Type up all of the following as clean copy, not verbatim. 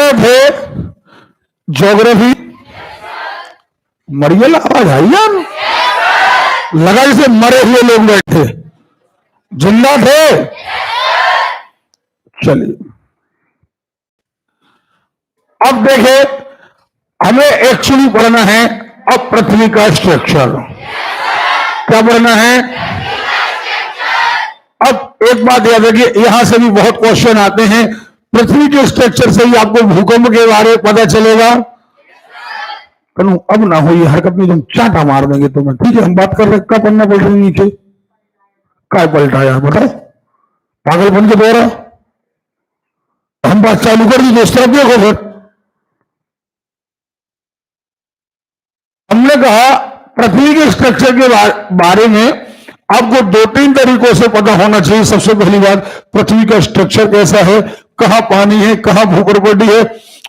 रहे थे ज्योग्राफी, मरियल आवाज आई यार, लगा जैसे मरे हुए लोग बैठे, जिंदा थे। चलिए अब देखे, हमें एक्चुअली पढ़ना है अब पृथ्वी का स्ट्रक्चर। क्या पढ़ना है? अब एक बात याद रखिए, यहां से भी बहुत क्वेश्चन आते हैं। पृथ्वी के स्ट्रक्चर से ही आपको भूकंप के बारे में पता चलेगा। अब ना हो ये हरकत में, तुम चाटा मार देंगे तुम्हें। ठीक है, हम बात कर रहे, क्या पढ़ना पड़ रही नीचे, क्या पलटा यार बताओ, पागलपन के द्वारा हम बात चालू कर दी, दोस्त तरफ देखो। फिर हमने कहा पृथ्वी के स्ट्रक्चर के बारे में आपको 2-3 तरीकों से पता होना चाहिए। सबसे पहली बात, पृथ्वी का स्ट्रक्चर कैसा है, कहां पानी है, कहां भूगर्भडी है।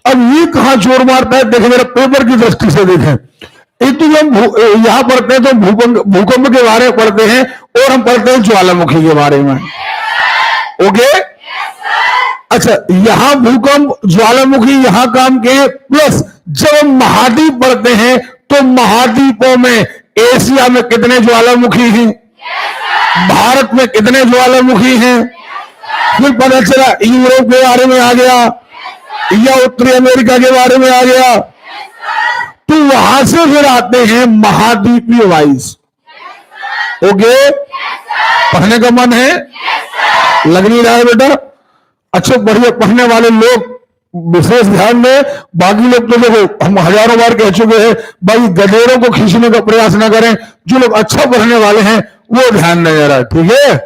अब ये कहां जोर मारता है, देखें मेरा पेपर की दृष्टि से देखें। एक तो हम यहां पढ़ते हैं तो भूकंप के बारे में पढ़ते हैं, और हम पढ़ते हैं ज्वालामुखी के बारे में। ओके, अच्छा, यहां भूकंप ज्वालामुखी यहां काम के। प्लस जब हम महाद्वीप पढ़ते हैं तो महाद्वीपों में एशिया में कितने ज्वालामुखी हैं, भारत में कितने ज्वालामुखी हैं। फिर पता चला यूरोप के बारे में आ गया, या उत्तरी अमेरिका के बारे में आ गया। तो वहां से फिर आते हैं महाद्वीपीय वाइज। ओके, पढ़ने का मन है? लग नहीं रहा है बेटा? अच्छा, बढ़िया पढ़ने वाले लोग विशेष ध्यान दें। बाकी लोग तो देखो, हम हजारों बार कह चुके हैं भाई, गधेरों को खींचने का प्रयास ना करें। जो लोग अच्छा पढ़ने वाले हैं वो ध्यान नहीं दे रहा, ठीक है?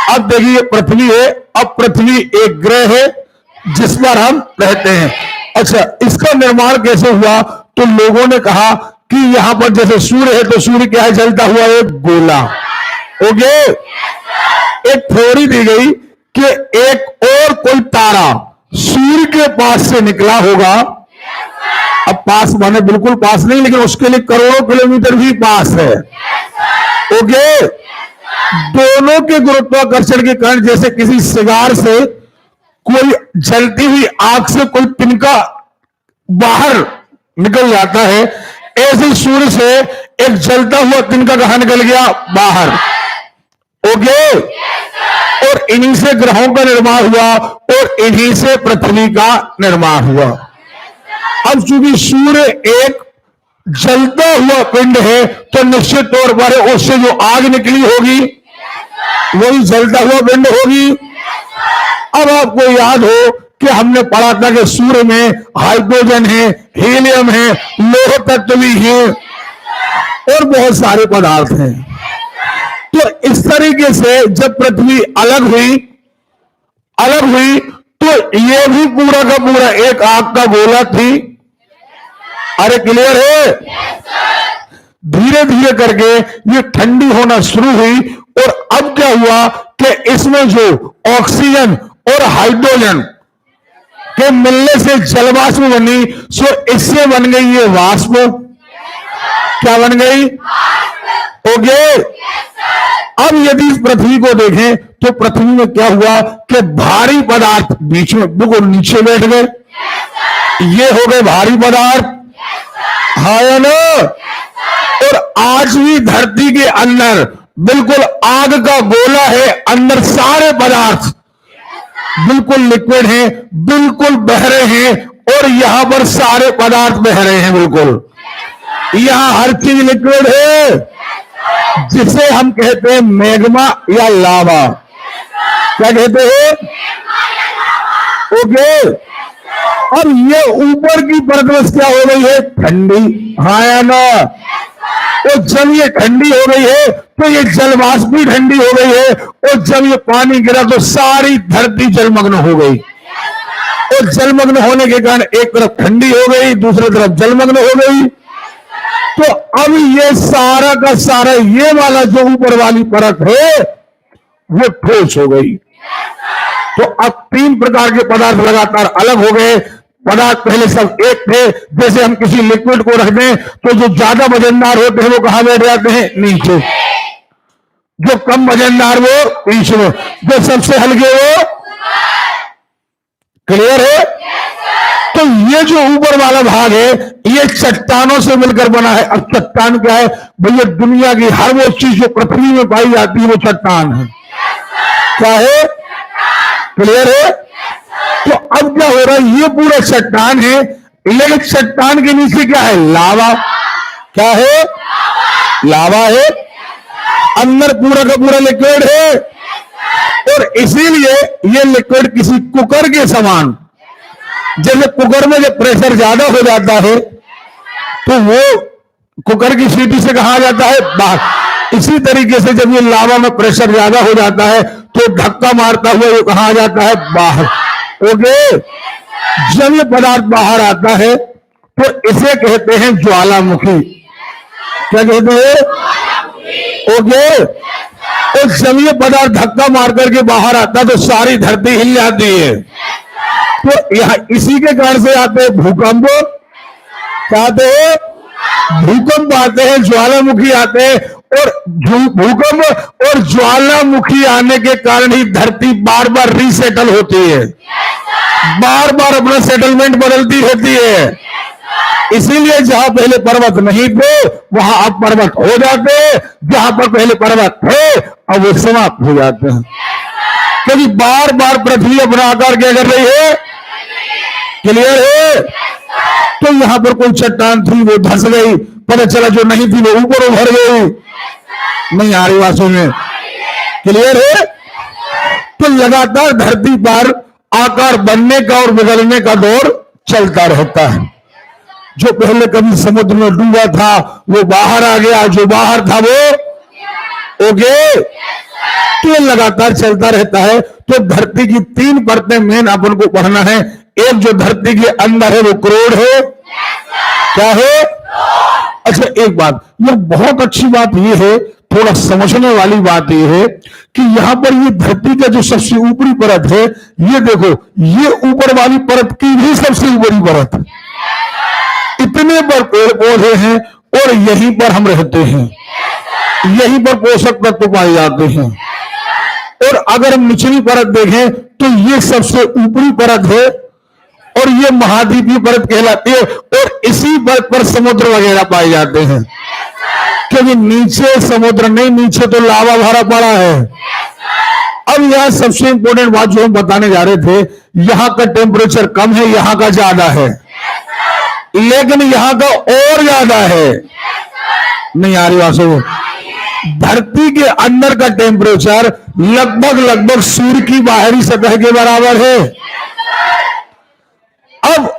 अब देखिए, पृथ्वी है। अब पृथ्वी एक ग्रह है जिस पर हम रहते हैं। अच्छा, इसका निर्माण कैसे हुआ? तो लोगों ने कहा कि यहां पर जैसे सूर्य है तो सूर्य क्या है, जलता हुआ एक गोला। ओके, एक थ्योरी दी गई कि एक और कोई तारा सूर्य के पास से निकला होगा। अब पास माने बिल्कुल पास नहीं, लेकिन उसके लिए करोड़ों किलोमीटर भी पास है। ओके, दोनों के गुरुत्वाकर्षण के कारण, जैसे किसी सिगार से कोई जलती हुई आग से कोई तिनका बाहर निकल जाता है, ऐसे सूर्य से एक जलता हुआ तिनका कहां निकल गया, बाहर। ओके, और इन्हीं से ग्रहों का निर्माण हुआ, और इन्हीं से पृथ्वी का निर्माण हुआ। अब चूंकि सूर्य एक जलता हुआ पिंड है, तो निश्चित तौर पर उससे जो आग निकली होगी वही जलता हुआ पिंड होगी। अब आपको याद हो कि हमने पढ़ा था कि सूर्य में हाइड्रोजन है, हीलियम है, लोह तत्व भी है, और बहुत सारे पदार्थ हैं। तो इस तरीके से जब पृथ्वी अलग हुई तो ये भी पूरा का पूरा एक आग का गोला थी। अरे क्लियर है? धीरे धीरे करके ये ठंडी होना शुरू हुई, और अब क्या हुआ कि इसमें जो ऑक्सीजन और हाइड्रोजन के मिलने से जलवाष्प बनी, सो इससे बन गई ये वाष्प। क्या बन गई? ओके, अब यदि पृथ्वी को देखें तो पृथ्वी में क्या हुआ कि भारी पदार्थ बीच में बिल्कुल नीचे बैठ गए। ये हो गए भारी पदार्थ, हाँ या ना? और आज भी धरती के अंदर बिल्कुल आग का गोला है, अंदर सारे पदार्थ बिल्कुल लिक्विड हैं, बिल्कुल बह रहे हैं, और यहां पर सारे पदार्थ बह रहे हैं। बिल्कुल यहां हर चीज लिक्विड है, जिसे हम कहते हैं मैग्मा या लावा। क्या कहते हैं? ओके, अब ये ऊपर की परत में क्या हो गई है, ठंडी, हाँ या ना? तो जब ये ठंडी हो गई है तो ये जलवाष्प भी ठंडी हो गई है, और जब ये पानी गिरा तो सारी धरती जलमग्न हो गई। और जलमग्न होने के कारण एक तरफ ठंडी हो गई, दूसरी तरफ जलमग्न हो गई। तो अब ये सारा का सारा ये वाला जो ऊपर वाली परत है वो ठोस हो गई। तो अब 3 प्रकार के पदार्थ लगातार अलग हो गए। पदार्थ पहले सब एक थे, जैसे हम किसी लिक्विड को रख दें तो जो ज्यादा वजनदार होते हैं वो कहां बैठ जाते हैं, नीचे। जो कम वजनदार वो पीछे, जो सबसे हल्के वो, क्लियर है? तो ये जो ऊपर वाला भाग है ये चट्टानों से मिलकर बना है। अब चट्टान क्या है भैया? दुनिया की हर वो चीज जो पृथ्वी में पाई जाती है वो चट्टान है। क्या है? क्लियर है? तो अब क्या हो रहा है? ये पूरा चट्टान है, लेकिन चट्टान के नीचे क्या है? लावा। क्या है? लावा है। अंदर पूरा का पूरा लिक्विड है, और इसीलिए ये लिक्विड किसी कुकर के समान, जैसे कुकर में जब प्रेशर ज्यादा हो जाता है तो वो कुकर की सीटी से कहा जाता है बाहर। इसी तरीके से जब ये लावा में प्रेशर ज्यादा हो जाता है तो धक्का मारता हुआ ये कहा जाता है बाहर। ओके, जब ये पदार्थ बाहर आता है तो इसे कहते हैं ज्वालामुखी। क्या कहते हैं? ओके, तो जब ये पदार्थ धक्का मार करके बाहर आता है तो सारी धरती हिल जाती है। तो यहां इसी के कारण से आते हैं भूकंप। क्या आते हैं? भूकंप आते हैं, ज्वालामुखी आते हैं, और भूकंप और ज्वालामुखी आने के कारण ही धरती बार बार रीसेटल होती है, बार बार अपना सेटलमेंट बदलती रहती है। इसीलिए जहां पहले पर्वत नहीं थे वहां अब पर्वत हो जाते हैं, जहां पर पहले पर्वत थे अब वो समाप्त हो जाते हैं, क्योंकि बार बार पृथ्वी अपना आकार क्या कर रही है? क्लियर है? तो यहां पर कोई चट्टान थी वो धंस गई, पता चला जो नहीं थी वो ऊपर उभर गई। नहीं आ रही बातों में? क्लियर है? तो लगातार धरती पर आकार बनने का और बदलने का दौर चलता रहता है। जो पहले कभी समुद्र में डूबा था वो बाहर आ गया, जो बाहर था वो ओके, तो लगातार चलता रहता है। तो धरती की 3 परतें मेन अपन को पढ़ना है। एक जो धरती के अंदर है वो क्रोड है। क्या है? अच्छा, एक बात ये बहुत अच्छी बात ये है, थोड़ा समझने वाली बात ये है कि यहां पर ये धरती का जो सबसे ऊपरी परत है, ये देखो, ये ऊपर वाली परत की भी सबसे ऊपरी परत है। इतने पर पेड़ पौधे हैं और यहीं पर हम रहते हैं, यहीं पर पोषक तत्व पाए जाते हैं। और अगर हम निचली परत देखें तो ये सबसे ऊपरी परत है और ये महाद्वीपीय परत कहलाती है, और इसी परत पर समुद्र वगैरह पाए जाते हैं। क्योंकि नीचे समुद्र नहीं, नीचे तो लावा भरा पड़ा है। अब यहां सबसे इंपॉर्टेंट बात जो हम बताने जा रहे थे, यहां का टेम्परेचर कम है, यहां का ज्यादा है, लेकिन यहां का और ज्यादा है। नहीं आ रही बात सुनो? धरती के अंदर का टेम्परेचर लगभग सूर्य की बाहरी सतह के बराबर है। अब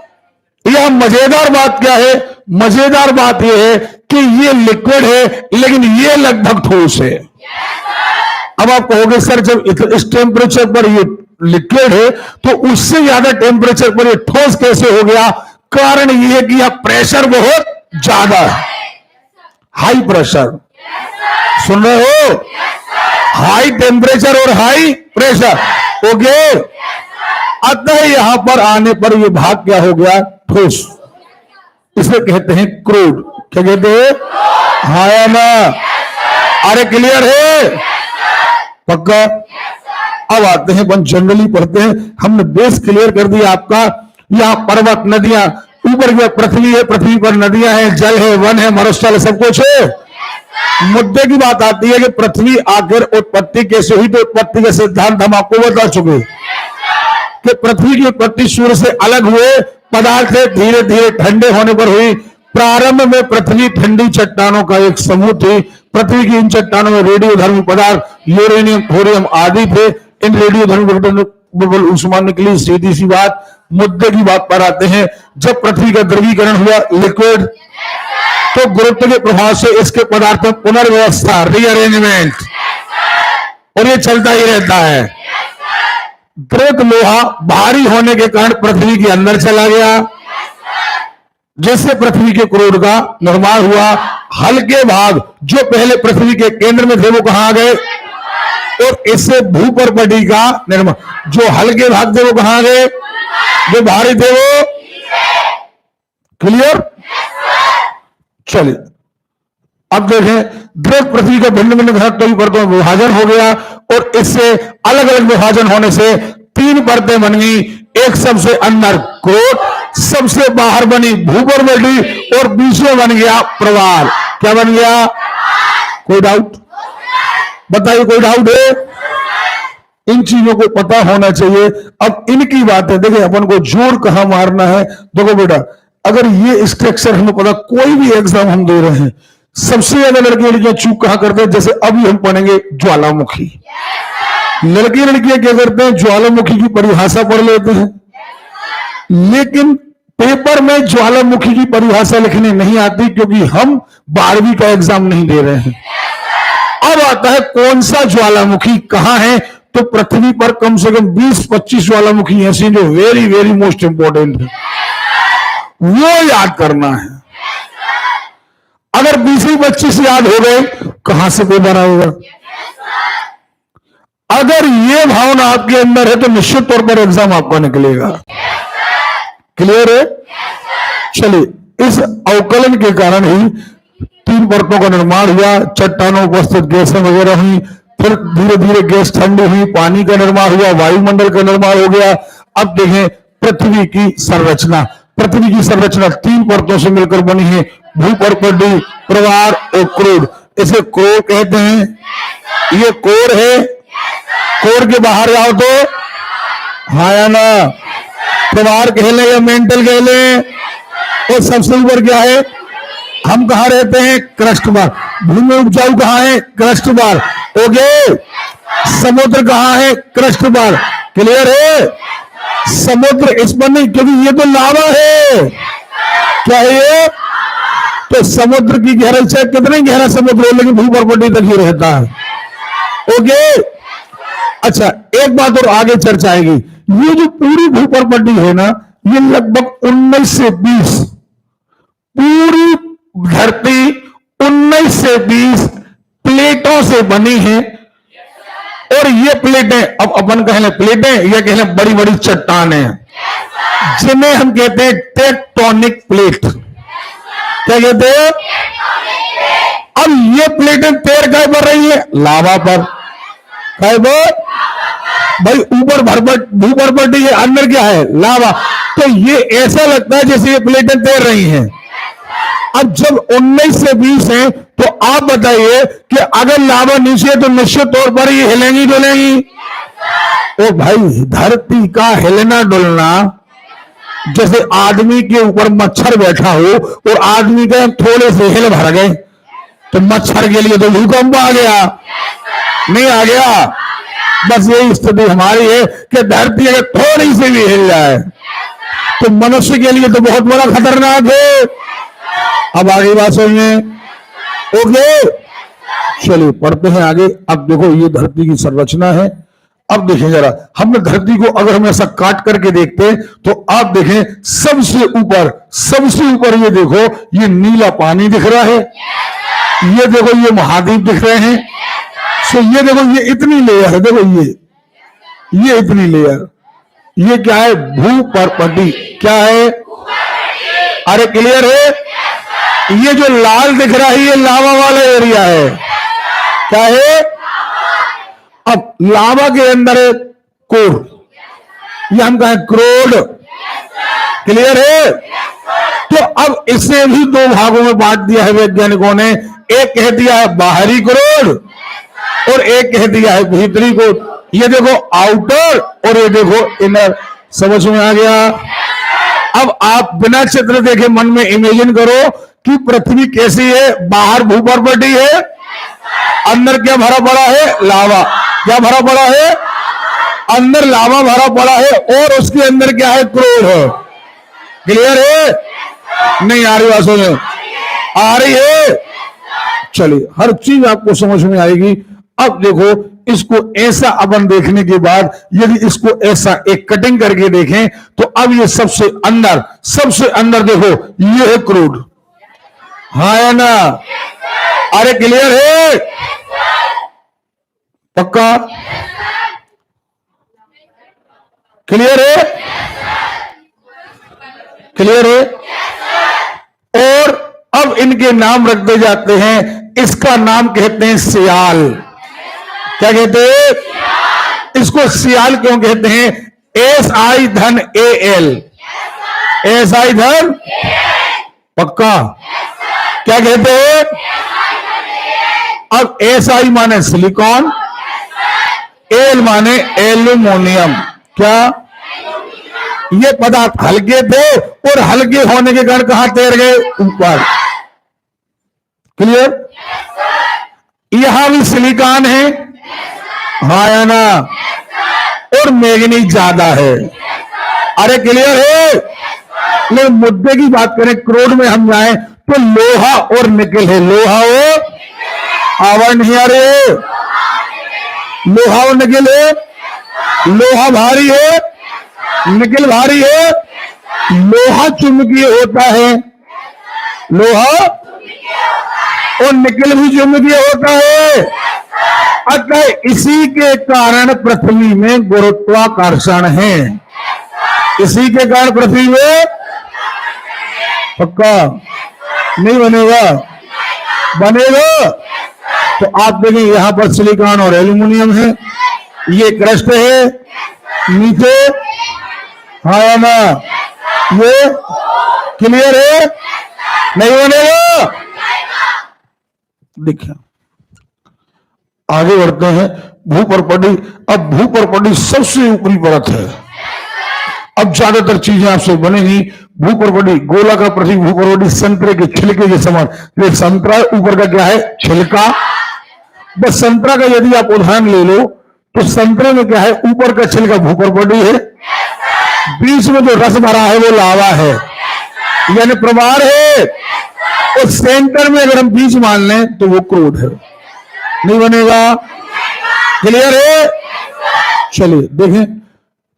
यह मजेदार बात क्या है? मजेदार बात यह है कि ये लिक्विड है लेकिन ये लगभग ठोस है। अब आप कहोगे सर जब इस टेम्परेचर पर ये लिक्विड है तो उससे ज्यादा टेम्परेचर पर ये ठोस कैसे हो गया? कारण यह है कि यह प्रेशर बहुत ज्यादा है, हाई प्रेशर। सुन रहे हो? हाई टेम्परेचर और हाई प्रेशर। ओके, अतः यहां पर आने पर यह भाग क्या हो गया? ठोस। इसे कहते हैं क्रूड। क्या कहते हैं? हाँ या ना? अरे क्लियर है? पक्का? अब आते हैं अपन जनरली पढ़ते हैं। हमने बेस क्लियर कर दिया आपका। यहां पर्वत, नदियां, ऊपर की पृथ्वी है, पृथ्वी पर नदियां हैं, जल है, वन है, मरुस्थल, सब कुछ है। मुद्दे की बात आती है कि पृथ्वी आखिर उत्पत्ति कैसे हुई? तो उत्पत्ति का सिद्धांत हम आपको बता चुके कि पृथ्वी की उत्पत्ति सूर्य से अलग हुए पदार्थ धीरे धीरे ठंडे होने पर हुई। प्रारंभ में पृथ्वी ठंडी चट्टानों का एक समूह थी। पृथ्वी की इन चट्टानों में रेडियोधर्मी पदार्थ यूरेनियम, थोरियम आदि थे। इन रेडियोधर्मी ऊष्मा निकली। सीधी सी बात, मुद्दे की बात पर आते हैं। जब पृथ्वी का द्रवीकरण हुआ, लिक्विड, तो गुरुत्व के प्रभाव से इसके पदार्थ में पुनर्व्यवस्था, रीअरेंजमेंट, और ये चलता ही रहता है। द्रवित लोहा भारी होने के कारण पृथ्वी के अंदर चला गया, जिससे पृथ्वी के क्रोड का निर्माण हुआ। हल्के भाग जो पहले पृथ्वी के केंद्र में थे वो कहां गए? और इससे भूपर्पटी का निर्माण। जो हल्के भाग थे वो कहां गए? जो भारी थे वो? क्लियर? चलिए अब देखें, द्रव पृथ्वी का भिन्न भिन्न घनत्व की परतों में विभाजन हो गया, और इससे अलग अलग विभाजन होने से 3 परतें बन गई। एक सबसे अंदर क्रोड, सबसे बाहर बनी भूगर्भटी और बीच में बन गया प्रवाल। क्या बन गया? कोई डाउट? बताइए, कोई डाउट है? इन चीजों को पता होना चाहिए। अब इनकी बातें देखिए, अपन को जोर कहां मारना है। देखो बेटा, अगर ये स्ट्रक्चर हमें पता, कोई भी एग्जाम हम दे रहे हैं, सबसे ज्यादा लड़के लड़कियां चूक कहां करते हैं? जैसे अभी हम पढ़ेंगे ज्वालामुखी। लड़के लड़कियां क्या करते हैं? ज्वालामुखी की परिभाषा पढ़ लेते हैं, लेकिन पेपर में ज्वालामुखी की परिभाषा लिखने नहीं आती, क्योंकि हम 12वीं का एग्जाम नहीं दे रहे हैं। अब आता है कौन सा ज्वालामुखी कहां है? तो पृथ्वी पर कम से कम 20-25 ज्वालामुखी ऐसी जो वेरी वेरी मोस्ट इंपॉर्टेंट है, वो याद करना है। अगर 20-25 याद हो गए, कहां से पेपर आएगा? अगर ये भावना आपके अंदर है तो निश्चित तौर पर एग्जाम आपका निकलेगा। क्लियर है? चलिए, इस अवकलन के कारण ही 3 परतों का निर्माण हुआ, चट्टानों उपस्थित गैसें वगैरह हुई, फिर धीरे धीरे गैस ठंडी हुई, पानी का निर्माण हुआ, वायुमंडल का निर्माण हो गया। अब देखें पृथ्वी की संरचना। पृथ्वी की संरचना 3 परतों से मिलकर बनी है, भूपर्पटी, प्रवार और क्रोड। इसे कोर कहते हैं। ये कोर है। कोर के बाहर जाओ तो हाँ या ना? प्रवार कह ले या मेंटल कह ले। और सबसे ऊपर क्या है? हम कहां रहते हैं? क्रस्ट बार। भूमि उपजाऊ कहां है? क्रस्ट बार। ओके। समुद्र कहां है? क्रस्ट बार। क्लियर है? समुद्र इस पर नहीं, क्योंकि ये तो लावा है। क्या है ये? तो समुद्र की गहराई चाहे कितना गहरा समुद्र हो, लेकिन भूपर्पटी तक ही रहता है। ओके। अच्छा, एक बात और आगे चर्चा आएगी। ये जो पूरी भूपर्पटी है ना, ये लगभग 19 से 20, पूरी धरती 19 से 20 प्लेटों से बनी है। और ये प्लेटें, अब अपन कह लें प्लेटें या कह लें बड़ी बड़ी चट्टानें, जिन्हें हम कहते हैं टेक्टोनिक प्लेट। क्या कहते हैं? अब ये प्लेटें तैर काय पर रही है? लावा पर। काय पर? भाई ऊपर भूपर्पटी है, अंदर क्या है? लावा। तो ये ऐसा लगता है जैसे ये प्लेटें तैर रही हैं। अब जब 19 से 20 है, तो आप बताइए कि अगर लावा नीचे है तो निश्चित तौर पर ये हिलेंगी डुलेंगी? ओ भाई, धरती का हिलना डुलना जैसे आदमी के ऊपर मच्छर बैठा हो और आदमी के थोड़े से हिल भर गए, तो मच्छर के लिए तो भूकंप आ गया, नहीं आ गया? बस यही स्थिति हमारी है कि धरती अगर थोड़ी सी भी हिल जाए तो मनुष्य के लिए तो बहुत बड़ा खतरनाक है। अब आगे बात सुनिए। ओके, चलिए पढ़ते हैं आगे। अब देखो, ये धरती की संरचना है। अब देखें जरा, हमने धरती को अगर हम ऐसा काट करके देखते हैं तो आप देखें सबसे ऊपर ये देखो, ये नीला पानी दिख रहा है। ये देखो, ये महाद्वीप दिख रहे हैं। तो ये देखो, ये इतनी लेयर है। देखो ये इतनी लेयर, ये क्या है? भूपर्पटी। क्या है? अरे क्लियर है? ये जो लाल दिख रहा है, ये लावा वाला एरिया है। क्या है? अब लावा के अंदर है कोर, ये हम कहें क्रोड। क्लियर है? तो अब इसे भी 2 भागों में बांट दिया है वैज्ञानिकों ने। एक कह दिया है बाहरी क्रोड और एक कह दिया है भीतरी क्रोड। ये देखो आउटर और ये देखो इनर। समझ में आ गया? अब आप बिना चित्र देखे मन में इमेजिन करो कि पृथ्वी कैसी है। बाहर भूपर्पटी है, अंदर क्या भरा पड़ा है? लावा। क्या भरा पड़ा है? अंदर लावा भरा पड़ा है और उसके अंदर क्या है? क्रोड है। क्लियर है? नहीं आ रही बात? सुनो, आ रही है? चलिए, हर चीज आपको समझ में आएगी। अब देखो, इसको ऐसा अपन देखने के बाद यदि इसको ऐसा एक कटिंग करके देखें तो अब ये सबसे अंदर देखो, ये है क्रूड। हाँ या ना? अरे क्लियर है? पक्का? क्लियर है? क्लियर है? और अब इनके नाम रखते जाते हैं। इसका नाम कहते हैं सियाल। क्या कहते हैं? इसको सियाल क्यों कहते हैं? SI धन AL। ऐसा इधर पक्का क्या कहते हैं? अब ऐसा ही माने सिलिकॉन, एल माने एल्यूमिनियम। क्या ये पदार्थ हल्के थे और हल्के होने के कारण कहां तैर गए? ऊपर। क्लियर? यहां भी सिलिकॉन है, हाँ या ना? और मैग्नीज ज्यादा है। अरे क्लियर है? लेकिन मुद्दे की बात करें, क्रोड में हम जाएं तो लोहा और निकल है। लोहा और आवाज नहीं आ रही है? लोहा और निकल है। लोहा भारी है, निकल भारी है। लोहा चुंबकीय होता है, लोहा और निकल भी चुंबकीय होता है। अतः इसी के कारण पृथ्वी में गुरुत्वाकर्षण है। इसी के कारण पृथ्वी में पक्का नहीं बनेगा? बनेगा। तो आप देखें यहां पर सिलिकॉन और एल्यूमिनियम है, ये क्रस्ट है नीचे, हाँ या ना? ये क्लियर है? नहीं बनेगा? देखिए आगे बढ़ते हैं। भूपर्पटी। अब भूपर्पटी सबसे ऊपरी परत है। अब ज्यादातर चीजें आपसे बनेगी। भूपर्पटी गोला का प्रतीक, भूपर्पटी संतरे के छिलके के समान। ये संतरा ऊपर का क्या है? छिलका। बस संतरा का यदि आप उदाहरण ले लो तो संतरे में क्या है? ऊपर का छिलका भूपर्पटी है, बीच में जो रस भरा है वो लावा है, यानी प्रवाह है। और सेंटर में अगर हम बीच मान लें तो वो क्रोध है। नहीं बनेगा? क्लियर है? चलिए देखें,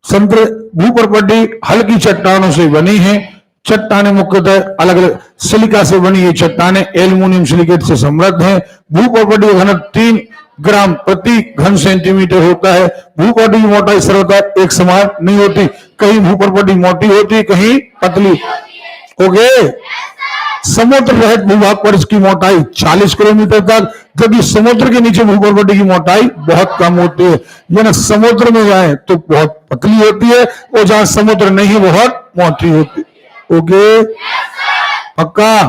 संतरे भूपर्पटी हल्की चट्टानों से बनी है। चट्टानें मुख्यतः अलग अलग सिलिका से बनी ये चट्टानें एल्यूमिनियम सिलिकेट से समृद्ध हैं। भूपर्पटी का घनत्व 3 ग्राम प्रति घन सेंटीमीटर होता है। भूपर्पटी की मोटाई सर्वथा एक समान नहीं होती, कहीं भूपर्पटी मोटी होती, कहीं पतली। ओके। समुद्र रहित भूभाग पर इसकी मोटाई 40 किलोमीटर तक, जबकि समुद्र के नीचे भूपर्पटी की मोटाई बहुत कम होती है। यानी समुद्र में जाए तो बहुत पतली होती है और जहां समुद्र नहीं बहुत मोटी होती है। ओके पक्का?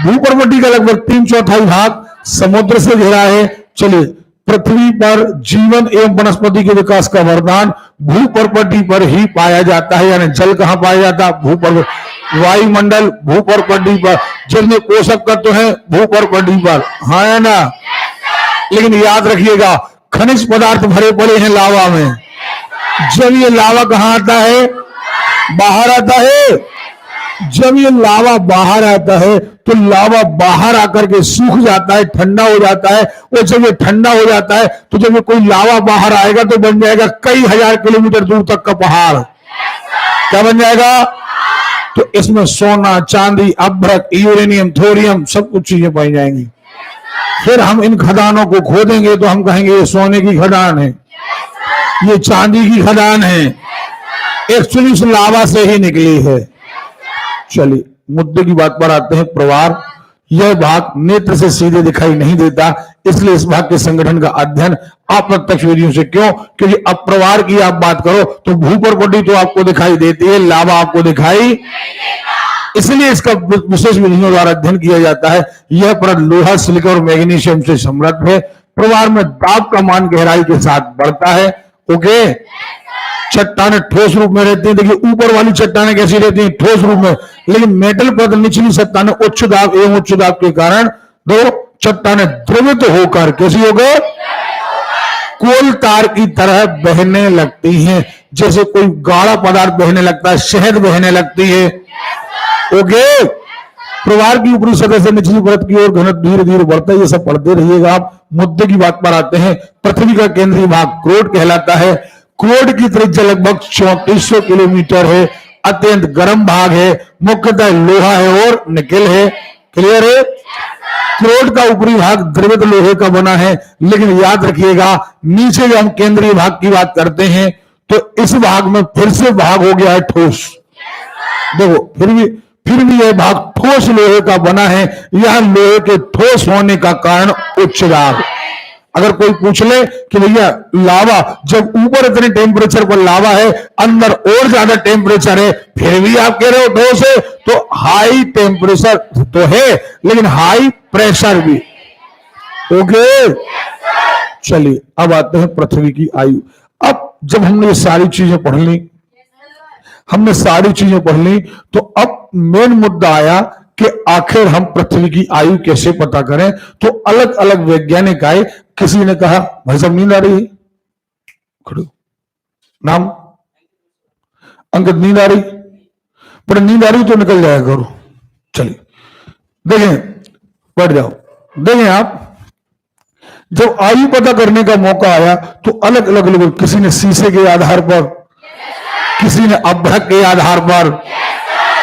भूपर्पटी का लगभग 3/4 भाग समुद्र से घिरा है। चलिए, पृथ्वी पर जीवन एवं वनस्पति के विकास का वरदान भूपर्पटी पर ही पाया जाता है। यानी जल कहां पाया जाता है? भूपर्पटी। वायुमंडल भूपर्पटी पर, जल में पोषक तत्व है भूपर्पटी पर, हाँ या ना? लेकिन याद रखिएगा, खनिज पदार्थ भरे पड़े हैं लावा में। जब ये लावा कहां आता है? बाहर आता है। जब ये लावा बाहर आता है तो लावा बाहर आकर के सूख जाता है, ठंडा हो जाता है। और जब ये ठंडा हो जाता है तो जब ये कोई लावा बाहर आएगा तो बन जाएगा कई हजार किलोमीटर दूर तक का पहाड़। क्या बन जाएगा? तो इसमें सोना, चांदी, अभ्रक, यूरेनियम, थोरियम सब कुछ चीजें पाई जाएंगी। फिर हम इन खदानों को खोदेंगे तो हम कहेंगे ये सोने की खदान है, ये चांदी की खदान है। एक्चुअली इस लावा से ही निकली है। चलिए मुद्दे की बात पर आते हैं। प्रवार। यह भाग नेत्र से सीधे दिखाई नहीं देता, इसलिए इस भाग के संगठन का अध्ययन अप्रत्यक्ष विधियों से। क्यों? क्योंकि अब प्रवार की आप बात करो तो भूपर्पटी तो आपको दिखाई देती है, लावा आपको दिखाई, इसलिए इसका विशेष विधियों द्वारा अध्ययन किया जाता है। यह परत लोहा, सिलिका और मैग्नीशियम से समृद्ध है। प्रवार में दाब का मान गहराई के साथ बढ़ता है। ओके। चट्टानें ठोस रूप में रहती हैं। देखिए ऊपर वाली चट्टानें कैसी रहती हैं? ठोस रूप में। लेकिन मेटल परत निचली चट्टानें उच्च दाब एवं उच्च दाब के कारण दो चट्टानें द्रवित होकर कैसी हो गए? कोल तार की तरह बहने लगती हैं। जैसे कोई गाढ़ा पदार्थ बहने लगता है, शहद बहने लगती है। ओके। प्रवार की ऊपरी सतह से निचली परत की ओर घनत्व धीरे धीरे बढ़ता है। ये सब पढ़ते रहिएगा आप। मुद्दे की बात पर आते हैं। पृथ्वी का केंद्रीय भाग क्रोड कहलाता है। क्रोड की त्रिज्या लगभग 3400 किलोमीटर है। अत्यंत गर्म भाग है, मुख्यतः लोहा है और निकेल है। क्लियर है? क्रोड का ऊपरी भाग द्रवित लोहे का बना है। लेकिन याद रखिएगा, नीचे जब हम केंद्रीय भाग की बात करते हैं तो इस भाग में फिर से भाग हो गया है ठोस। देखो फिर भी यह भाग ठोस लोहे का बना है। यह लोहे के ठोस होने का कारण उच्च दाब। अगर कोई पूछ ले कि भैया लावा जब ऊपर इतने टेम्परेचर पर लावा है, अंदर और ज्यादा टेम्परेचर है, फिर भी आप कह रहे हो ठोस है, तो हाई टेम्परेचर तो है लेकिन हाई प्रेशर भी। ओके, चलिए अब आते हैं पृथ्वी की आयु। अब जब हमने ये सारी चीजें पढ़ ली, तो अब मेन मुद्दा आया कि आखिर हम पृथ्वी की आयु कैसे पता करें। तो अलग अलग वैज्ञानिक आए। किसी ने कहा भाई साहब नींद आ रही है, खड़ो नाम अंकित, नींद आ रही, पर नींद आ रही तो निकल जाया करो। चलिए देखें, बैठ जाओ। देखें आप, जब आयु पता करने का मौका आया तो अलग अलग लोग, किसी ने शीशे के आधार पर, किसी ने अभ्रक के आधार पर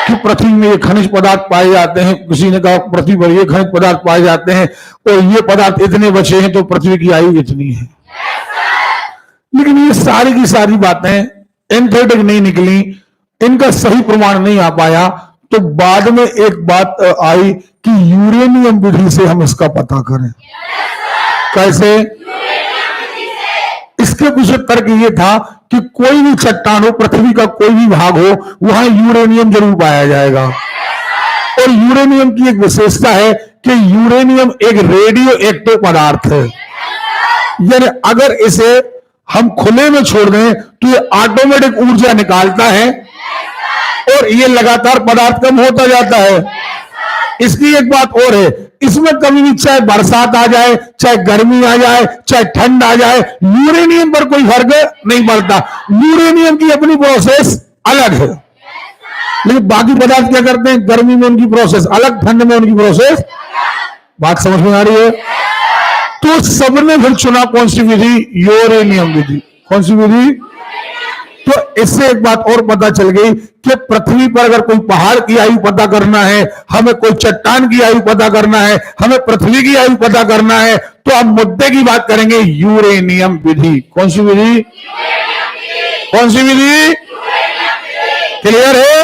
कि पृथ्वी में ये खनिज पदार्थ पाए जाते हैं, किसी ने कहा पृथ्वी पर ये खनिज पदार्थ पाए जाते हैं और ये पदार्थ इतने बचे हैं तो पृथ्वी की आयु इतनी है। लेकिन ये सारी की सारी बातें एंथेटिक नहीं निकली, इनका सही प्रमाण नहीं आ पाया। तो बाद में एक बात आई कि यूरेनियम विधि से हम इसका पता करें। कैसे? इसके पीछे तर्क ये था कि कोई भी चट्टान हो, पृथ्वी का कोई भी भाग हो, वहां यूरेनियम जरूर पाया जाएगा। और यूरेनियम की एक विशेषता है कि यूरेनियम एक रेडियो एक्टिव पदार्थ है, यानी अगर इसे हम खुले में छोड़ दें तो ये ऑटोमेटिक ऊर्जा निकालता है और ये लगातार पदार्थ कम होता जाता है। इसकी एक बात और है, इसमें कभी भी चाहे बरसात आ जाए, चाहे गर्मी आ जाए, चाहे ठंड आ जाए, यूरेनियम पर कोई फर्क नहीं पड़ता। यूरेनियम की अपनी प्रोसेस अलग है, लेकिन बाकी पदार्थ क्या करते हैं, गर्मी में उनकी प्रोसेस अलग, ठंड में उनकी प्रोसेस। बात समझ में आ रही है? तो सबने फिर चुना कौन सी विधि? यूरेनियम विधि। कौन सी विधि? तो इससे एक बात और पता चल गई कि पृथ्वी पर अगर कोई पहाड़ की आयु पता करना है, हमें कोई चट्टान की आयु पता करना है, हमें पृथ्वी की आयु पता करना है, तो हम मुद्दे की बात करेंगे यूरेनियम विधि। कौन सी विधि? कौन सी विधि? क्लियर है?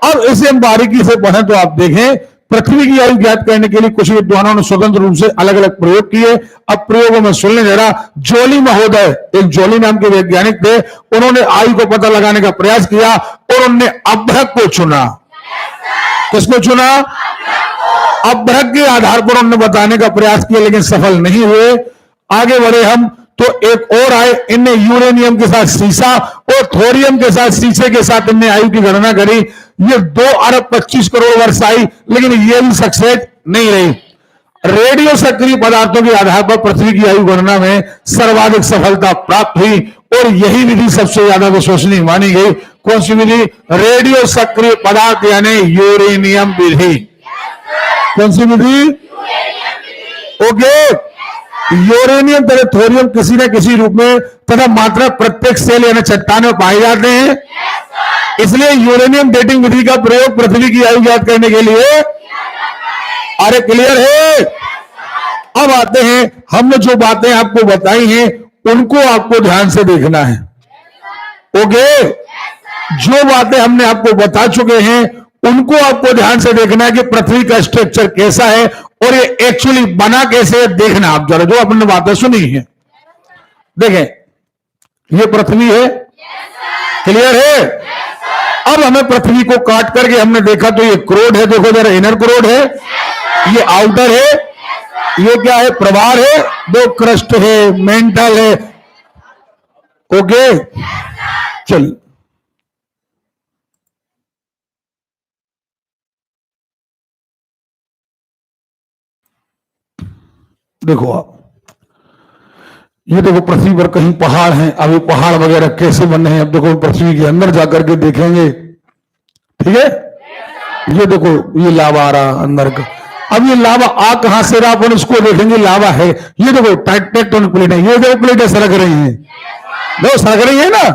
अब इसे हम बारीकी से पढ़ें तो आप देखें, पृथ्वी की आयु ज्ञात करने के लिए कुछ विद्वानों ने स्वतंत्र रूप से अलग अलग प्रयोग किए। अब प्रयोगों में सुनने जरा, जोली महोदय, एक जोली नाम के वैज्ञानिक थे, उन्होंने आयु को पता लगाने का प्रयास किया और उन्होंने अभ्रक को चुना। किसको चुना? अभ्रक के आधार पर उन्होंने बताने का प्रयास किया, लेकिन सफल नहीं हुए। आगे बढ़े हम तो एक और आए, इनने यूरेनियम के साथ सीसा और थोरियम के साथ शीशे के साथ इनने आयु की गणना करी। ये 2 अरब 25 करोड़ वर्ष आई, लेकिन ये भी सक्सेस नहीं रही। रेडियो सक्रिय पदार्थों के आधार पर पृथ्वी की आयु गणना में सर्वाधिक सफलता प्राप्त हुई और यही विधि सबसे ज्यादा विश्वसनीय मानी गई। कौन सी विधि? रेडियो सक्रिय पदार्थ यानी यूरेनियम विधि। कौन सी विधि? ओके। यूरेनियम तथा थोरियम किसी न किसी रूप में तथा मात्रा प्रत्येक सेल यानी चट्टान में पाए जाते हैं। इसलिए यूरेनियम डेटिंग विधि का प्रयोग पृथ्वी की आयु ज्ञात करने के लिए। अरे क्लियर है? अब आते हैं, हमने जो बातें आपको बताई हैं उनको आपको ध्यान से देखना है। ओके, जो बातें हमने आपको बता चुके हैं उनको आपको ध्यान से देखना है कि पृथ्वी का स्ट्रक्चर कैसा है और ये एक्चुअली बना कैसे है। देखना आप जरा, जो आपने बातें सुनी है। देखें, ये पृथ्वी है, क्लियर है? अब हमें पृथ्वी को काट करके हमने देखा तो ये क्रोड है, देखो जरा, इनर क्रोड है, ये आउटर है, ये क्या है? प्रवार है, 2 क्रस्ट है, मेंटल है। ओके, चलिए देखो आप, ये देखो पृथ्वी पर कहीं पहाड़ हैं। अब ये पहाड़ वगैरह कैसे बने हैं अब देखो पृथ्वी के अंदर जाकर के देखेंगे। ठीक है, ये देखो ये लावा आ रहा अंदर का। अब ये लावा आ कहां से रहा अपन उसको देखेंगे। लावा है, ये देखो टेक्टोनिक प्लेट है, ये देखो प्लेटें सरक रही हैं, देखो सरक रही है ना,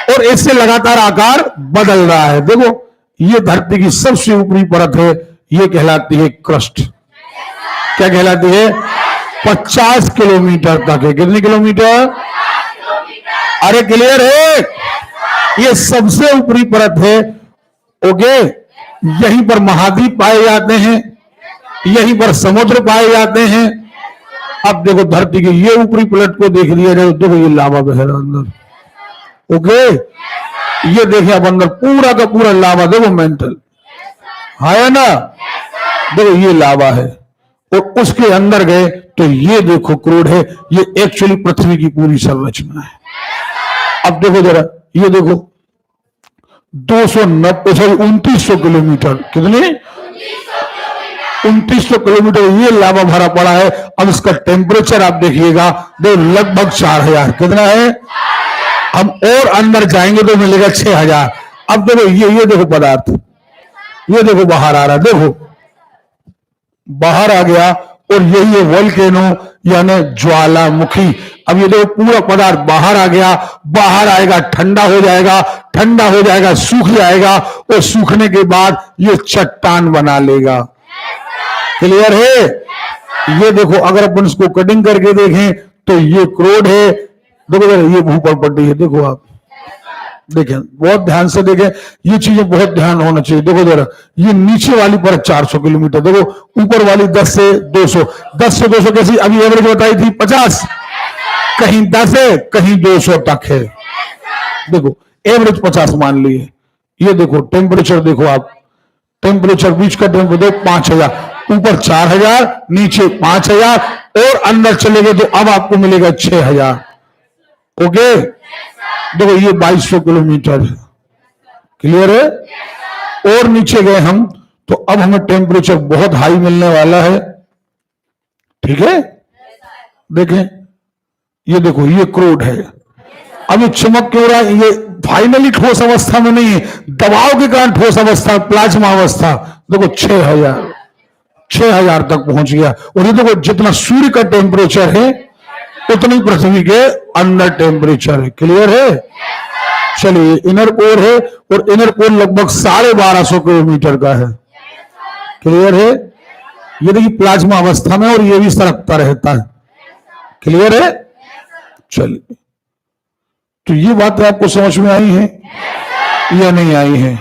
और इससे लगातार आकार बदल रहा है। देखो ये धरती की सबसे ऊपरी परत है, ये कहलाती है क्रस्ट। क्या कहलाती है? 50 किलोमीटर तक है। कितने किलोमीटर? अरे क्लियर है? ये सबसे ऊपरी परत है। ओके, यहीं पर महाद्वीप पाए जाते हैं, यहीं पर समुद्र पाए जाते हैं। अब देखो धरती के ये ऊपरी प्लेट को देख लिया जाए, देखो ये लावा बह रहा अंदर। ओके, ये देखे आप अंदर पूरा का पूरा लावा, देखो मेंटल है ना, देखो ये लावा है। और उसके अंदर गए तो ये देखो क्रूड है, ये एक्चुअली पृथ्वी की पूरी संरचना है। अब देखो जरा, ये देखो 2900 किलोमीटर, कितने 2900 किलोमीटर ये लावा भरा पड़ा है। अब इसका टेम्परेचर आप देखिएगा, देखो लगभग 4000, कितना है, हम और अंदर जाएंगे तो मिलेगा 6000। अब देखो ये देखो पदार्थ, ये देखो बाहर आ रहा, देखो बाहर आ गया, और यही है वोल्केनो यानी ज्वालामुखी। अब ये देखो पूरा पदार्थ बाहर आ गया, बाहर आएगा ठंडा हो जाएगा, ठंडा हो जाएगा सूख जाएगा, और सूखने के बाद ये चट्टान बना लेगा। क्लियर है? ये देखो अगर अपन इसको कटिंग करके देखें तो ये क्रोड है, देखो ये भूपर पट्टी है, देखो आप देखें, बहुत ध्यान से देखें, ये चीजें बहुत ध्यान होना चाहिए। देखो जरा, ये नीचे वाली परत 400 किलोमीटर, देखो ऊपर वाली 10 से 200, 10 से 200 कैसी, अभी एवरेज बताई थी 50, कहीं 10 है कहीं 200 तक है, देखो एवरेज 50 मान लिए। ये देखो टेम्परेचर, देखो आप टेम्परेचर, बीच का टेम्परेचर 5000, ऊपर 4000, नीचे 5000, और अंदर चले गए तो अब आपको मिलेगा 6000। ओके, देखो ये 2200 किलोमीटर है, क्लियर है? और नीचे गए हम तो अब हमें टेम्परेचर बहुत हाई मिलने वाला है, ठीक है? देखें, ये देखो ये क्रूड है। अब ये चमक क्यों रहा है? ये फाइनली ठोस अवस्था में नहीं है, दबाव के कारण ठोस अवस्था, प्लाज्मा अवस्था। देखो 6000 तक पहुंच गया। और ये देखो जितना सूर्य का टेम्परेचर है उतनी पृथ्वी के अंदर टेम्परेचर है। क्लियर है? चलिए, इनर कोर है, और इनर कोर लगभग 1250 किलोमीटर का है। क्लियर है? ये देखिए प्लाज्मा अवस्था में, और ये भी सरकता रहता है। क्लियर है? चलिए, तो ये बात आपको समझ में आई है या नहीं आई है?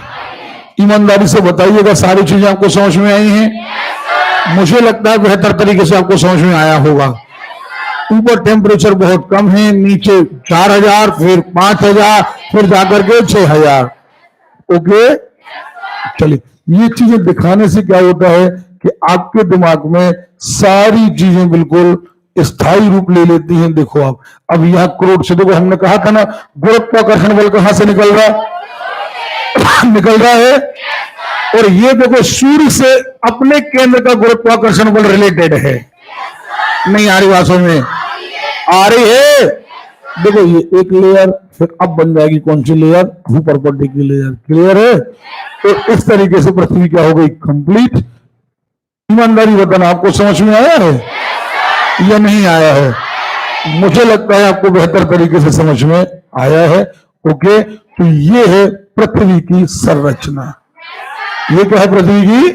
ईमानदारी से बताइएगा, सारी चीजें आपको समझ में आई हैं? मुझे लगता है बेहतर तरीके से आपको समझ में आया होगा। ऊपर टेम्परेचर बहुत कम है, नीचे 4000, फिर 5000, फिर जाकर के 6000। ओके, चलिए, ये चीजें दिखाने से क्या होता है कि आपके दिमाग में सारी चीजें बिल्कुल स्थायी रूप ले लेती हैं। देखो आप, अब यहां क्रोड से देखो, हमने कहा था ना गुरुत्वाकर्षण बल कहां से निकल रहा निकल रहा है, और ये देखो सूर्य से अपने केंद्र का गुरुत्वाकर्षण बल रिलेटेड है। नहीं आ रही बातों में? आ रही है? देखो ये एक लेयर, फिर अब बन जाएगी कौन सी लेयर? भूपर पट्टी की लेयर। क्लियर है? तो इस तरीके से पृथ्वी क्या हो गई? कंप्लीट। ईमानदारी बताना, आपको समझ में आया है या नहीं आया है? मुझे लगता है आपको बेहतर तरीके से समझ में आया है। ओके, तो ये है पृथ्वी की संरचना। ये क्या है? पृथ्वी की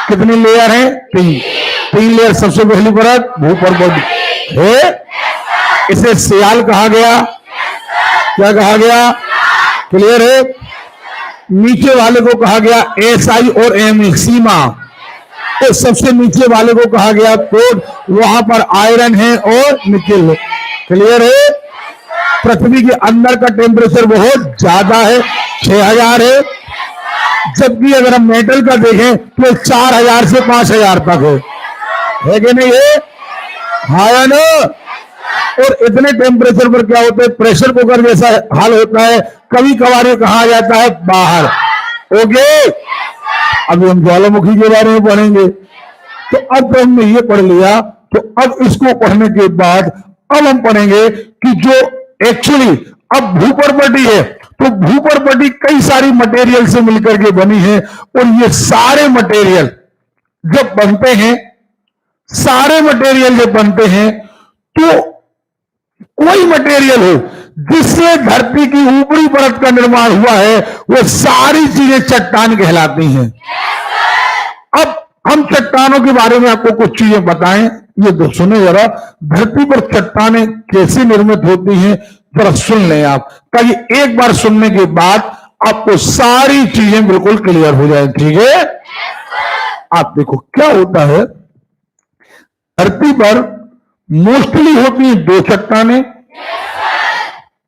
कितनी लेयर है? 3 लेयर। सबसे पहली परत भूपर पट्टी है, इसे सियाल कहा गया। क्या कहा गया? क्लियर है? नीचे वाले को कहा गया SI और ME, सीमा। तो सबसे नीचे वाले को कहा गया कोड, वहां पर आयरन है और निकेल है। क्लियर है? पृथ्वी के अंदर का टेम्परेचर बहुत ज्यादा है, 6000 है, जबकि अगर हम मेटल का देखें तो 4000 से 5000 तक है कि नहीं है? हाँ ना? और इतने टेम्परेचर पर क्या होता है? प्रेशर कुकर जैसा हाल होता है, कभी कभार ये कहा जाता है बाहर। ओके, अभी हम ज्वालामुखी के बारे में पढ़ेंगे। तो अब तो हमने ये पढ़ लिया, तो अब इसको पढ़ने के बाद अब हम पढ़ेंगे कि जो एक्चुअली अब भूपर पट्टी है, तो भूपर पट्टी कई सारी मटेरियल से मिलकर के बनी है, और ये सारे मटेरियल जब बनते हैं, सारे मटेरियल जब बनते हैं, तो कोई मटेरियल हो जिससे धरती की ऊपरी परत का निर्माण हुआ है, वो सारी चीजें चट्टान कहलाती हैं। अब हम चट्टानों के बारे में आपको कुछ चीजें बताएं, ये तो सुने जरा। धरती पर चट्टानें कैसे निर्मित होती हैं, जरा सुन लें आप, ताकि एक बार सुनने के बाद आपको सारी चीजें बिल्कुल क्लियर हो जाए। ठीक है? आप देखो क्या होता है, धरती पर मोस्टली होती हैं दो चट्टानें,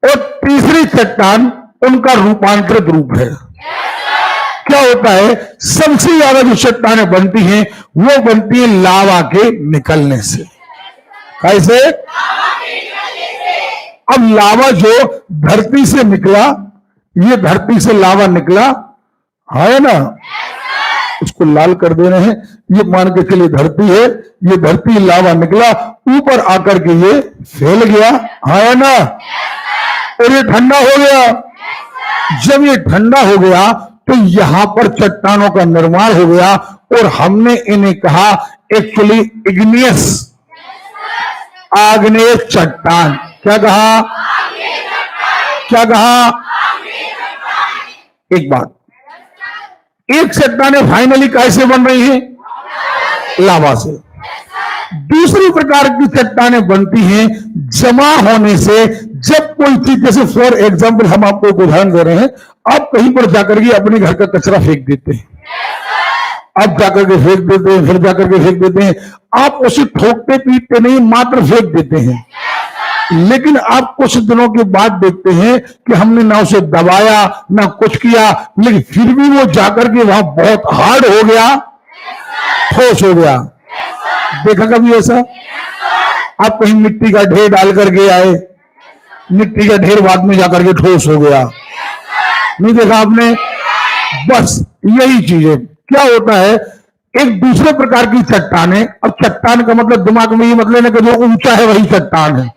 और तीसरी चट्टान उनका रूपांतरित रूप है। क्या होता है, सबसे ज्यादा जो चट्टानें बनती हैं वो बनती है लावा के निकलने से। कैसे? अब लावा जो धरती से निकला, ये धरती से लावा निकला है ना, उसको लाल कर दे रहे हैं, ये मान के चलिए धरती है, ये धरती लावा निकला, ऊपर आकर के ये फैल गया है ना, और ये ठंडा हो गया। जब ये ठंडा हो गया तो यहां पर चट्टानों का निर्माण हो गया, और हमने इन्हें कहा एक्चुअली इग्नियस, आग्नेय चट्टान। क्या कहा? क्या कहा? एक बात, एक चट्टानें फाइनली कैसे बन रही हैं? लावा से। दूसरी प्रकार की चट्टानें बनती हैं जमा होने से। जब कोई चीज, जैसे फॉर एग्जाम्पल हम आपको एक उदाहरण दे रहे हैं, आप कहीं पर जाकर के अपने घर का कचरा फेंक देते हैं, आप जाकर के फेंक देते हैं, फिर जाकर के फेंक देते हैं, आप उसे ठोकते पीटते नहीं, मात्र फेंक देते हैं। लेकिन आप कुछ दिनों के बाद देखते हैं कि हमने ना उसे दबाया ना कुछ किया, लेकिन फिर भी वो जाकर के वहां बहुत हार्ड हो गया, ठोस हो गया। देखा कभी ऐसा? आप कहीं मिट्टी का ढेर डाल करके आए, मिट्टी का ढेर बाद में जाकर के ठोस हो गया, नहीं देखा आपने? बस यही चीज है। क्या होता है, एक दूसरे प्रकार की चट्टानें, अब चट्टान का मतलब दिमाग में ये मतलब है कि जो ऊंचा है वही चट्टान है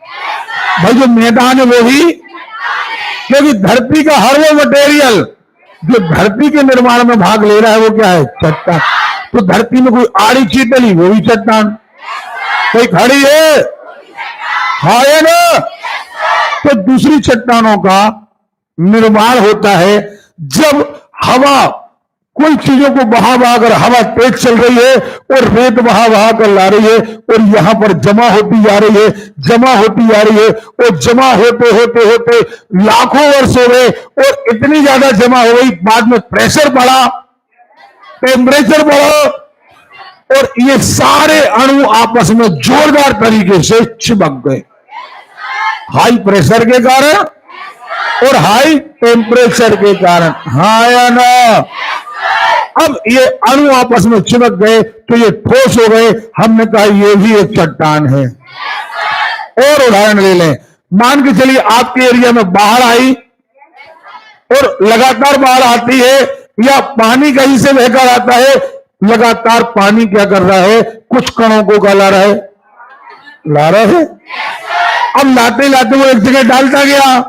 भाई, जो मैदान है वो ही, क्योंकि धरती का हर वो मटेरियल जो धरती के निर्माण में भाग ले रहा है वो क्या है? चट्टान। तो धरती में कोई आड़ी चीटली, वो भी चट्टान। कोई खड़ी है ना? तो दूसरी चट्टानों का निर्माण होता है जब हवा, कोई चीजों को बहा बहा कर, हवा तेज चल रही है और रेत बहा बहा कर ला रही है, और यहां पर जमा होती जा रही है, जमा होती जा रही है, और जमा होते होते होते लाखों वर्ष हो गए, और इतनी ज्यादा जमा हो गई, बाद में प्रेशर बढ़ा, टेम्परेचर बढ़ा, और ये सारे अणु आपस में जोरदार तरीके से चिपक गए, हाई प्रेशर के कारण और हाई टेम्परेचर के कारण। हाँ या ना? अब ये अणु आपस में चिपक गए तो ये ठोस हो गए। हमने कहा ये भी एक चट्टान है। और उदाहरण ले लें, मान के चलिए आपके एरिया में बाढ़ आई, और लगातार बाढ़ आती है, या पानी कहीं से बहकर आता है, लगातार पानी क्या कर रहा है? कुछ कणों को ला रहा है, ला रहा है। अब लाते लाते वो एक जगह डालता गया,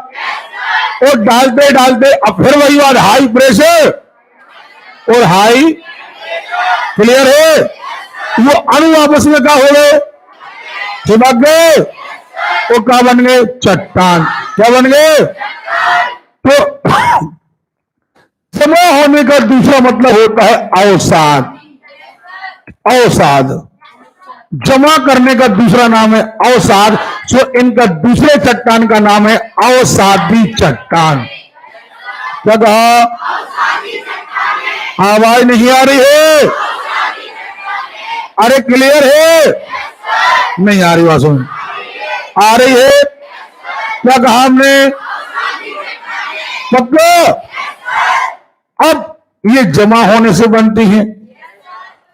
और डालते डालते अब फिर वही बात, हाई प्रेशर और हाई, क्लियर है? वो अणु आपस में क्या हो गए? चिपक गए, वो क्या बन गए? चट्टान। क्या बन गए? तो जमा होने का दूसरा मतलब होता है अवसाद। अवसाद जमा करने का दूसरा नाम है अवसाद। सो इनका दूसरे चट्टान का नाम है अवसादी चट्टान। क्या कहा? आवाज नहीं आ रही है? अरे क्लियर है? नहीं आ रही बात, सुन आ रही है? क्या कहा हमने? पक्का? अब ये जमा होने से बनती हैं,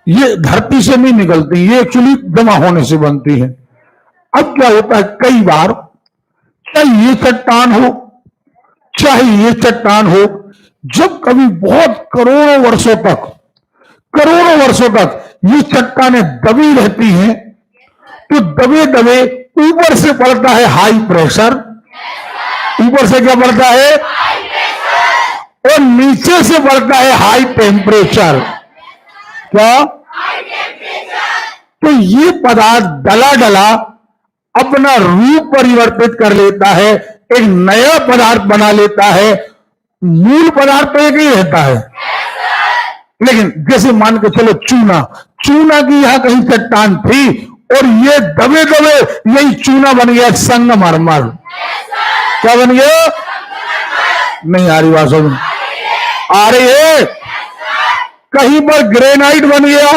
ये धरती से नहीं निकलती, ये एक्चुअली जमा होने से बनती है। अब क्या होता है, कई बार चाहे ये चट्टान हो चाहे ये चट्टान हो, जब कभी बहुत करोड़ों वर्षों तक ये चट्टानें दबी रहती हैं, तो दबे दबे ऊपर से पड़ता है हाई प्रेशर, ऊपर से क्या पड़ता है? और नीचे से पड़ता है हाई टेम्परेचर। क्या? तो ये पदार्थ डला डला अपना रूप परिवर्तित कर लेता है, एक नया पदार्थ बना लेता है। मूल पदार्थ तो एक ही रहता है, लेकिन जैसे मान के चलो चूना की यहां कहीं चट्टान थी, और ये दबे दबे यही चूना बन गया संगमरमर। क्या बन गया? नहीं आ रही बात, समझ आ रही है? कहीं पर ग्रेनाइट बन गया,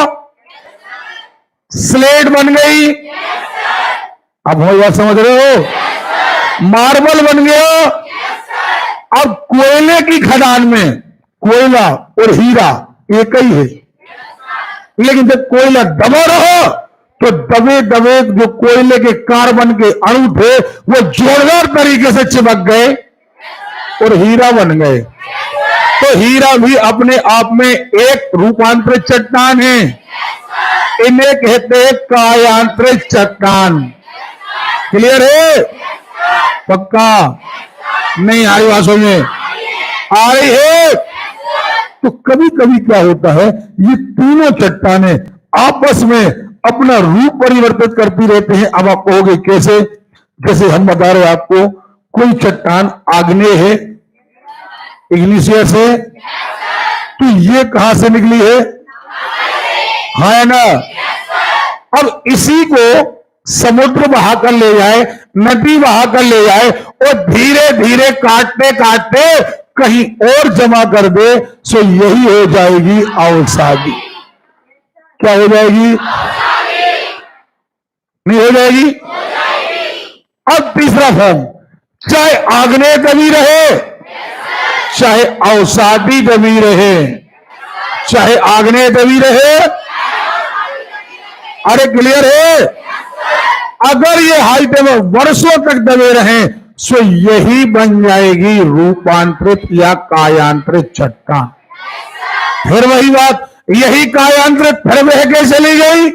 स्लेट बन गई, आप हमारी बात समझ रहे हो? मार्बल बन गया। अब कोयले की खदान में कोयला और हीरा एक ही है, लेकिन जब कोयला दबा रहा तो दबे दबे जो कोयले के कार्बन के अणु थे वो जोरदार तरीके से चिपक गए और हीरा बन गए। तो हीरा भी अपने आप में एक रूपांतरित चट्टान है। इन्हें कहते हैं कायांतरित चट्टान। क्लियर है? पक्का? नहीं आ रही बात समझ में? आ रही है? तो कभी कभी क्या होता है, ये तीनों चट्टानें आपस में अपना रूप परिवर्तित करती रहते हैं। अब आप कहोगे कैसे? जैसे हम बता रहे आपको, कोई चट्टान आग्नेय है, इग्निशियस है, तो ये कहां से निकली है? हाँ है ना? अब इसी को समुद्र बहा कर ले जाए, नदी बहा कर ले जाए और धीरे धीरे काटते काटते कहीं और जमा कर दे, सो यही हो जाएगी अवसादी। क्या हो जाएगी? नहीं हो जाएगी? अब तीसरा फॉर्म, चाहे आग्नेय दबी रहे, चाहे अवसादी दबी रहे, चाहे आग्नेय दबी रहे। अरे क्लियर है? अगर ये हाइट में वर्षों तक दबे रहें, सो यही बन जाएगी रूपांतरित या कायांतरित चट्टान। फिर वही बात, यही कायांतरित फिर बह के चली गई,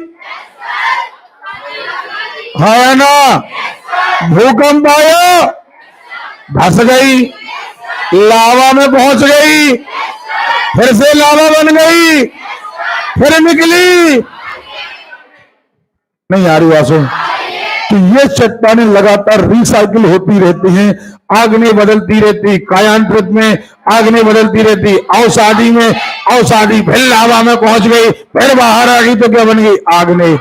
है ना? भूकंप आया, धस गई, लावा में पहुंच गई, फिर से लावा बन गई, फिर निकली। नहीं आ रही आंसू? तो ये चट्टानें लगातार रिसाइकिल होती रहती हैं, आग्नेय बदलती रहती, कायांतरित में आग्नेय बदलती रहती, अवसादी में अवसादी, फिर लावा में पहुंच गई, फिर बाहर आ गई तो क्या बन गई? आग्नेय।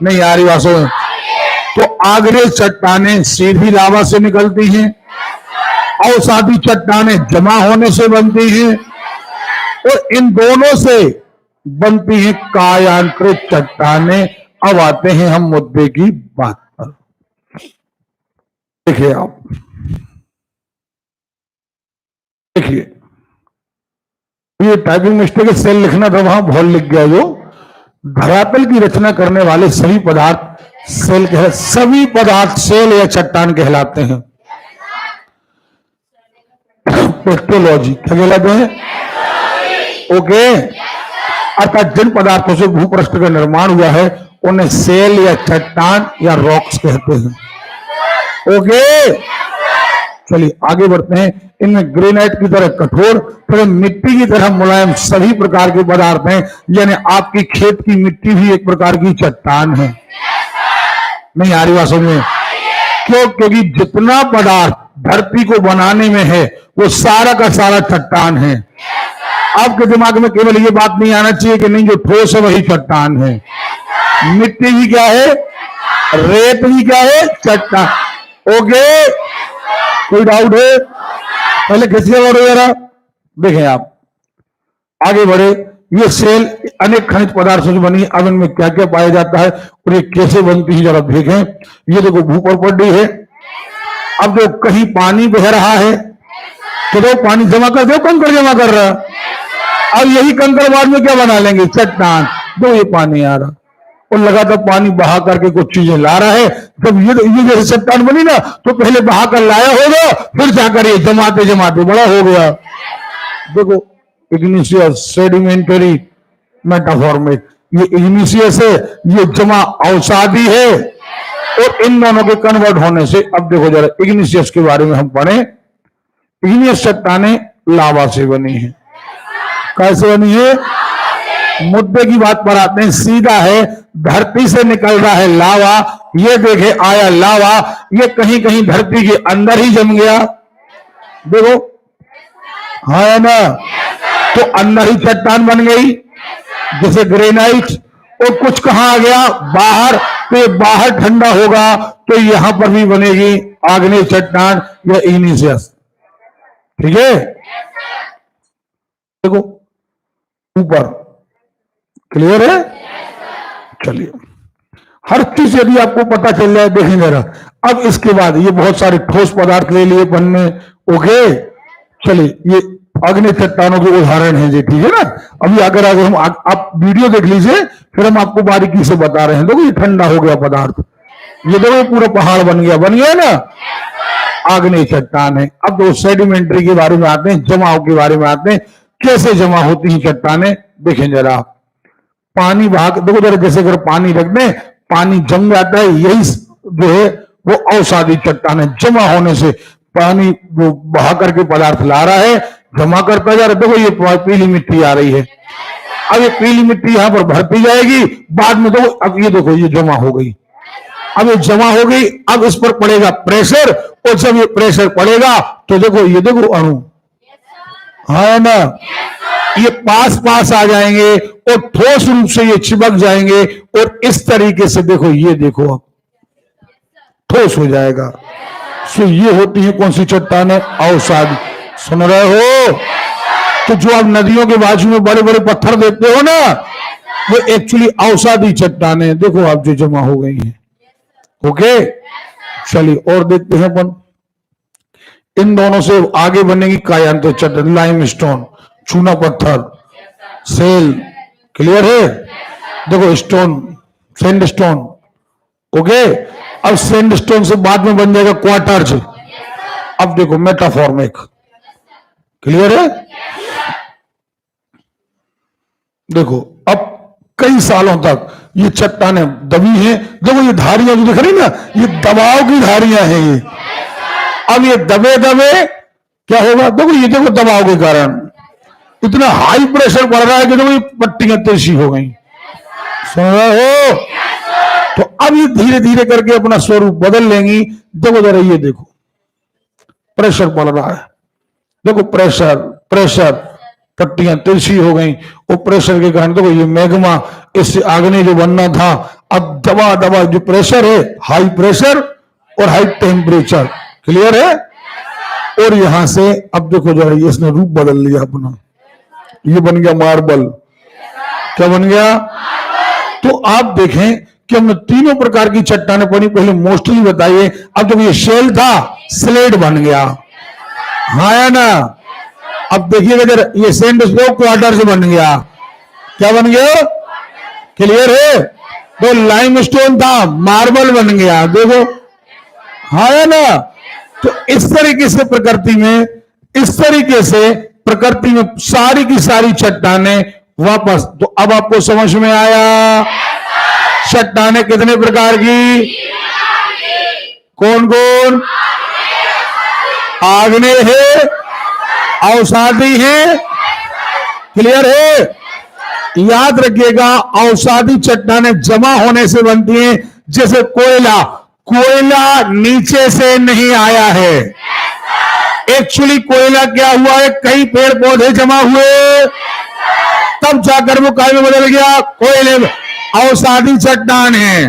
नहीं आ रही आंसू? तो आग्नेय चट्टानें सीधी लावा से निकलती हैं, अवसादी चट्टानें जमा होने से बनती हैं, और इन दोनों से बनती हैं कायांतरित चट्टानें। अब आते हैं हम मुद्दे की बात पर। देखिए आप, देखिए ये टाइपिंग मिस्टेक सेल लिखना था, वहां भूल लिख गया। जो धरातल की रचना करने वाले सभी पदार्थ सेल कहलाते, सभी पदार्थ सेल या चट्टान कहलाते हैं। पेट्रोलॉजी क्या कहलाते हैं? ओके। अर्थात जिन पदार्थों से भूपृष्ठ का निर्माण हुआ है उन्हें सेल या चट्टान या रॉक्स कहते हैं। ओके, चलिए आगे बढ़ते हैं। इनमें ग्रेनाइट की तरह कठोर, फिर मिट्टी की तरह मुलायम सभी प्रकार के पदार्थ हैं। यानी आपकी खेत की मिट्टी भी एक प्रकार की चट्टान है। नहीं आ रही बात समझ में? क्यों? क्योंकि जितना पदार्थ धरती को बनाने में है वो सारा का सारा चट्टान है। आपके दिमाग में केवल ये बात नहीं आना चाहिए कि नहीं जो ठोस है वही चट्टान है। मिट्टी भी क्या है? रेत भी क्या है? चट्टान। ओके, कोई डाउट है? पहले खिंचिए और जरा देखें आप, आगे बढ़े। ये सेल अनेक खनिज पदार्थों से बनी, अब इनमें क्या क्या पाया जाता है और ये कैसे बनती है जरा देखें। ये देखो भूपर्पडी है। अब जो कहीं पानी बह रहा है तो दो पानी जमा कर दो, कंकड़ जमा कर रहा है। अब यही कंकड़ बाद में क्या बना लेंगे? चट्टान। दो ये पानी आ रहा और लगातार पानी बहा करके कुछ चीजें ला रहा है। जब ये जैसे चट्टान बनी ना तो पहले बहा कर लाया होगा, फिर जाकर ये जमाते जमाते बड़ा हो गया। देखो इग्निशियस सेडिमेंटरी मेटाफॉर में ये इग्निशियस है, ये जमा अवसादी है, और इन दोनों के कन्वर्ट होने से अब देखो जरा इग्निशियस के बारे में हम पढ़े। इग्नियस चट्टानें लावा से बनी है। कैसे बनी है? मुद्दे की बात पर आते हैं। सीधा है, धरती से निकल रहा है लावा। ये देखे आया लावा, ये कहीं कहीं धरती के अंदर ही जम गया। देखो है ना? तो अंदर ही चट्टान बन गई जैसे ग्रेनाइट। और कुछ कहां आ गया? बाहर। तो ये बाहर ठंडा होगा तो यहां पर भी बनेगी आग्नेय चट्टान या इग्निशियस। ठीक है? देखो ऊपर, क्लियर है? चलिए हर चीज यदि आपको पता चल जाए, देखें जरा। अब इसके बाद ये बहुत सारे ठोस पदार्थ ले लिए अपन ने, ओके। चलिए, ये अग्नि चट्टानों के उदाहरण हैं जी, ठीक है ना। अभी अगर हम आप वीडियो देख लीजिए, फिर हम आपको बारीकी से बता रहे हैं। देखो ये ठंडा हो गया पदार्थ, ये देखो पूरा पहाड़ बन गया ना, अग्नि चट्टान है। अब दो सेडिमेंट्री के बारे में आते हैं, जमाव के बारे में आते हैं, कैसे जमा होती हैं चट्टानें। देखें जरा, पानी भाग, देखो जरा, जैसे अगर पानी रख दें, पानी जम जाता है, यही जो है वो अवसादी चट्टान है। जमा होने से पानी वो बहा करके पदार्थ ला रहा है, जमा करता जा रहा है। देखो ये पीली मिट्टी आ रही है, अब ये पीली मिट्टी यहां पर भरती जाएगी, बाद में देखो, अब ये देखो ये जमा हो गई। अब ये जमा हो गई, अब इस पर पड़ेगा प्रेशर, और जब ये प्रेशर पड़ेगा तो देखो, ये देखो अणु, है ना, ये पास पास आ जाएंगे और ठोस रूप से ये चिपक जाएंगे, और इस तरीके से देखो, ये देखो अब ठोस हो जाएगा। सो ये होती है कौन सी चट्टानें? अवसादी। सुन रहे हो? तो जो आप नदियों के बाजू में बड़े बड़े पत्थर देखते हो ना, वो एक्चुअली अवसादी चट्टानें, देखो आप जो जमा हो गई हैं। ओके, चलिए और देखते हैं अपन। इन दोनों से आगे बनेगी कायांतर चट्टान, लाइमस्टोन, चूना पत्थर, सेल। क्लियर है? देखो स्टोन, सैंडस्टोन। ओके, अब सैंडस्टोन से बाद में बन जाएगा क्वार्टर्ज। अब देखो मेटाफॉर्मिक। क्लियर है? देखो अब कई सालों तक ये चट्टानें दबी हैं। देखो ये धारियां जो दिख रही ना, ये दबाव की धारियां हैं ये। अब ये दबे दबे क्या होगा? देखो ये देखो, दबाव के कारण इतना हाई प्रेशर पड़ रहा है कि देखो ये पट्टियां तिरछी हो गई। सुन रहे हो? तो अब ये धीरे धीरे करके अपना स्वरूप बदल लेंगी। देखो जरा, ये देखो प्रेशर पड़ रहा है, देखो प्रेशर प्रेशर, पट्टियां तिरछी हो गई। और प्रेशर के कारण देखो ये मैग्मा, इससे आग्नेय जो बनना था, अब दबा दबा जो प्रेशर है, हाई प्रेशर और हाई टेम्परेचर। क्लियर है? और यहां से अब देखो जरा, ये इसने रूप बदल लिया अपना, ये बन गया मार्बल। क्या बन गया? तो आप देखें कि हमने तीनों प्रकार की चट्टानें पड़ी, पहले मोस्टली बताइए। अब जब ये शेल था, स्लेट बन गया, हाँ या ना। अब देखिएगा जरा, ये सैंडस्टोन क्वार्टर से बन गया। क्या बन गया? क्लियर है? तो लाइमस्टोन था, मार्बल बन गया। देखो, हाँ या ना। तो इस तरीके से प्रकृति में, इस तरीके से प्रकृति में सारी की सारी चट्टानें वापस। तो अब आपको समझ में आया चट्टानें कितने प्रकार की? कौन कौन? आग्नेय है, अवसादी है। क्लियर है? याद रखिएगा, अवसादी चट्टानें जमा होने से बनती हैं। जैसे कोयला, कोयला नीचे से नहीं आया है। एक्चुअली कोयला क्या हुआ है? कई पेड़ पौधे जमा हुए, तब जाकर वो काय में बदल गया, कोयले में। अवसादी चट्टान है।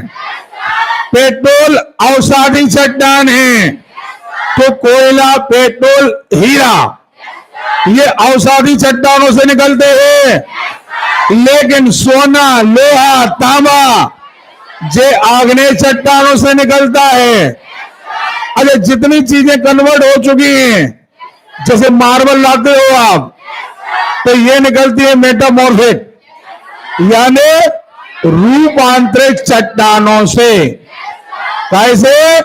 पेट्रोल अवसादी चट्टान है। तो कोयला, पेट्रोल, हीरा, ये अवसादी चट्टानों से निकलते हैं। लेकिन सोना, लोहा, तांबा जे आग्नेय चट्टानों से निकलता है। अरे जितनी चीजें कन्वर्ट हो चुकी हैं, जैसे मार्बल लाते हो आप, तो ये निकलती है मेटामॉर्फिक, यानी रूपांतरित चट्टानों से। कैसे?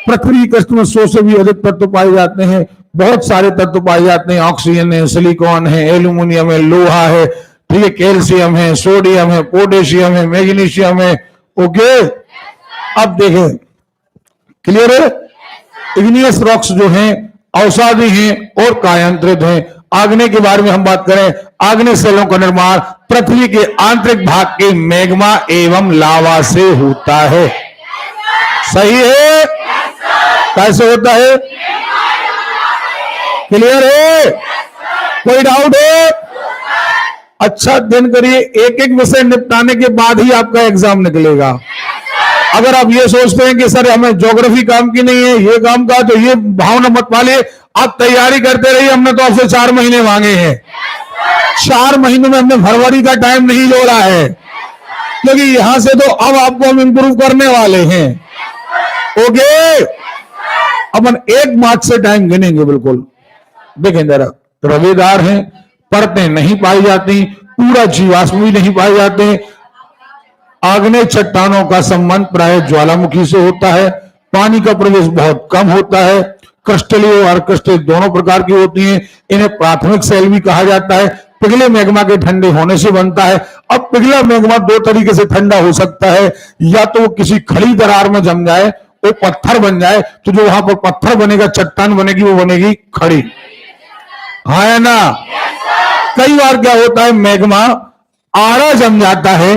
पृथ्वी कष्ट में 100 से भी अधिक तत्व पाए जाते हैं, बहुत सारे तत्व पाए जाते हैं। ऑक्सीजन है, सिलिकॉन है, एल्यूमिनियम है, लोहा है, ठीक है, कैल्शियम है, सोडियम है, पोटेशियम है, मैग्नीशियम है। ओके, अब देखें, क्लियर है? इग्नियस रॉक्स जो हैं अवसादी हैं और कायांतरित हैं। आग्नेय के बारे में हम बात करें, आग्नेय सेलों का निर्माण पृथ्वी के आंतरिक भाग के मैग्मा एवं लावा से होता है। सही है? कैसे होता है? क्लियर है? कोई डाउट है? अच्छा दिन करिए, एक एक विषय निपटाने के बाद ही आपका एग्जाम निकलेगा। अगर आप ये सोचते हैं कि सर हमें ज्योग्राफी काम की नहीं है, ये काम का, तो ये भावना मत पालिए। आप तैयारी करते रहिए। हमने तो आपसे 4 महीने मांगे हैं, 4 महीनों में हमने फरवरी का टाइम नहीं जोड़ा है। क्योंकि यहां से तो अब आपको हम इंप्रूव करने वाले हैं। ओके, अपन 1 मार्च से टाइम गिनेंगे। बिल्कुल देखें जरा, रवेदार हैं, परतें नहीं पाई जाती, पूरा जीवाश्म भी नहीं पाए जाते। आग्नेय चट्टानों का संबंध प्राय ज्वालामुखी से होता है। पानी का प्रवेश बहुत कम होता है। क्रिस्टलीय और क्रिस्टल दोनों प्रकार की होती हैं। इन्हें प्राथमिक सेल भी कहा जाता है। पिघले मैग्मा के ठंडे होने से बनता है। अब पिघला मैग्मा 2 तरीके से ठंडा हो सकता है, या तो वो किसी खड़ी दरार में जम जाए, वो पत्थर बन जाए, तो जो वहां पर पत्थर बनेगा, चट्टान बनेगी, वो बनेगी खड़ी। हाँ या ना? कई बार क्या होता है, मैग्मा आड़ा जम जाता है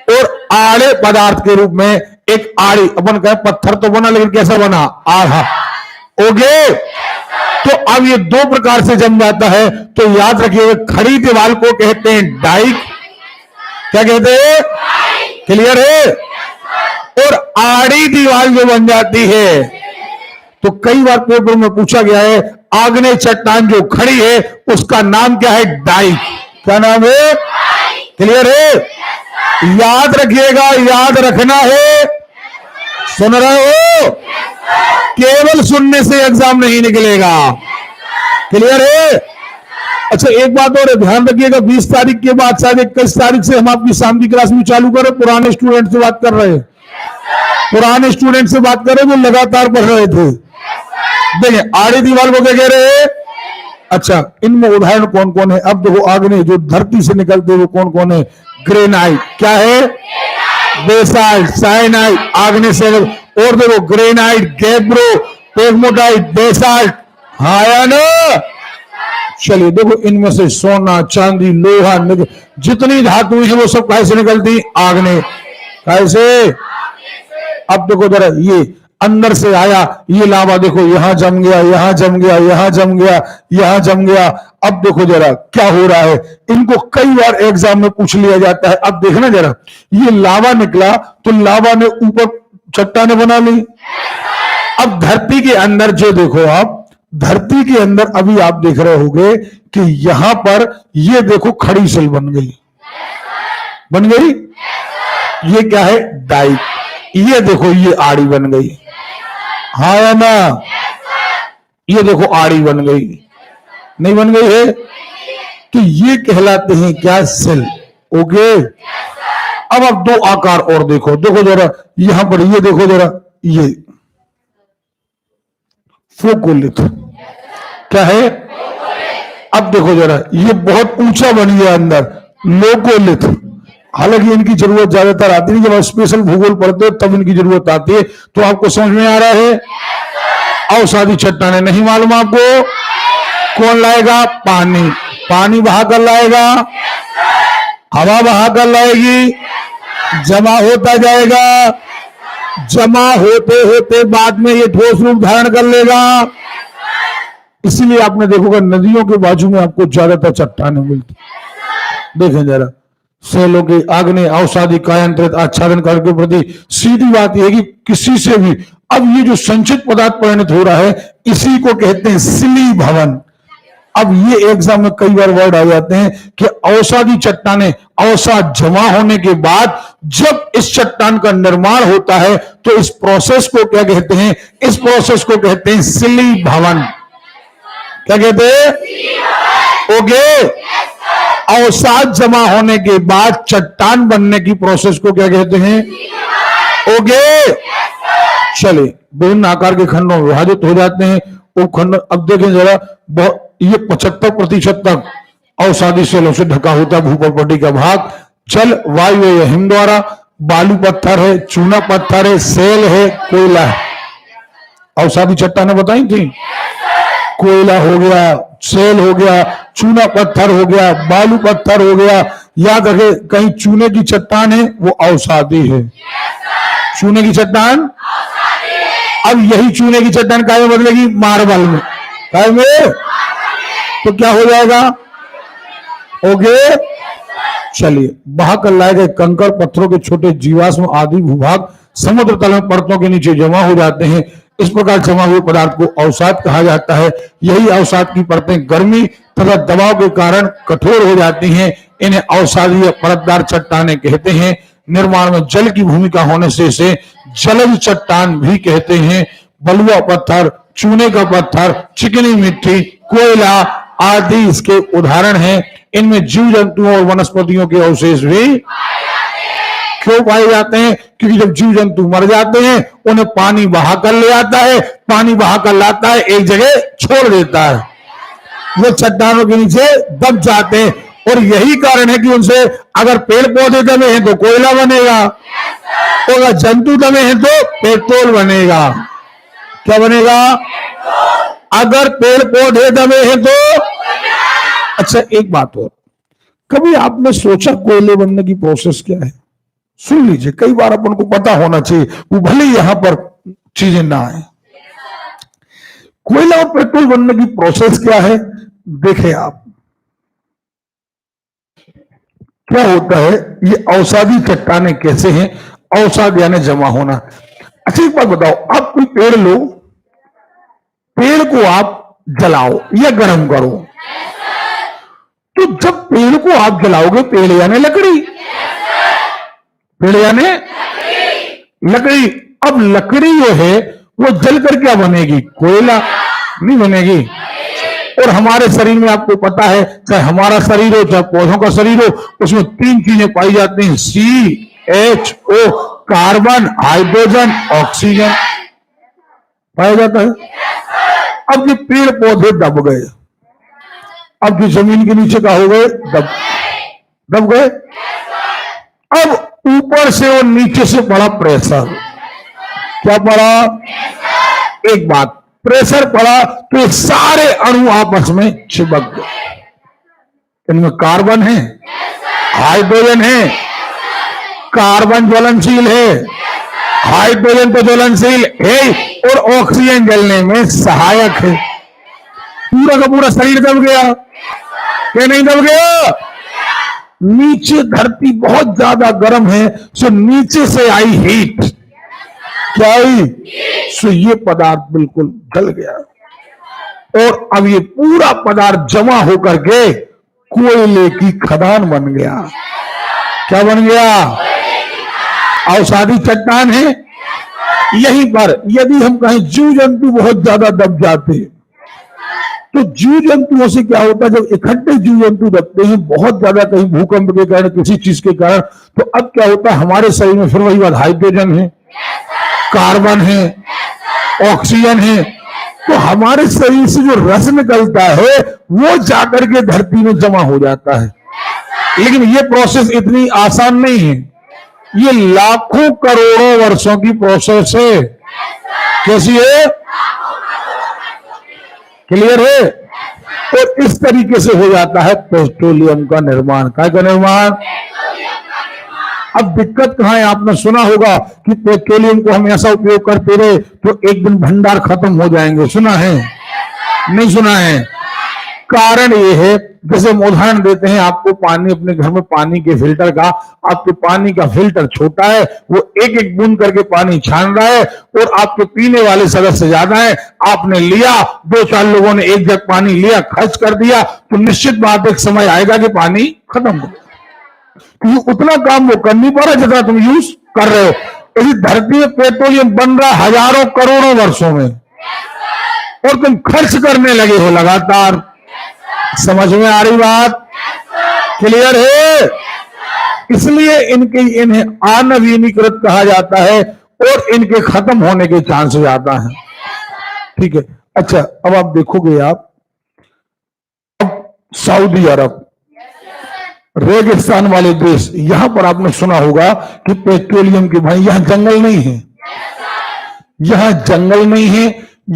और आड़े पदार्थ के रूप में एक आड़ी, अपन कहें पत्थर तो बना, लेकिन कैसा बना? आड़ा। ओके, तो अब ये 2 प्रकार से जम जाता है। तो याद रखिएगा, खड़ी दीवार को कहते हैं डाइक। क्या कहते हैं? क्लियर है? और आड़ी दीवार जो बन जाती है, तो कई बार पेपर में पूछा गया है, आग्नेय चट्टान जो खड़ी है उसका नाम क्या है? डाइक। क्या नाम है? क्लियर है? याद रखिएगा, याद रखना है। सुन रहे हो? केवल सुनने से एग्जाम नहीं निकलेगा। क्लियर है? अच्छा, एक बात और ध्यान रखिएगा, 20 तारीख के बाद शायद 21 तारीख से हम आपकी शाम की क्लास में चालू करें। पुराने स्टूडेंट से बात कर रहे हैं, पुराने स्टूडेंट से बात कर रहे जो लगातार पढ़ रहे थे। देखिए, आड़ी दीवार को क्या कह रहे हैं? अच्छा, इनमें उदाहरण कौन कौन है? अब देखो, आग्नेय जो धरती से निकलते वो कौन कौन है? ग्रेनाइट। क्या है? बेसाल्ट, साइनाइट, आग्नेय से। और देखो, ग्रेनाइट, गैब्रो, पेगमोटाइट, बेसाल्ट। हाँ या ना? चलिए देखो, इनमें से सोना, चांदी, लोहा, जितनी धातुएं हैं वो सब कैसे निकलती? आग्नेय। कैसे? अब देखो जरा, ये अंदर से आया, ये लावा देखो, यहां जम गया, यहां जम गया, यहां जम गया, यहां जम गया। अब देखो जरा क्या हो रहा है। इनको कई बार एग्जाम में पूछ लिया जाता है। अब देखना जरा, ये लावा निकला तो लावा ने ऊपर चट्टाने बना ली। अब धरती के अंदर जो देखो, आप धरती के अंदर अभी आप देख रहे होंगे कि यहां पर ये देखो खड़ी सेल बन गई, बन गई। ये क्या है? डाइक। ये देखो, ये आड़ी बन गई। हाँ या ना? ये देखो, आड़ी बन गई। नहीं बन गई है? तो ये कहलाते हैं क्या? सेल। ओके, अब आप 2 आकार और देखो। देखो जरा, यहां पर ये देखो जरा, ये फोकोलिथ। क्या है? अब देखो जरा, ये बहुत ऊंचा बन गया अंदर, लोकोलिथ। हालांकि इनकी जरूरत ज्यादातर आती नहीं, जब आप स्पेशल भूगोल पढ़ते हो तब इनकी जरूरत आती है। तो आपको समझ में आ रहा है? अवसादी चट्टाने नहीं मालूम आपको? कौन लाएगा? पानी। पानी बहा कर लाएगा, हवा बहा कर लाएगी, जमा होता जाएगा, जमा होते होते बाद में ये ठोस रूप धारण कर लेगा। इसीलिए आपने देखोगा नदियों के बाजू में आपको ज्यादातर चट्टानें मिलती। देखें जरा, सेलों के आग्नेय अवसादी कायांतरित आच्छादन कार्य के प्रति सीधी बात यह है कि किसी से भी अब ये जो संचित पदार्थ परिणत हो रहा है, इसी को कहते हैं सिली भवन। अब ये एग्जाम में कई बार वर्ड आ जाते हैं कि अवसादी चट्टाने, अवसाद जमा होने के बाद जब इस चट्टान का निर्माण होता है तो इस प्रोसेस को क्या कहते हैं? इस प्रोसेस को कहते हैं सिली भवन। क्या कहते हैं? ओके, अवसाद जमा होने के बाद चट्टान बनने की प्रोसेस को क्या कहते हैं? ओके, चलिए, विभिन्न आकार के खंडों में विभाजित हो जाते हैं वो खंड। अब देखें जरा, ये 75% तक अवसादी सेलों से ढका होता है भूपर्पटी का भाग। जल, वायु या हिम द्वारा। बालू पत्थर है, चूना पत्थर है, सेल है, कोयला है। अवसादी चट्टानें बताई थी? कोयला हो गया, सेल हो गया, चूना पत्थर हो गया, बालू पत्थर हो गया। याद रखे, कहीं चूने की चट्टान है वो अवसादी है। चूने की चट्टान, अब यही चूने की चट्टान काय में बदलेगी? मार्बल में। काय में? तो क्या हो जाएगा? ओके, चलिए, बहा कर लाए गए कंकड़, पत्थरों के छोटे जीवाश्म आदि भूभाग समुद्र तल में परतों के नीचे जमा हो जाते हैं। इस प्रकार जमा हुए पदार्थ को अवसाद कहा जाता है। यही अवसाद की परतें गर्मी तथा दबाव के कारण कठोर हो जाती हैं। इन्हें अवसादीय परतदार चट्टानें कहते हैं। निर्माण में जल की भूमिका होने से इसे जलज चट्टान भी कहते हैं। बलुआ पत्थर, चूने का पत्थर, चिकनी मिट्टी, कोयला आदि इसके उदाहरण हैं। इनमें जीव जंतुओं और वनस्पतियों के अवशेष भी क्यों पाए जाते हैं? क्योंकि जब जीव जंतु मर जाते हैं उन्हें पानी बहा कर ले आता है, पानी बहा कर लाता है, एक जगह छोड़ देता है, वो चट्टानों के नीचे दब जाते हैं। और यही कारण है कि उनसे अगर पेड़ पौधे दबे हैं तो कोयला बनेगा, और अगर जंतु दबे हैं तो पेट्रोल बनेगा। क्या बनेगा? अगर पेड़ पौधे दबे हैं तो। अच्छा, एक बात और, कभी आपने सोचा कोयले बनने की प्रोसेस क्या है? सुन लीजिए, कई बार अपन को पता होना चाहिए, वो भले यहां पर चीजें ना आए। कोयला और पेट्रोल बनने की प्रोसेस क्या है? देखें आप, क्या होता है, ये अवसादी चट्टाने कैसे हैं? अवसाद यानी जमा होना। अच्छा, एक बात बताओ, आप कोई पेड़ लो, पेड़ को आप जलाओ या गर्म करो, तो जब पेड़ को आप जलाओगे, पेड़ यानी लकड़ी, पेड़ यानी लकड़ी। अब लकड़ी जो है वो जल कर क्या बनेगी? कोयला नहीं बनेगी। और हमारे शरीर में आपको पता है, चाहे हमारा शरीर हो चाहे पौधों का शरीर हो, उसमें 3 चीजें पाई जाती हैं, CHO, कार्बन, हाइड्रोजन, ऑक्सीजन पाया जाता है। अब ये पेड़ पौधे दब गए, अब ये जमीन के नीचे का हो गए, दब गए। अब ऊपर से और नीचे से पड़ा प्रेशर। क्या पड़ा? एक बात, प्रेशर पड़ा तो ये सारे अणु आपस में चिपक गए। इनमें कार्बन है, हाइड्रोजन है, कार्बन ज्वलनशील है, हाइड्रोजन तो ज्वलनशील है, और ऑक्सीजन जलने में सहायक है। पूरा का पूरा शरीर दब गया, क्या नहीं दब गया? नीचे धरती बहुत ज्यादा गर्म है, सो नीचे से आई हीट, क्या आई? सो ये पदार्थ बिल्कुल जल गया, और अब ये पूरा पदार्थ जमा होकर के कोयले की खदान बन गया। क्या बन गया? अवसादी चट्टान है। यहीं पर यदि हम कहें जीव जंतु बहुत ज्यादा दब जाते हैं, तो जीव जंतुओं से क्या होता है, जब इकट्ठे जीव जंतु दबते हैं बहुत ज्यादा, कहीं भूकंप के कारण, किसी चीज के कारण, तो अब क्या होता है, हमारे शरीर में फिर वही बात, हाइड्रोजन है, कार्बन है, ऑक्सीजन है, तो हमारे शरीर से जो रस निकलता है वो जाकर के धरती में जमा हो जाता है। लेकिन ये प्रोसेस इतनी आसान नहीं है, ये लाखों करोड़ों वर्षों की प्रोसेस है। कैसी है? क्लियर है? और इस तरीके से हो जाता है पेट्रोलियम का निर्माण। काय का निर्माण? अब दिक्कत कहां है? आपने सुना होगा कि पेट्रोलियम को हम ऐसा उपयोग करते रहे तो एक दिन भंडार खत्म हो जाएंगे। सुना है? नहीं सुना है? कारण ये है, जैसे हम उदाहरण देते हैं आपको, पानी, अपने घर में पानी के फिल्टर का, आपके पानी का फिल्टर छोटा है, वो एक एक बूंद करके पानी छान रहा है, और आपके पीने वाले सदस्य ज्यादा है, आपने लिया, 2-4 लोगों ने एक जग पानी लिया, खर्च कर दिया, तो निश्चित बात एक समय आएगा कि पानी खत्म हो, क्योंकि उतना काम वो कर नहीं पा रहा जितना तुम यूज कर रहे हो। इसी धरती में पेट्रोलियम बन रहा हजारों करोड़ों वर्षों में, और तुम खर्च करने लगे हो लगातार। समझ में आ रही बात? क्लियर है? इसलिए इन्हें अनवीनीकृत कहा जाता है, और इनके खत्म होने के चांस ज्यादा हैं। ठीक है। अच्छा, अब आप देखोगे, आप अब सऊदी अरब, रेगिस्तान वाले देश, यहां पर आपने सुना होगा कि पेट्रोलियम के, भाई यहां जंगल नहीं है, यहां जंगल नहीं है,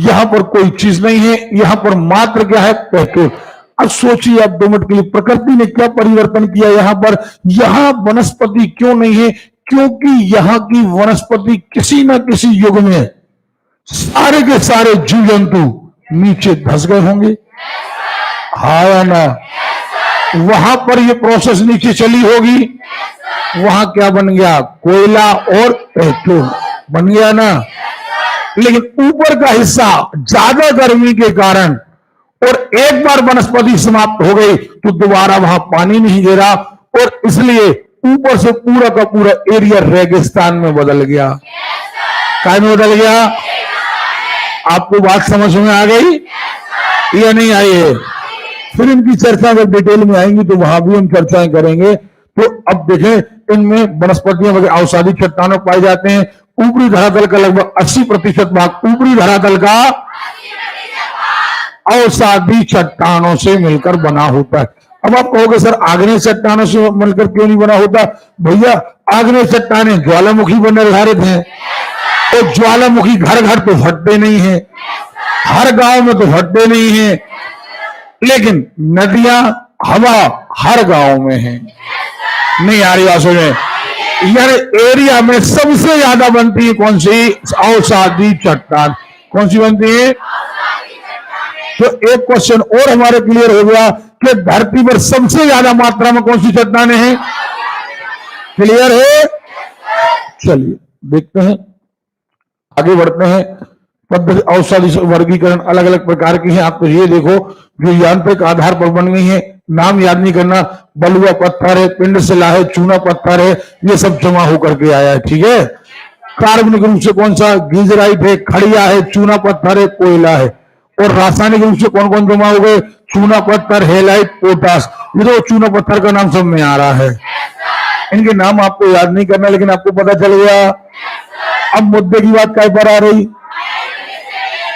यहां पर कोई चीज नहीं है, यहां पर मात्र क्या है? पेट्रोल। अब सोचिए आप 2 मिनट के लिए, प्रकृति ने क्या परिवर्तन किया यहां पर? यहां वनस्पति क्यों नहीं है? क्योंकि यहां की वनस्पति किसी न किसी युग में सारे के सारे जीव जंतु नीचे धंस गए होंगे, हाँ या ना? वहां पर ये प्रोसेस नीचे चली होगी, वहां क्या बन गया? कोयला और पेट्रोल बन गया ना। लेकिन ऊपर का हिस्सा ज्यादा गर्मी के कारण, और एक बार वनस्पति समाप्त हो गई तो दोबारा वहां पानी नहीं गिरा, और इसलिए ऊपर से पूरा का पूरा एरिया रेगिस्तान में बदल गया। काय में बदल गया? आपको बात समझ में आ गई या नहीं आई है? फिर इनकी चर्चा जब डिटेल में आएंगी तो वहां भी हम चर्चाएं करेंगे। तो अब देखें, इनमें वनस्पतियां वगैरह औषधि चट्टानों पाए जाते हैं। ऊपरी धरातल का लगभग 80% भाग ऊपरी धरातल का औषधि चट्टानों से मिलकर बना होता है। अब आप कहोगे सर आग्नेय चट्टानों से मिलकर क्यों नहीं बना होता? भैया आग्नेय चट्टानें ज्वालामुखी पर निर्धारित हैं, तो ज्वालामुखी घर घर तो फटते नहीं है, हर गांव में तो फटते नहीं है, लेकिन नदियां हवा हर गांव में है। नहीं आ रही बात में? यार एरिया में सबसे ज्यादा बनती है कौन सी? औषधि चट्टान। कौन सी बनती है? तो एक क्वेश्चन और हमारे क्लियर हो गया कि धरती पर सबसे ज्यादा मात्रा में कौन सी चट्टानें हैं। क्लियर है? चलिए देखते हैं, आगे बढ़ते हैं। पद्धति औषधि वर्गीकरण अलग अलग प्रकार की है। आप तो ये देखो जो यांत्रिक आधार पर बन गई है, नाम याद नहीं करना। बलुआ पत्थर है, पिंड शिला है, चूना पत्थर है, ये सब जमा होकर के आया है। ठीक है। कार्बनिक रूप से कौन सा? गीजराइट है, खड़िया है, चूना पत्थर है, कोयला है। और रासायनिक रूप से कौन कौन जमा हो गए? चूना पत्थर, हेलाइट, पोटास। ये तो चूना पत्थर का नाम सब में आ रहा है। इनके नाम आपको याद नहीं करना, लेकिन आपको पता चल गया। अब मुद्दे की बात क्या पर आ रही?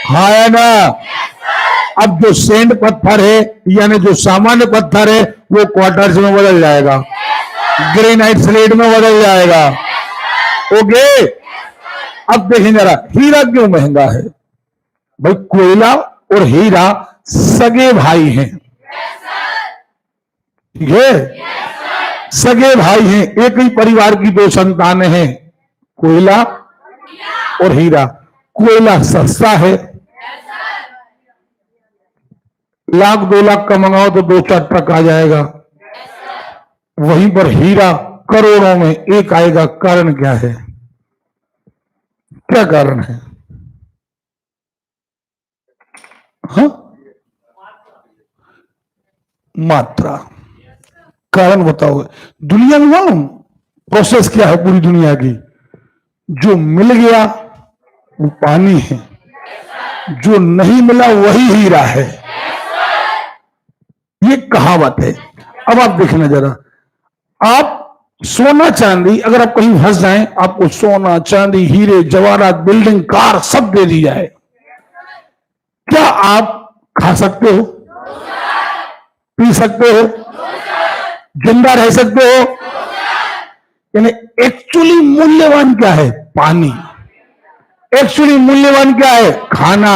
हाँ है ना। अब जो सेंड पत्थर है यानी जो सामान्य पत्थर है वो क्वार्टर्स में बदल जाएगा, ग्रेनाइट स्लेट में बदल जाएगा। ओके। अब देखें जरा हीरा क्यों महंगा है? भाई कोयला और हीरा सगे भाई हैं। ठीक है, सगे भाई हैं, एक ही परिवार की दो संतानें हैं, कोयला और हीरा। कोयला सस्ता है, 1,00,000-2,00,000 का मंगाओ तो 2-4 ट्रक आ जाएगा। वहीं पर हीरा करोड़ों में एक आएगा। कारण क्या है? क्या कारण है? हाँ, मात्रा। कारण बताओ। दुनिया में मालूम प्रोसेस क्या है पूरी दुनिया की? जो मिल गया वो पानी है, जो नहीं मिला वही हीरा है। ये कहावत है। अब आप देखना जरा, आप सोना चांदी अगर आप कहीं फंस जाएं, आपको सोना चांदी हीरे जवाहरात बिल्डिंग कार सब दे दी जाए, क्या आप खा सकते हो? पी सकते हो? जिंदा रह सकते हो? यानी एक्चुअली मूल्यवान क्या है? पानी। एक्चुअली मूल्यवान क्या है? खाना।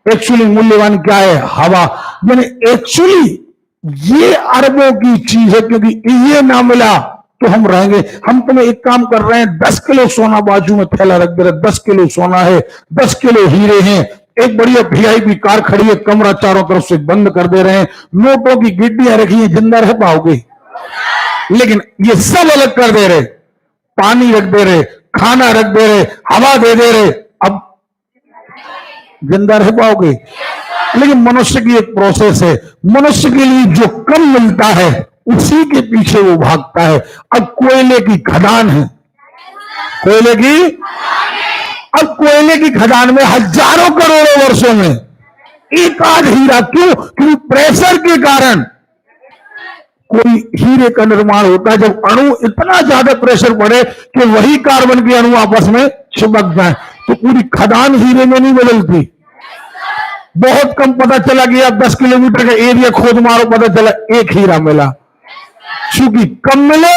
एक्चुअली मूल्यवान क्या है? हवा। यानी एक्चुअली ये अरबों की चीज है, क्योंकि ये ना मिला तो हम रहेंगे। हम तुम्हें एक काम कर रहे हैं, 10 किलो सोना बाजू में थैला रख दे रहे, 10 किलो सोना है, 10 किलो हीरे हैं, एक बढ़िया वीआईपी कार खड़ी है, कमरा चारों तरफ से बंद कर दे रहे हैं, नोटों की गिड्डियां रखी हैं, जिंदा रह पाओगे? लेकिन ये सब अलग कर दे रहे, पानी रख दे रहे, खाना रख दे रहे, हवा दे दे रहे, अब जिंदा रह पाओगे? लेकिन मनुष्य की एक प्रोसेस है, मनुष्य के लिए जो कम मिलता है उसी के पीछे वो भागता है। अब कोयले की खदान है, कोयले की, अब कोयले की खदान में हजारों करोड़ों वर्षों में एक आध हीरा। क्यों? क्योंकि प्रेशर के कारण कोई हीरे का निर्माण होता है जब अणु इतना ज्यादा प्रेशर पड़े कि वही कार्बन के अणु आपस में चिपक जाए। तो पूरी खदान हीरे में नहीं बदलती। बहुत कम पता चला कि आप 10 किलोमीटर का एरिया खोद मारो, पता चला एक हीरा मिला। क्योंकि कम मिला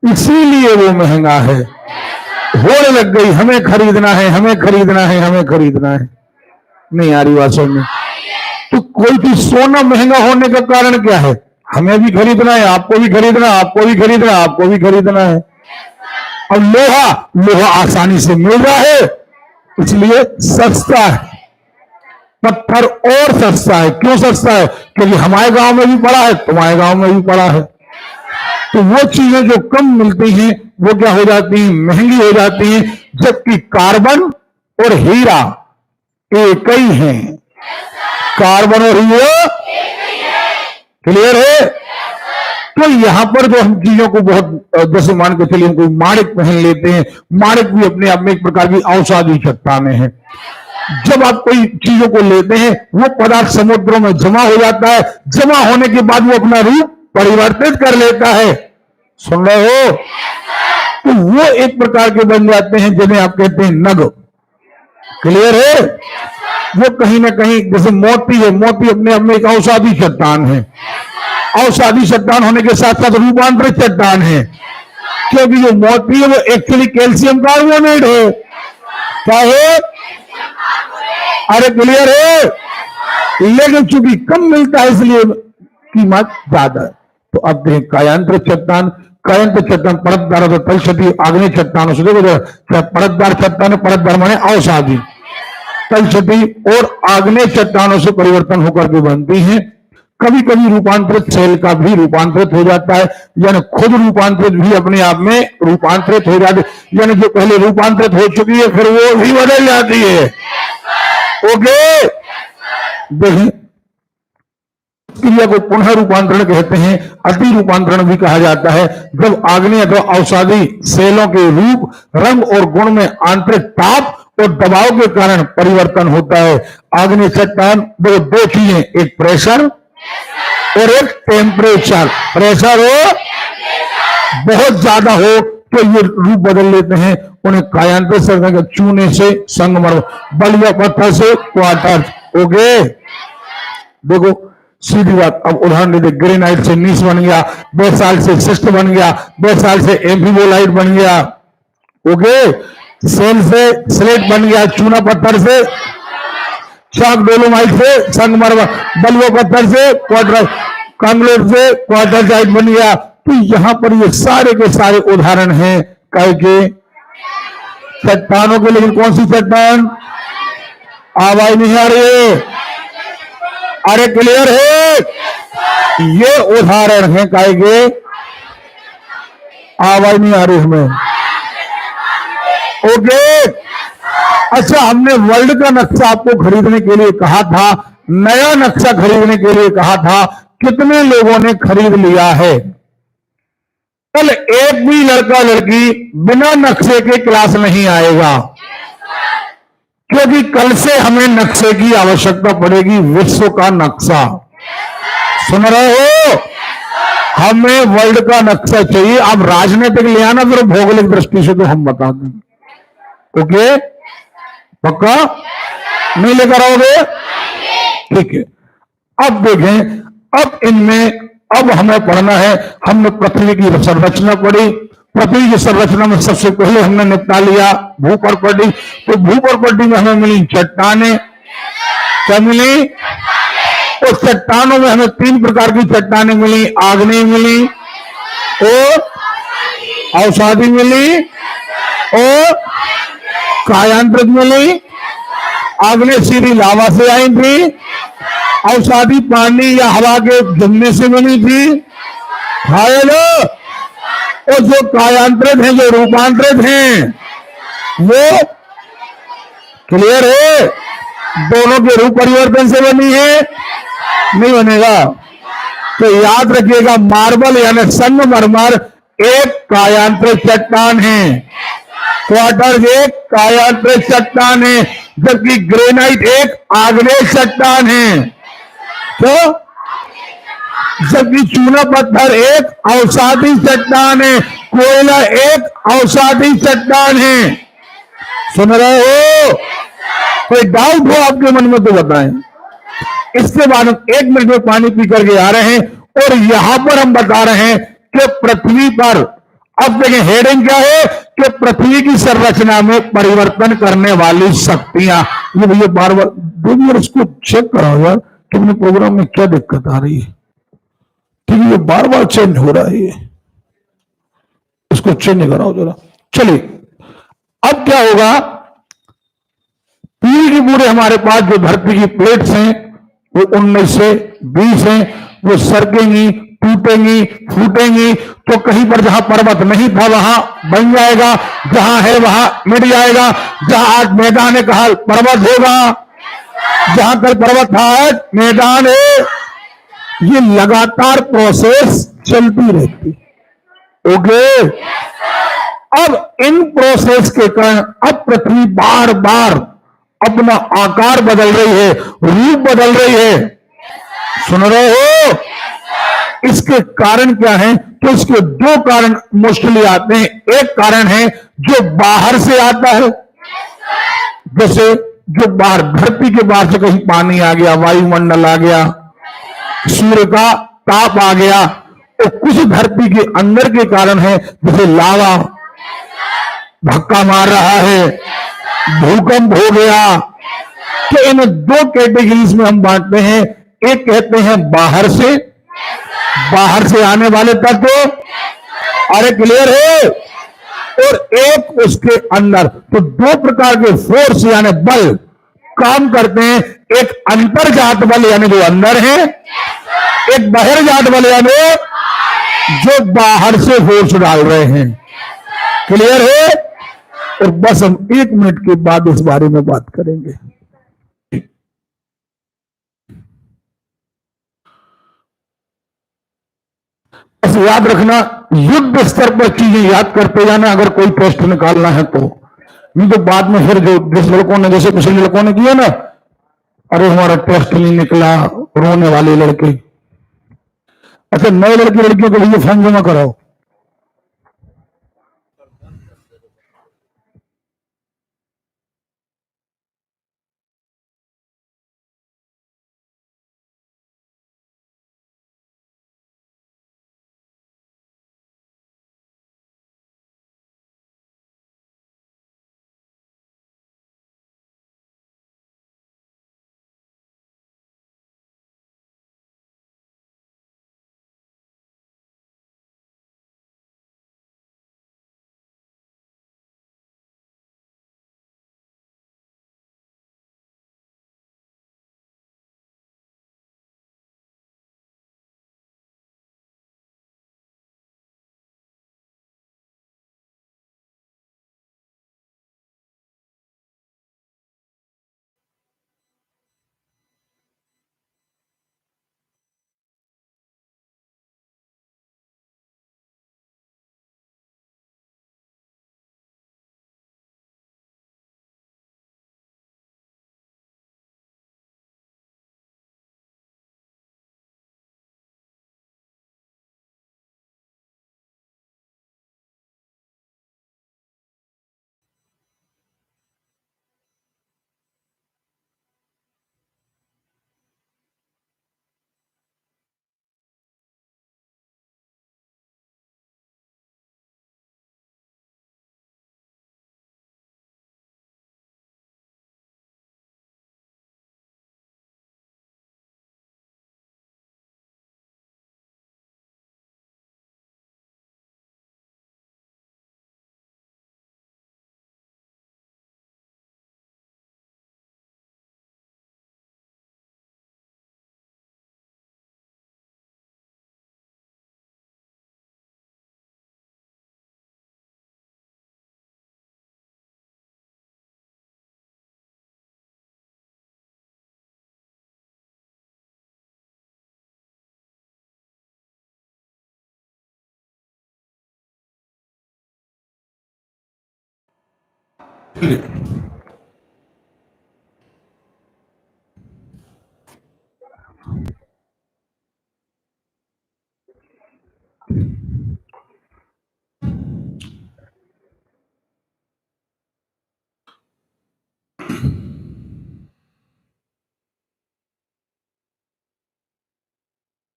इसीलिए वो महंगा है। होड़ लग गई, हमें खरीदना है, हमें खरीदना है, हमें खरीदना है। नहीं आ रही बात समझ में? तो कोई भी सोना महंगा होने का कारण क्या है? हमें भी खरीदना है, आपको भी खरीदना है, आपको भी खरीदना है, आपको भी खरीदना है। और लोहा, लोहा आसानी से मिल रहा है इसलिए सस्ता है। पत्थर और सस्ता है। क्यों सस्ता है? क्योंकि हमारे गांव में भी पड़ा है, तुम्हारे गांव में भी पड़ा है। तो वो चीजें जो कम मिलती हैं वो क्या हो जाती हैं? महंगी हो जाती हैं। जबकि कार्बन और हीरा एक ही हैं। कार्बन और हीरा क्लियर है? तो यहाँ पर जो हम चीजों को बहुत जैसे मान के चलिए कोई माणिक पहन लेते हैं, माणिक भी अपने आप में एक प्रकार की औषधि चट्टानें हैं। जब आप कोई चीजों को लेते हैं वो पदार्थ समुद्रों में जमा हो जाता है, जमा होने के बाद वो अपना रूप परिवर्तित कर लेता है। सुन रहे हो? तो वो एक प्रकार के बन जाते हैं जिन्हें आप कहते हैं नग। क्लियर है? वो कहीं ना कहीं जैसे मोती है, मोती अपने आप में एक औषधि चट्टान है, औषधि चट्टान होने के साथ साथ रूपांतरित चट्टान है, क्योंकि जो मोती है वो एक्चुअली कैल्शियम कार्बोनेट है। क्या है? अरे क्लियर है? लेकिन चूंकि कम मिलता है इसलिए कीमत ज्यादा है। तो अब देखें कायांतर चट्टान, कायांतर चट्टान परतदार होता, तलछटी आग्नेय चट्टानों से देखो, परतदार चट्टान, परतदार माने औषधि, तलछटी और आग्नेय चट्टानों से परिवर्तन होकर के बनती हैं। कभी कभी रूपांतरित सेल का भी रूपांतरित हो जाता है, यानी खुद रूपांतरित भी अपने आप में रूपांतरित हो जाती है, यानी जो पहले रूपांतरित हो चुकी है फिर वो भी बदल जाती है। ओके, देखें क्रिया को पुनः रूपांतरण कहते हैं, अति रूपांतरण भी कहा जाता है, जब आग्नेय अथवा औषधि सेलों के रूप, रंग और गुण में आंतरिक ताप और दबाव के कारण परिवर्तन होता है। आग्नेय चट्टान दो चीजें, एक प्रेशर और एक टेम्परेचर। प्रेशर हो बहुत ज्यादा हो तो ये रूप बदल लेते हैं, उन्हें कायांतर से, चूने से संगमरमर, बलिया पत्थर से क्वार्टर। ओके, देखो सीधी बात। अब उदाहरण देते, ग्रेनाइट से नीस बन गया, बेसाल्ट से सिस्ट बन गया, बेसाल्ट से एम्फीबोलाइट बन गया। ओके, सेल से स्लेट बन गया, चूना पत्थर से चाक, डोलोमाइट से संगमरमर, बलुआ पत्थर से क्वार्टर, कांगलोर से क्वार्टरजाइट बन गया। तो यहां पर ये सारे के सारे उदाहरण हैं काय के चट्टानों के। लेकिन कौन सी चट्टान? आवाज नहीं आ रही है? अरे क्लियर है? ये उदाहरण है काय के, आवाज नहीं आ रही हमें? ओके, अच्छा, हमने वर्ल्ड का नक्शा आपको खरीदने के लिए कहा था, नया नक्शा खरीदने के लिए कहा था, कितने लोगों ने खरीद लिया है? कल एक भी लड़का लड़की बिना नक्शे के क्लास नहीं आएगा, क्योंकि कल से हमें नक्शे की आवश्यकता पड़ेगी, विश्व का नक्शा। सुन रहे हो? हमें वर्ल्ड का नक्शा चाहिए। अब राजनीतिक ले आना फिर भौगोलिक दृष्टि से तो हम बता दें। ओके, पक्का? नहीं लेकर आओगे? ठीक है। अब देखें, अब इनमें अब हमें पढ़ना है, हमने पृथ्वी की संरचना पढ़ी। पृथ्वी की संरचना में सबसे पहले हमने निपटा लिया भूपर पट्टी। तो भूपर पट्टी में हमें मिली चट्टानें। क्या मिली? उस चट्टानों में हमें 3 प्रकार की चट्टानें मिली, आग्नेय मिली और औषधि मिली और कायांतरित मिली। आग्नेय सीधी लावा से आई थी, औषधि पानी या हवा के जमने से बनी थी। और जो कायांतरित हैं, जो रूपांतरित हैं, वो क्लियर है? दोनों के रूप परिवर्तन से बनी है, नहीं बनेगा। तो याद रखिएगा, मार्बल यानी संगमरमर एक कायांतरित चट्टान है, क्वार्टर एक कायांतरित चट्टान है, जबकि ग्रेनाइट एक आग्नेय चट्टान है। तो जबकि चूना पत्थर एक औषधि चट्टान है, कोयला एक औषधि चट्टान है। सुन रहे हो? कोई डाउट हो आपके मन में तो बताएं। इसके बाद हम 1 मिनट में पानी पी करके आ रहे हैं और यहां पर हम बता रहे हैं कि पृथ्वी पर, अब देखें हेडिंग क्या है, कि पृथ्वी की संरचना में परिवर्तन करने वाली शक्तियां। ये भैया बार बार देखिए, इसको चेक कराओ यार कि अपने प्रोग्राम में क्या दिक्कत आ रही है। ठीक है, ये बार बार चेंज हो रहा है, ये इसको चेंज कराओ जरा। चलिए, अब क्या होगा, पूरी की पूरे हमारे पास जो धरती की प्लेट्स हैं वो 19 से 20 हैं, वो सरकेंगी, टूटेंगी, फूटेंगी। तो कहीं पर जहां पर्वत नहीं था वहां बन जाएगा, जहां है वहां मिट जाएगा। जहां आज मैदान है कहा पर्वत होगा, जहां कल पर्वत था आज मैदान है। ये लगातार प्रोसेस चलती रहती। ओके, अब इन प्रोसेस के कारण अब पृथ्वी बार बार अपना आकार बदल रही है, रूप बदल रही है। सुन रहे हो? इसके कारण क्या है? तो इसके दो कारण मोस्टली आते हैं। एक कारण है जो बाहर से आता है, जैसे जो बाहर धरती के बाहर से कहीं पानी आ गया, वायुमंडल आ गया, सूर्य का ताप आ गया, तो कुछ धरती के अंदर के कारण है, जैसे लावा धक्का मार रहा है, भूकंप हो गया। तो इन दो कैटेगरीज में हम बांटते हैं। एक कहते हैं बाहर से आने वाले तत्व, अरे क्लियर है, और एक उसके अंदर। तो दो प्रकार के फोर्स यानी बल काम करते हैं। एक अंतर्जात बल यानी जो अंदर है, एक बहिर्जात बल यानी जो बाहर से फोर्स डाल रहे हैं। क्लियर है? और बस हम 1 मिनट के बाद इस बारे में बात करेंगे। बस याद रखना, युद्ध स्तर पर चीजें याद करते जाना अगर कोई टेस्ट निकालना है तो। नहीं तो बाद में फिर जो जिस लड़कों ने, जैसे पिछले लड़कों ने किया ना, अरे हमारा टेस्ट नहीं निकला, रोने वाले लड़के। अच्छा, नए लड़के लड़कियों के लिए फॉर्म जमा कराओ।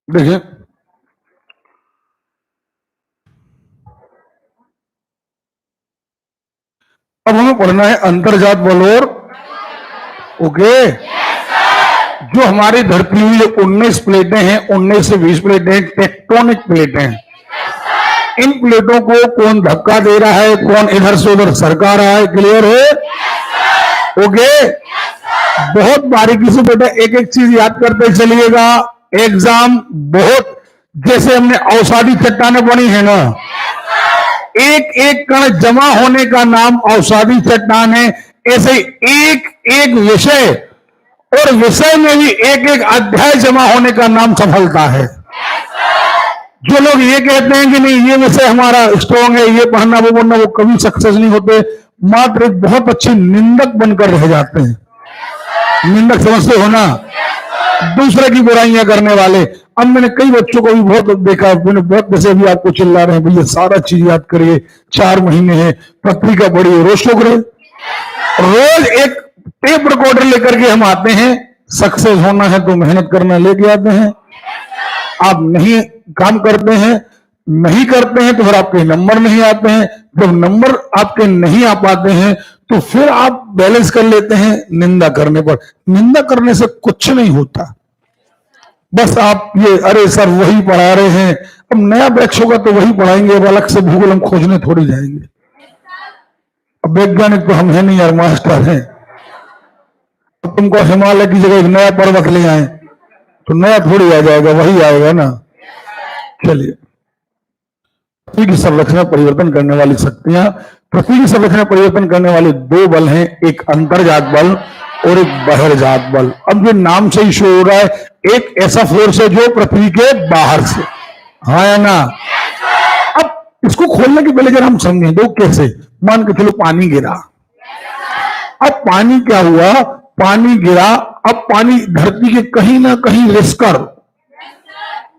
देखिए, अब हमें पढ़ना है अंतर्जात बल और ओके। जो हमारी धरती हुई 19 प्लेटें हैं, 19 से 20 प्लेटें टेक्टोनिक प्लेटें हैं। इन प्लेटों को कौन धक्का दे रहा है, कौन इधर से उधर सरका रहा है, क्लियर है? ओके, बहुत बारीकी से बेटा एक एक चीज याद करते चलिएगा। एग्जाम बहुत, जैसे हमने अवसादी चट्टानें बनी है ना, एक एक कण जमा होने का नाम अवसादी चट्टान है। ऐसे एक एक विषय और विषय में भी एक एक अध्याय जमा होने का नाम सफलता है। जो लोग ये कहते हैं कि नहीं ये विषय हमारा स्ट्रॉन्ग है, ये पढ़ना वो पढ़ना, वो कभी सक्सेस नहीं होते, मात्र एक बहुत अच्छे निंदक बनकर रह जाते हैं। निंदक समझते हो ना, दूसरे की बुराइयां करने वाले। अब मैंने कई बच्चों को भी बहुत देखा, मैंने बहुत जैसे भी आपको चिल्ला रहे हैं भैया सारा चीज याद करिए, 4 महीने हैं, पत्रिका पढ़िए, रोज शो करें। रोज एक टेप रिकॉर्डर लेकर के हम आते हैं, सक्सेस होना है तो मेहनत करना लेके आते हैं। आप नहीं काम करते हैं, नहीं करते हैं तो फिर आपके नंबर नहीं आते हैं। जब नंबर आपके नहीं आ पाते हैं तो फिर आप बैलेंस कर लेते हैं निंदा करने पर। निंदा करने से कुछ नहीं होता, बस आप ये अरे सर वही पढ़ा रहे हैं, अब नया बैच होगा तो वही पढ़ाएंगे, अब अलग से भूगोल हम खोजने थोड़ी जाएंगे। अब वैज्ञानिक तो हम है नहीं यार, मास्टर हैं। अब तुमको हिमालय की जगह एक नया पर्वत ले आए तो नया थोड़ी आ जाएगा, वही आएगा ना। चलिए, पृथ्वी की संरचना परिवर्तन करने वाली शक्तियां, पृथ्वी की संरचना परिवर्तन करने वाले 2 बल हैं, एक अंतर्जात बल और एक बहिर्जात बल। अब जो नाम से ही शो हो रहा है, एक ऐसा फोर्स है जो पृथ्वी के बाहर से, हाँ या ना। अब इसको खोलने के पहले जरा हम समझें दो कैसे। मान के चलो पानी गिरा, अब पानी क्या हुआ, पानी गिरा, अब पानी धरती के कहीं ना कहीं रिसकर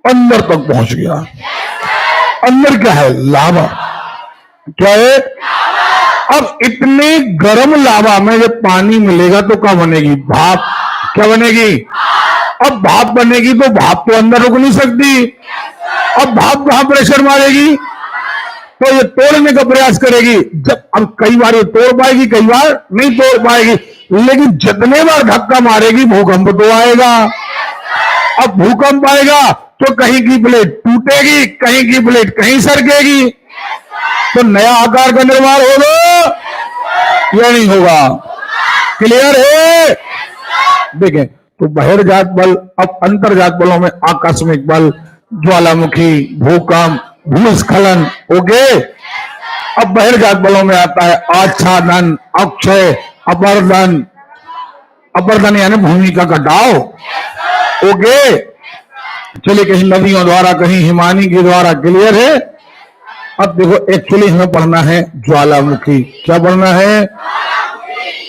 अंदर तक पहुंच गया। अंदर क्या है, लावा। क्या है, अब इतने गर्म लावा में जब पानी मिलेगा तो क्या बनेगी, भाप। क्या बनेगी, अब भाप बनेगी तो भाप तो अंदर रुक नहीं सकती। अब भाप कहां प्रेशर मारेगी, तो ये तोड़ने का प्रयास करेगी। जब अब कई बार ये तोड़ पाएगी, कई बार नहीं तोड़ पाएगी, लेकिन जितने बार धक्का मारेगी भूकंप तो आएगा। अब भूकंप आएगा तो कहीं की प्लेट टूटेगी, कहीं की प्लेट कहीं सरकेगी, तो नया आकार का निर्माण होगा या नहीं होगा। क्लियर है। देखें तो बहिर्जात बल, अब अंतर्जात बलों में आकस्मिक बल, ज्वालामुखी, भूकंप, भूस्खलन, ओके। अब बहिर्जात बलों में आता है आच्छादन, अक्षय, अपर्दन। अपर्दन यानी भूमि का कटाव, ओके। चलिए, कहीं नदियों द्वारा, कहीं हिमानी के द्वारा। क्लियर है। अब देखो एक्चुअली हमें पढ़ना है ज्वालामुखी। क्या पढ़ना है,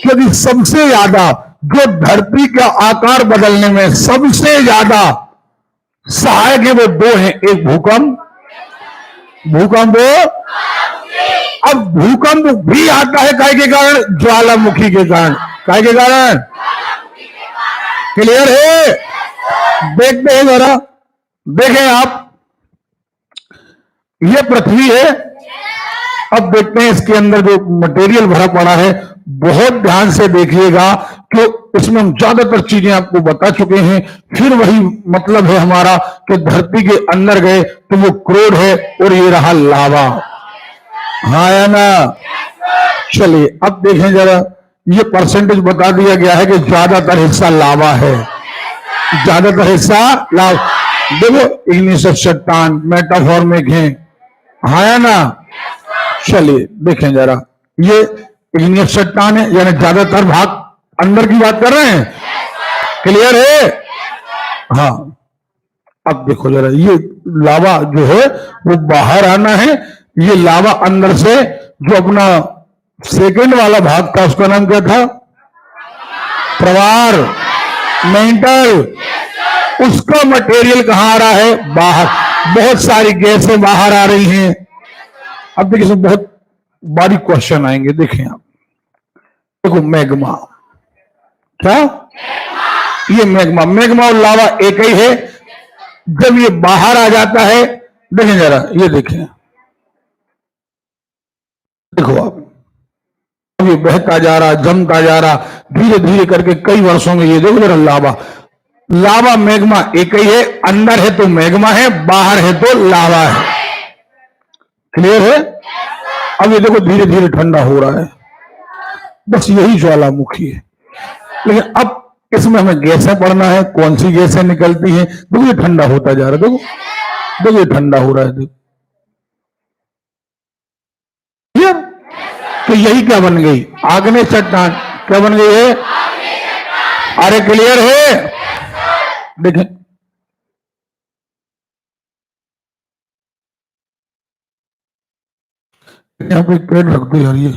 क्योंकि सबसे ज्यादा जो धरती का आकार बदलने में सबसे ज्यादा सहायक है वो 2 हैं, एक भूकंप, भूकंप। अब भूकंप भी आता है काय के कारण, ज्वालामुखी के कारण। काय के कारण, क्लियर है। देखते हैं जरा, देखें आप, ये पृथ्वी है। अब देखते हैं इसके अंदर जो मटेरियल भरा पड़ा है, बहुत ध्यान से देखिएगा कि इसमें हम ज्यादातर चीजें आपको बता चुके हैं। फिर वही मतलब है हमारा कि धरती के अंदर गए तो वो क्रोड है और ये रहा लावा, हाँ या ना। चलिए अब देखें जरा, ये परसेंटेज बता दिया गया है कि ज्यादातर हिस्सा लावा है, ज्यादातर हिस्सा लावा। देखो इग्नियस चट्टान मेटाफॉर्मिक है, हाँ या ना। चलिए देखें जरा, ये इग्नियस चट्टान है, यानी ज्यादातर भाग अंदर की बात कर रहे हैं। क्लियर है। हाँ, अब देखो जरा, ये लावा जो है वो बाहर आना है। ये लावा अंदर से जो अपना सेकंड वाला भाग था उसका नाम क्या था, प्रवार, मेंटल। उसका मटेरियल कहां आ रहा है, बाहर। बहुत सारी गैसें बाहर आ रही हैं। अब देखिए इसमें बहुत बारीक क्वेश्चन आएंगे, देखें आप। देखो मैग्मा, क्या ये मैग्मा, मैग्मा और लावा एक ही है। जब ये बाहर आ जाता है, देखें जरा, ये देखें, देखो आप, ये बहता जा रहा, जमता जा रहा, धीरे धीरे करके कई वर्षों में। ये देखो जरा, लावा, लावा मैग्मा एक ही है। अंदर है तो मैग्मा है, बाहर है तो लावा है। क्लियर है। अब ये देखो धीरे धीरे ठंडा हो रहा है, बस यही ज्वालामुखी है। लेकिन अब इसमें हमें गैसें पढ़ना है, कौन सी गैसें निकलती हैं। देखो ये ठंडा होता जा रहा है, देखो देखो ये ठंडा हो रहा है, देखो। क्लियर। तो यही क्या बन गई, आग्नेय चट्टान। क्या बन गई है, अरे क्लियर है? देखें, यहाँ पे एक प्लेट रख दो यार। ये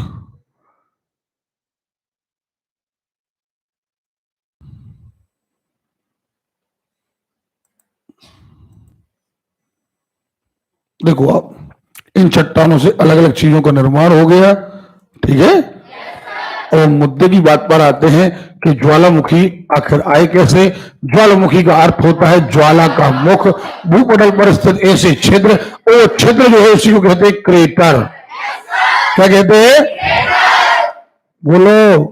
देखो, आप इन चट्टानों से अलग अलग चीजों का निर्माण हो गया, ठीक है। और मुद्दे की बात पर आते हैं कि ज्वालामुखी आखिर आए कैसे। ज्वालामुखी का अर्थ होता है ज्वाला का मुख। भूपटल पर स्थित ऐसे छिद्र, वो छिद्र जो है उसी को कहते हैं क्रेटर। क्या कहते हैं? बोलो।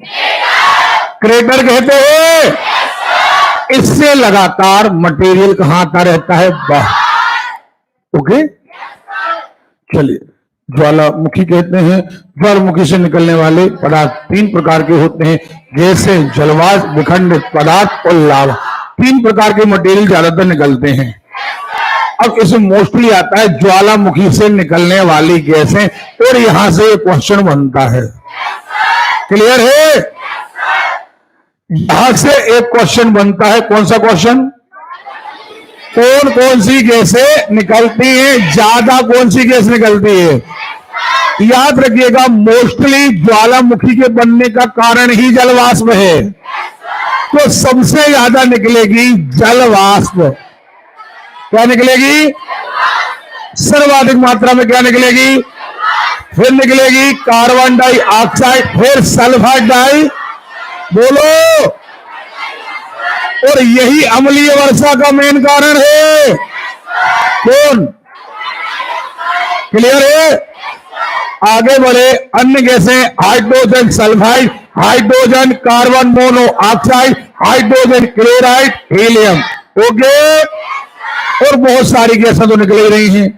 क्रेटर कहते हैं। इससे लगातार मटेरियल कहां आता रहता है? बाहर। ओके, चलिए, ज्वालामुखी कहते हैं। ज्वालामुखी से निकलने वाले पदार्थ तीन प्रकार के होते हैं, जैसे जलवाष्प, विखंडित पदार्थ और लावा। तीन प्रकार के मटेरियल ज्यादातर निकलते हैं। अब इसमें मोस्टली आता है ज्वालामुखी से निकलने वाली गैसें, और यहां से एक क्वेश्चन बनता है। क्लियर है? यहां से एक क्वेश्चन बनता है। कौन सा क्वेश्चन? कौन कौन सी गैसें निकलती है? ज्यादा कौन सी गैस निकलती है? याद रखिएगा, मोस्टली ज्वालामुखी के बनने का कारण ही जलवाष्प है, तो सबसे ज्यादा निकलेगी जलवाष्प। क्या निकलेगी? सर्वाधिक मात्रा में क्या निकलेगी? फिर निकलेगी कार्बन डाइऑक्साइड, फिर सल्फर डाई। बोलो। और यही अम्लीय वर्षा का मेन कारण है। कौन? क्लियर है? आगे बढ़े। अन्य गैसें hydrogen sulphide, hydrogen carbon monoxide, hydrogen chloride, helium. Okay. और बहुत सारी गैसें तो निकल रही हैं।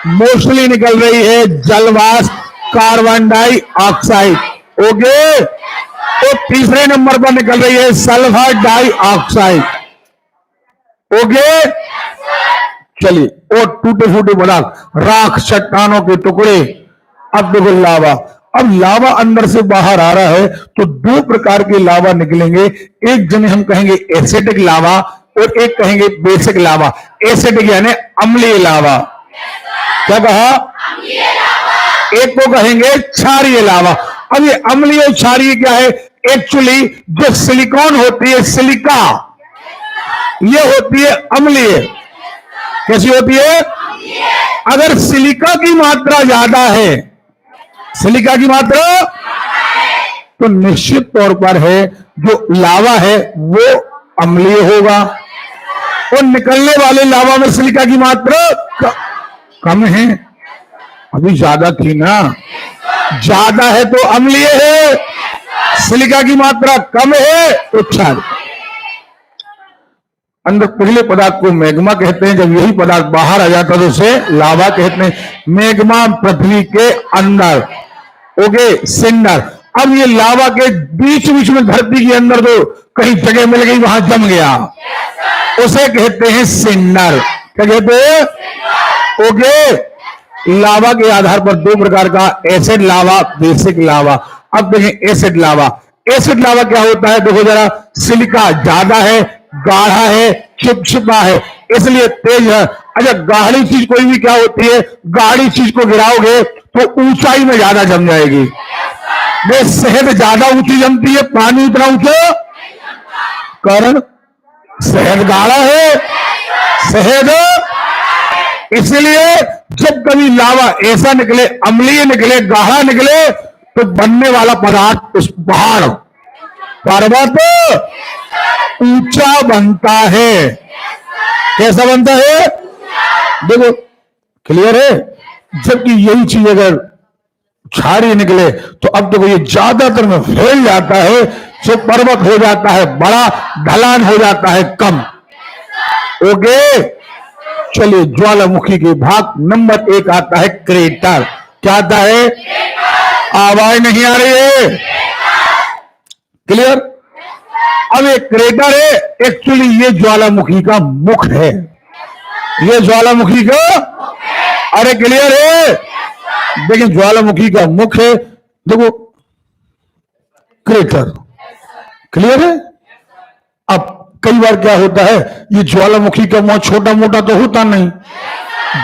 मोस्टली निकल रही है जलवाष्प, कार्बन डाइऑक्साइड। ओके। तो तीसरे नंबर पर निकल रही है सल्फर डाइऑक्साइड। ओके। चलिए, और टूटे फूटे पदार्थ, राख, चट्टानों के टुकड़े। अब देखो लावा। अब लावा अंदर से बाहर आ रहा है, तो दो प्रकार के लावा निकलेंगे। एक जिन्हें हम कहेंगे एसिडिक लावा, और एक कहेंगे बेसिक लावा। एसिडिक यानी अम्लीय लावा। क्या कहा? एक को कहेंगे क्षारीय लावा। अब ये अम्लीय और क्षारीय क्या है? एक्चुअली जो सिलिकॉन होती है, सिलिका, ये होती है अम्लीय। कैसी होती है? अगर सिलिका की मात्रा ज्यादा है, सिलिका की मात्रा, तो निश्चित तौर पर है जो लावा है वो अम्लीय होगा, और निकलने वाले लावा में सिलिका की मात्रा कम है। अभी ज्यादा थी ना? ज्यादा है तो अम्लीय है, सिलिका की मात्रा कम है तो क्षार। अंदर पहले पदार्थ को मैग्मा कहते हैं। जब यही पदार्थ बाहर आ जाता है तो उसे लावा कहते हैं। मैग्मा पृथ्वी के अंदर। Okay, cinder. अब ये लावा के बीच बीच में धरती के अंदर जो कहीं जगह मिल गई, वहां जम गया, उसे कहते हैं सिंडर। क्या कहते हैं? ओके। लावा के आधार पर दो प्रकार का, एसिड लावा, बेसिक लावा। अब देखें एसिड लावा। एसिड लावा क्या होता है? देखो जरा, सिलिका ज्यादा है, गाढ़ा है, चिपचिपा है, इसलिए तेज है। अच्छा, गाढ़ी चीज कोई भी क्या होती है? गाढ़ी चीज को गिराओगे तो ऊंचाई में ज्यादा जम जाएगी। वे शहद ज्यादा ऊंची जमती है, पानी उतना ऊंचा, कारण शहद गाढ़ा है, शहद। इसलिए जब कभी लावा ऐसा निकले, अम्लीय निकले, गाढ़ा निकले, तो बनने वाला पदार्थ उस पहाड़, पर्वत ऊंचा बनता है। कैसा बनता है? देखो, क्लियर है? जबकि यही चीज अगर क्षारीय निकले तो अब देखो ये ज्यादातर में फैल जाता है, जो पर्वत हो जाता है बड़ा, ढलान हो जाता है कम। ओके। चलिए, ज्वालामुखी के भाग नंबर 1 आता है क्रेटर। क्या आता है? आवाज नहीं आ रही है? क्लियर? अब एक क्रेटर है, एक्चुअली ये ज्वालामुखी का मुख है। ये ज्वालामुखी का, अरे क्लियर है? देखिए, ज्वालामुखी का मुख है, देखो क्रेटर। क्लियर है? अब कई बार क्या होता है, ये ज्वालामुखी का मुंह छोटा मोटा तो होता नहीं।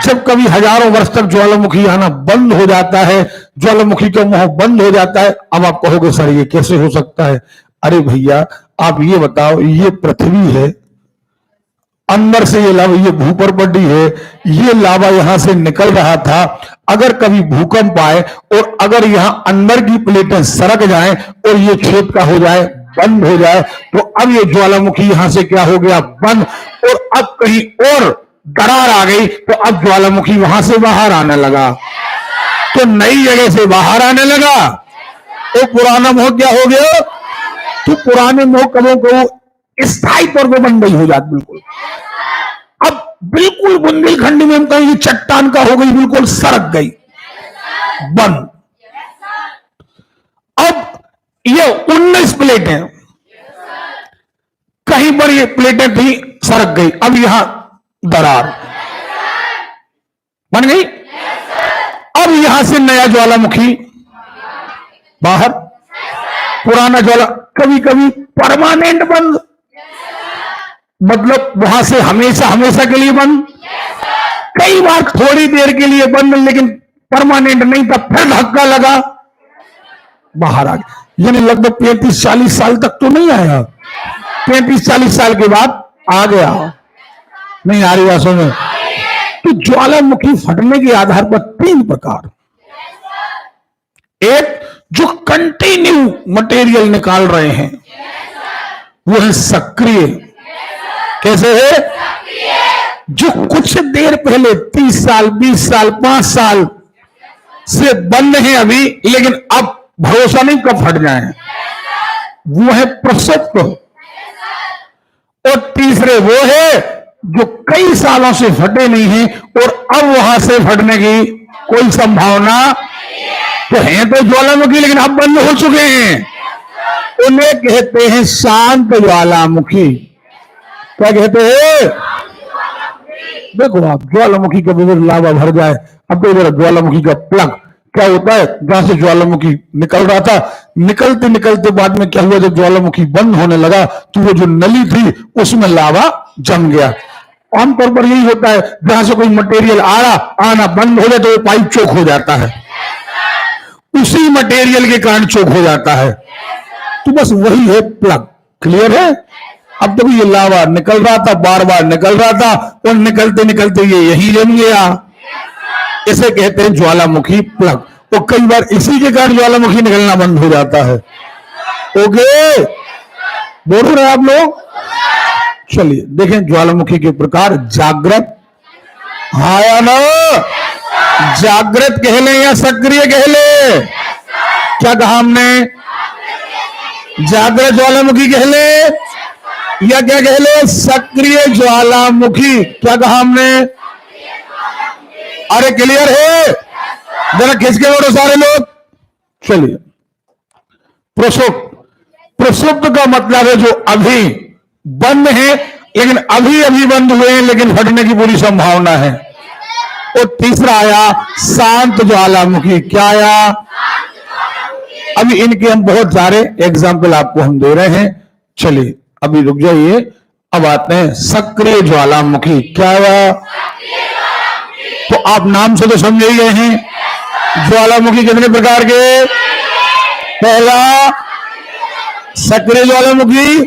जब कभी हजारों वर्ष तक ज्वालामुखी आना बंद हो जाता है, ज्वालामुखी का मुंह बंद हो जाता है। अब आप कहोगे सर ये कैसे हो सकता है? अरे भैया आप ये बताओ, ये पृथ्वी है, अंदर से ये लावा, ये भूपर पट्टी है, ये लावा यहां से निकल रहा था। अगर कभी भूकंप आए और अगर यहां अंदर की प्लेटें सरक जाएं और ये छेद का हो जाए, बंद हो जाए, तो अब ये ज्वालामुखी यहां से क्या हो गया, बंद। और अब कहीं और दरार आ गई तो अब ज्वालामुखी वहां से बाहर आने लगा, तो नई जगह से बाहर आने लगा। तो पुराना मोह क्या हो गया? तो पुराने मोह कबों को स्थायी तौर पर बंद नहीं हो जाती बिल्कुल। अब बिल्कुल बुंदेलखंडी में हम कहें ये चट्टान का हो गई, बिल्कुल सरक गई, बंद। अब ये 19 प्लेटें, कहीं पर ये प्लेटें थी, सरक गई, अब यहां दरार बन गई। अब यहां से नया ज्वालामुखी बाहर, पुराना ज्वाला कभी कभी परमानेंट बंद, मतलब वहां से हमेशा हमेशा के लिए बंद। कई बार थोड़ी देर के लिए बंद, लेकिन परमानेंट नहीं था, फिर धक्का लगा, बाहर आ गया। यानी लगभग 35-40 साल तक तो नहीं आया, 35-40 साल के बाद आ गया। नहीं आ रही बात समझ? तो ज्वालामुखी फटने के आधार पर 3 प्रकार। एक जो कंटिन्यू मटेरियल निकाल रहे हैं वो है सक्रिय। कैसे है? जो कुछ देर पहले 30 साल 20 साल 5 साल से बंद है अभी, लेकिन अब भरोसा नहीं कब फट जाए, वो है प्रसुप्त। और तीसरे वो है जो कई सालों से फटे नहीं है और अब वहां से फटने की कोई संभावना तो है, तो ज्वालामुखी लेकिन अब बंद हो चुके हैं। उन्हें कहते हैं शांत ज्वालामुखी। क्या कहते हैं? देखो आप ज्वालामुखी का विविध लावा भर जाए। अब तो ज्वालामुखी का प्लग क्या होता है, जहां से ज्वालामुखी निकल रहा था, निकलते निकलते बाद में क्या हुआ, जब ज्वालामुखी बंद होने लगा तो वो जो नली थी उसमें लावा जम गया। आमतौर पर यही होता है, जहां से कोई मटेरियल आना बंद हो जाए तो वो पाइप चोक हो जाता है, उसी मटेरियल के कारण चोक हो जाता है। तो बस वही है प्लग। क्लियर है? अब तो ये लावा निकल रहा था, बार बार निकल रहा था और निकलते निकलते ये यही जम गया। इसे कहते हैं ज्वालामुखी प्लग। तो कई बार इसी के कारण ज्वालामुखी निकलना बंद हो जाता है। ओके, बोल रहे आप लोग? चलिए देखें ज्वालामुखी के प्रकार। जागृत, हाँ या ना? जागृत कह ले या सक्रिय कह ले? क्या कहा हमने? जागृत ज्वालामुखी कह ले या क्या कह ले? सक्रिय ज्वालामुखी। क्या कहा हमने? अरे क्लियर है? जरा खिसके बोलो सारे लोग। चलिए, प्रसुप्त। प्रसुप्त का मतलब है जो अभी बंद है, लेकिन अभी अभी बंद हुए हैं, लेकिन फटने की पूरी संभावना है। और तीसरा आया शांत ज्वालामुखी। क्या आया? अभी इनके हम बहुत सारे एग्जाम्पल आपको हम दे रहे हैं। चलिए अभी रुक जाइए, अब आते हैं सक्रिय ज्वालामुखी। क्या आया? तो आप नाम से तो समझ ही गए हैं ज्वालामुखी कितने प्रकार के। पहला सक्रिय ज्वालामुखी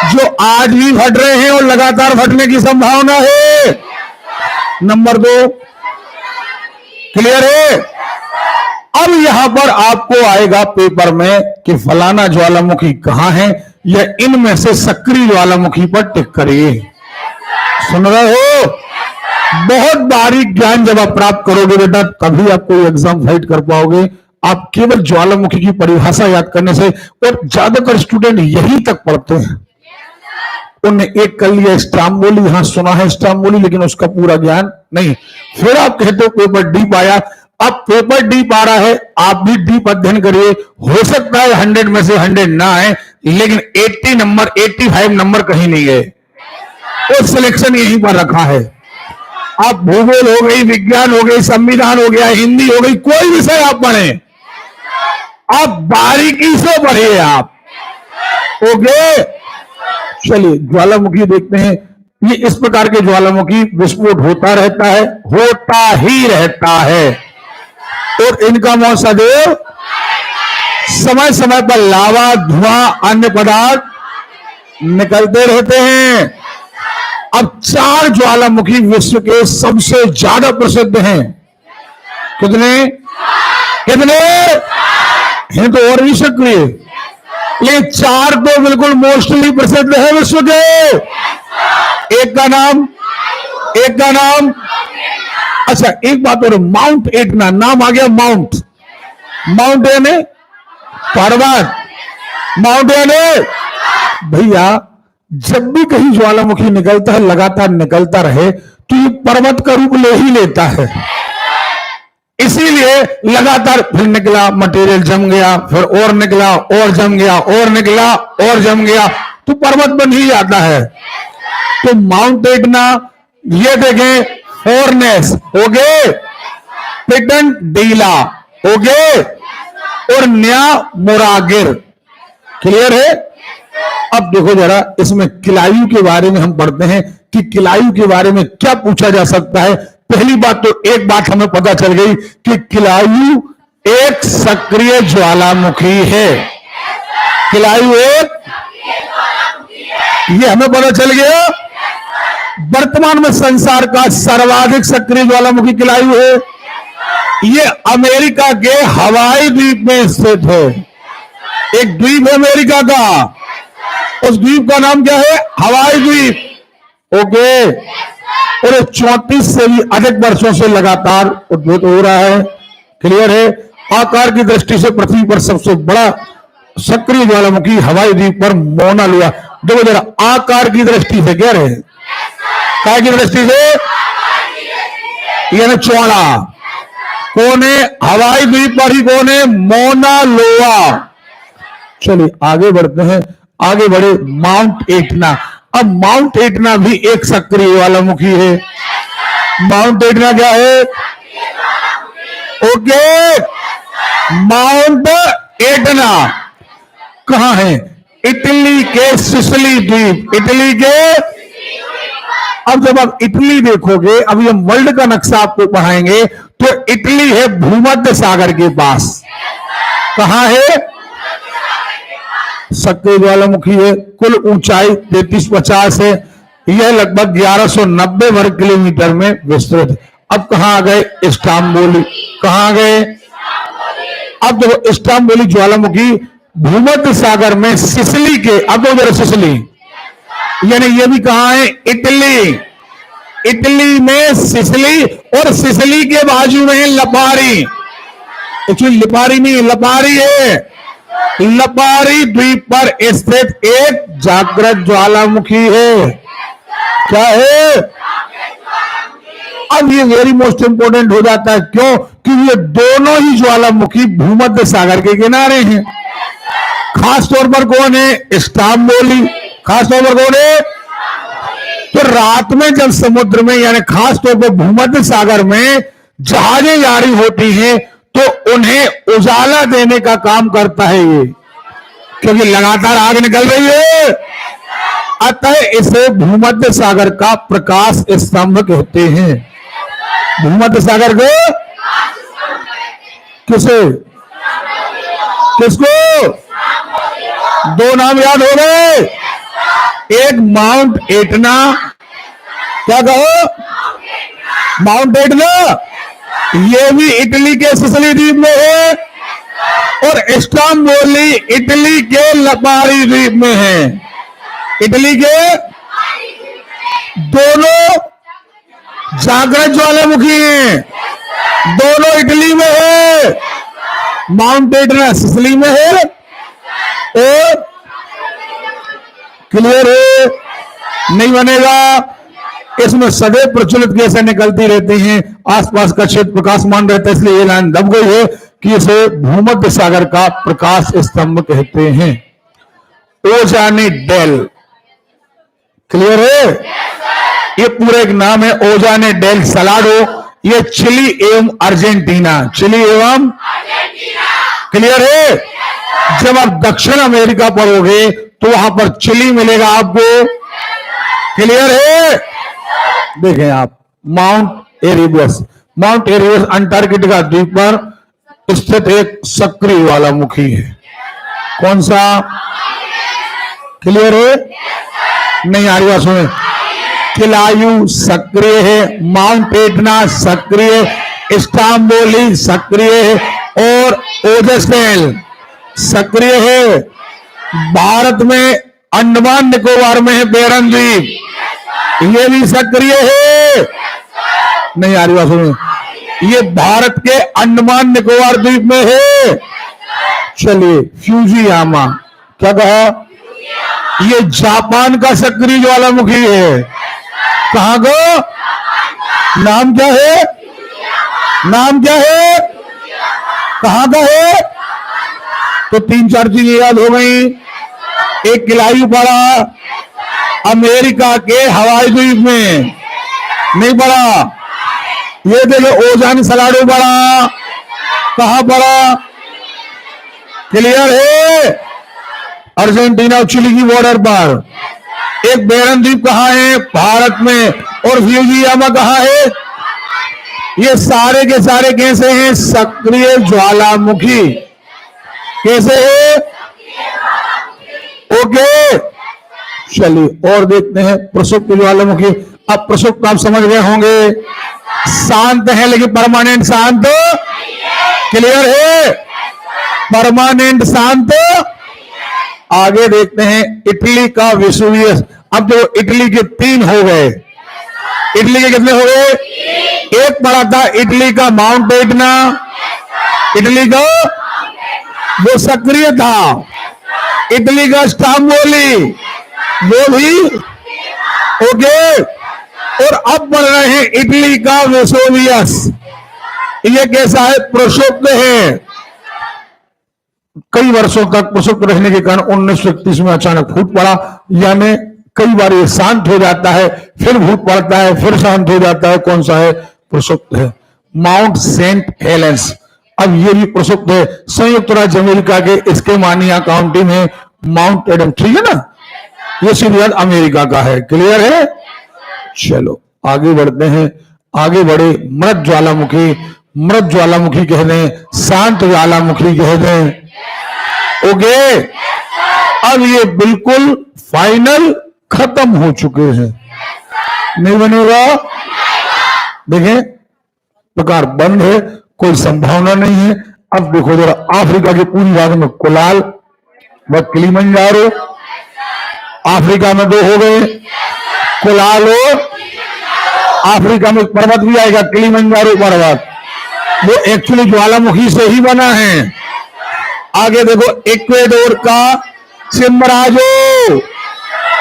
जो आज भी फट रहे हैं और लगातार फटने की संभावना है। नंबर 2, क्लियर है? अब यहां पर आपको आएगा पेपर में कि फलाना ज्वालामुखी कहां है, या इनमें से सक्रिय ज्वालामुखी पर टिक करिए। सुन रहे हो? बहुत बारीक ज्ञान जब आप प्राप्त करोगे बेटा, तभी आप कोई एग्जाम फाइट कर पाओगे। आप केवल ज्वालामुखी की परिभाषा याद करने से, और ज्यादातर स्टूडेंट यही तक पढ़ते हैं। उन्हें एक कर लिया स्टाम्बोली, यहां सुना है स्टाम्बोली, लेकिन उसका पूरा ज्ञान नहीं। फिर आप कहते हो पेपर डीप आया। अब पेपर डीप आ रहा है, आप भी डीप अध्ययन करिए। हो सकता है 100 में से 100 ना आए, लेकिन 80 नंबर 85 नंबर कहीं नहीं गए, और सिलेक्शन यहीं पर रखा है। आप भूगोल हो गई, विज्ञान हो गई, संविधान हो गया, हिंदी हो गई, कोई विषय आप पढ़े, आप बारीकी से पढ़िए आप। ओके, चलिए ज्वालामुखी देखते हैं। ये इस प्रकार के ज्वालामुखी विस्फोट होता रहता है, होता ही रहता है, और इनका मौन सदैव समय समय पर लावा, धुआं, अन्य पदार्थ निकलते रहते हैं। अब 4 ज्वालामुखी विश्व के सबसे ज्यादा प्रसिद्ध हैं। कितने कितने हैं? तो और भी सक्रिय, लेकिन 4 तो बिल्कुल मोस्टली प्रसिद्ध है विश्व के। एक का नाम अच्छा, एक बात और, माउंट एटना नाम आ गया। माउंट यानी पर्वत, माउंट यानी भैया जब भी कहीं ज्वालामुखी निकलता है, लगातार निकलता रहे तो ये पर्वत का रूप ले ही लेता है। इसीलिए लगातार फिर निकला, मटेरियल जम गया, फिर और निकला, और जम गया, और निकला, और जम गया, तो पर्वत बन ही जाता है। तो माउंट एटना, ये देखें, फोरनेस हो गए, पिटनडीला हो गए, और न्या मोरागिर। क्लियर है? अब देखो जरा, इसमें किलायु के बारे में हम पढ़ते हैं कि किलायु के बारे में क्या पूछा जा सकता है। पहली बात तो एक बात हमें पता चल गई कि किलायु एक सक्रिय ज्वालामुखी है। किलायु एक, ये हमें पता चल गया। वर्तमान में संसार का सर्वाधिक सक्रिय ज्वालामुखी किलायु है। ये अमेरिका के हवाई द्वीप में स्थित है। एक द्वीप है अमेरिका का, उस द्वीप का नाम क्या है? हवाई द्वीप। ओके, और 34 से भी अधिक वर्षों से लगातार उद्भूत हो रहा है। क्लियर है? आकार की दृष्टि से पृथ्वी पर सबसे बड़ा सक्रिय ज्वालामुखी हवाई द्वीप पर मोना लुआ। देखो जरा, आकार की दृष्टि से कह रहे हैं, काय की दृष्टि से, यानी चौड़ा। कौन है? हवाई द्वीप पर ही कौन है? मोना लोआ। चलिए आगे बढ़ते हैं। आगे बढ़े, माउंट एटना। अब माउंट एटना भी एक सक्रिय ज्वालामुखी है। माउंट एटना क्या है? ओके, माउंट एटना कहां है? इटली के सिसिली द्वीप। इटली के, अब जब आप इटली देखोगे, अभी हम वर्ल्ड का नक्शा आपको पढ़ाएंगे, तो इटली है भूमध्य सागर के पास। कहां है? सक्रिय ज्वालामुखी है। कुल ऊंचाई 3350 है। यह लगभग 1190 वर्ग किलोमीटर में विस्तृत है। अब कहां आ गए? इस्तांबुल। कहां आ गए? अब देखो, इस्तांबुल ज्वालामुखी भूमध्य सागर में सिसिली के, अब तो जरा सिसिली, यानी ये भी कहां है? इटली। इटली में सिसिली, और सिसिली के बाजू में लपारी। एक्चुअली लिपारी नहीं, लपारी है। लपारी द्वीप पर स्थित एक जागृत ज्वालामुखी है। क्या है? अब ये वेरी मोस्ट इंपोर्टेंट हो जाता है। क्यों? क्योंकि ये दोनों ही ज्वालामुखी भूमध्य सागर के किनारे हैं। खास तौर पर कौन है? इस्तांबुल। खास तौर पर कौन है? तो रात में जब समुद्र में, यानी खास तौर पर भूमध्य सागर में जहाजें जारी होती हैं, तो उन्हें उजाला देने का काम करता है ये, क्योंकि लगातार आग निकल रही है। अतः इसे भूमध्य सागर का प्रकाश स्तंभ कहते हैं। भूमध्य सागर को किसे, किसको? 2 नाम याद हो गए। एक माउंट एटना, क्या कहो? माउंट एटना, ये भी इटली के सिसिली द्वीप में है, और इस्तांबुल इटली के लपारी द्वीप में है। इटली के दोनों जागृत ज्वालामुखी हैं, दोनों इटली में है। माउंट एटना सिसिली में है, और क्लियर है? नहीं बनेगा। इसमें सदैव प्रचलित गैसें निकलती रहती हैं, आसपास का क्षेत्र प्रकाशमान रहता है, इसलिए ये लाइन दब गई है कि इसे भूमध्य सागर का प्रकाश स्तंभ कहते हैं। ओजानी डेल। क्लियर है? ये पूरा एक नाम है, ओजानी डेल सलाडो। ये चिली एवं अर्जेंटीना, चिली एवं, क्लियर है? जब आप दक्षिण अमेरिका पढ़ोगे तो वहां पर चिली मिलेगा आपको। क्लियर है? देखें आप, माउंट एरिबस। माउंट एरिबस अंटार्कटिका द्वीप पर स्थित एक सक्रिय ज्वालामुखी है। कौन सा? क्लियर है? नहीं आ रही बात सुने। किलायू सक्रिय है, माउंट एटना सक्रिय है, स्टाम्बोली सक्रिय है और ओजस्टेल सक्रिय है। भारत में अंडमान निकोबार में है बेरन द्वीप, ये भी सक्रिय है। नहीं आ रही बात सुनिए, ये भारत के अंडमान निकोबार द्वीप में है। चलिए, फ्यूजियामा, क्या कहा? ये जापान का सक्रिय ज्वालामुखी है। कहां का? नाम क्या है? नाम क्या है? कहां का है? तो 3-4 चीजें याद हो गई। एक किलायू पड़ा अमेरिका के हवाई द्वीप में, नहीं पड़ा। ये देखो ओजान सलाडो पड़ा, कहां पड़ा? क्लियर है? अर्जेंटीना और चिली की बॉर्डर पर। एक बेरन द्वीप कहां है? भारत में। और फ्यूजियामा कहां है? ये सारे के सारे कैसे हैं? सक्रिय ज्वालामुखी। कैसे है? ओके, चलिए और देखते हैं प्रसुप्त ज्वालामुखी। अब प्रसुप्त आप समझ गए होंगे, शांत है लेकिन परमानेंट शांत। क्लियर है? परमानेंट शांत। आगे देखते हैं इटली का वेसुवियस। अब जो इटली के 3 हो गए, इटली के कितने हो गए? एक पड़ा था इटली का माउंट एटना, इटली का वो सक्रिय था। इटली का स्टाम्बोली, वो भी ओके। और अब बढ़ रहे हैं इटली का वेसुवियस। ये कैसा है? प्रसुप्त है। कई वर्षों तक प्रसुप्त रहने के कारण 1931 में अचानक फूट पड़ा, यानी कई बार ये शांत हो जाता है, फिर फूट पड़ता है, फिर शांत हो जाता है। कौन सा है? प्रसुप्त है। माउंट सेंट हेलेंस, अब ये भी प्रसुप्त है। संयुक्त राज्य अमेरिका के इसके मानिया काउंटी में माउंट एडम, ठीक है ना? ये सीधे अमेरिका का है। क्लियर है? चलो आगे बढ़ते हैं। आगे बढ़े, मृत ज्वालामुखी। मृत ज्वालामुखी कह दें, शांत ज्वालामुखी कह दें। ओके, अब ये बिल्कुल फाइनल खत्म हो चुके हैं, नहीं बनेगा। देखें, प्रकार बंद है, कोई संभावना नहीं है। अब देखो जरा, अफ्रीका के पूरी भाग में कोलाल व किलिमंजारो, अफ्रीका में 2 हो गए, कोलाल और अफ्रीका में पर्वत भी आएगा किलिमंजारो पर्वत, वो एक्चुअली ज्वालामुखी से ही बना है। आगे देखो इक्वेडोर का चिम्बराजो,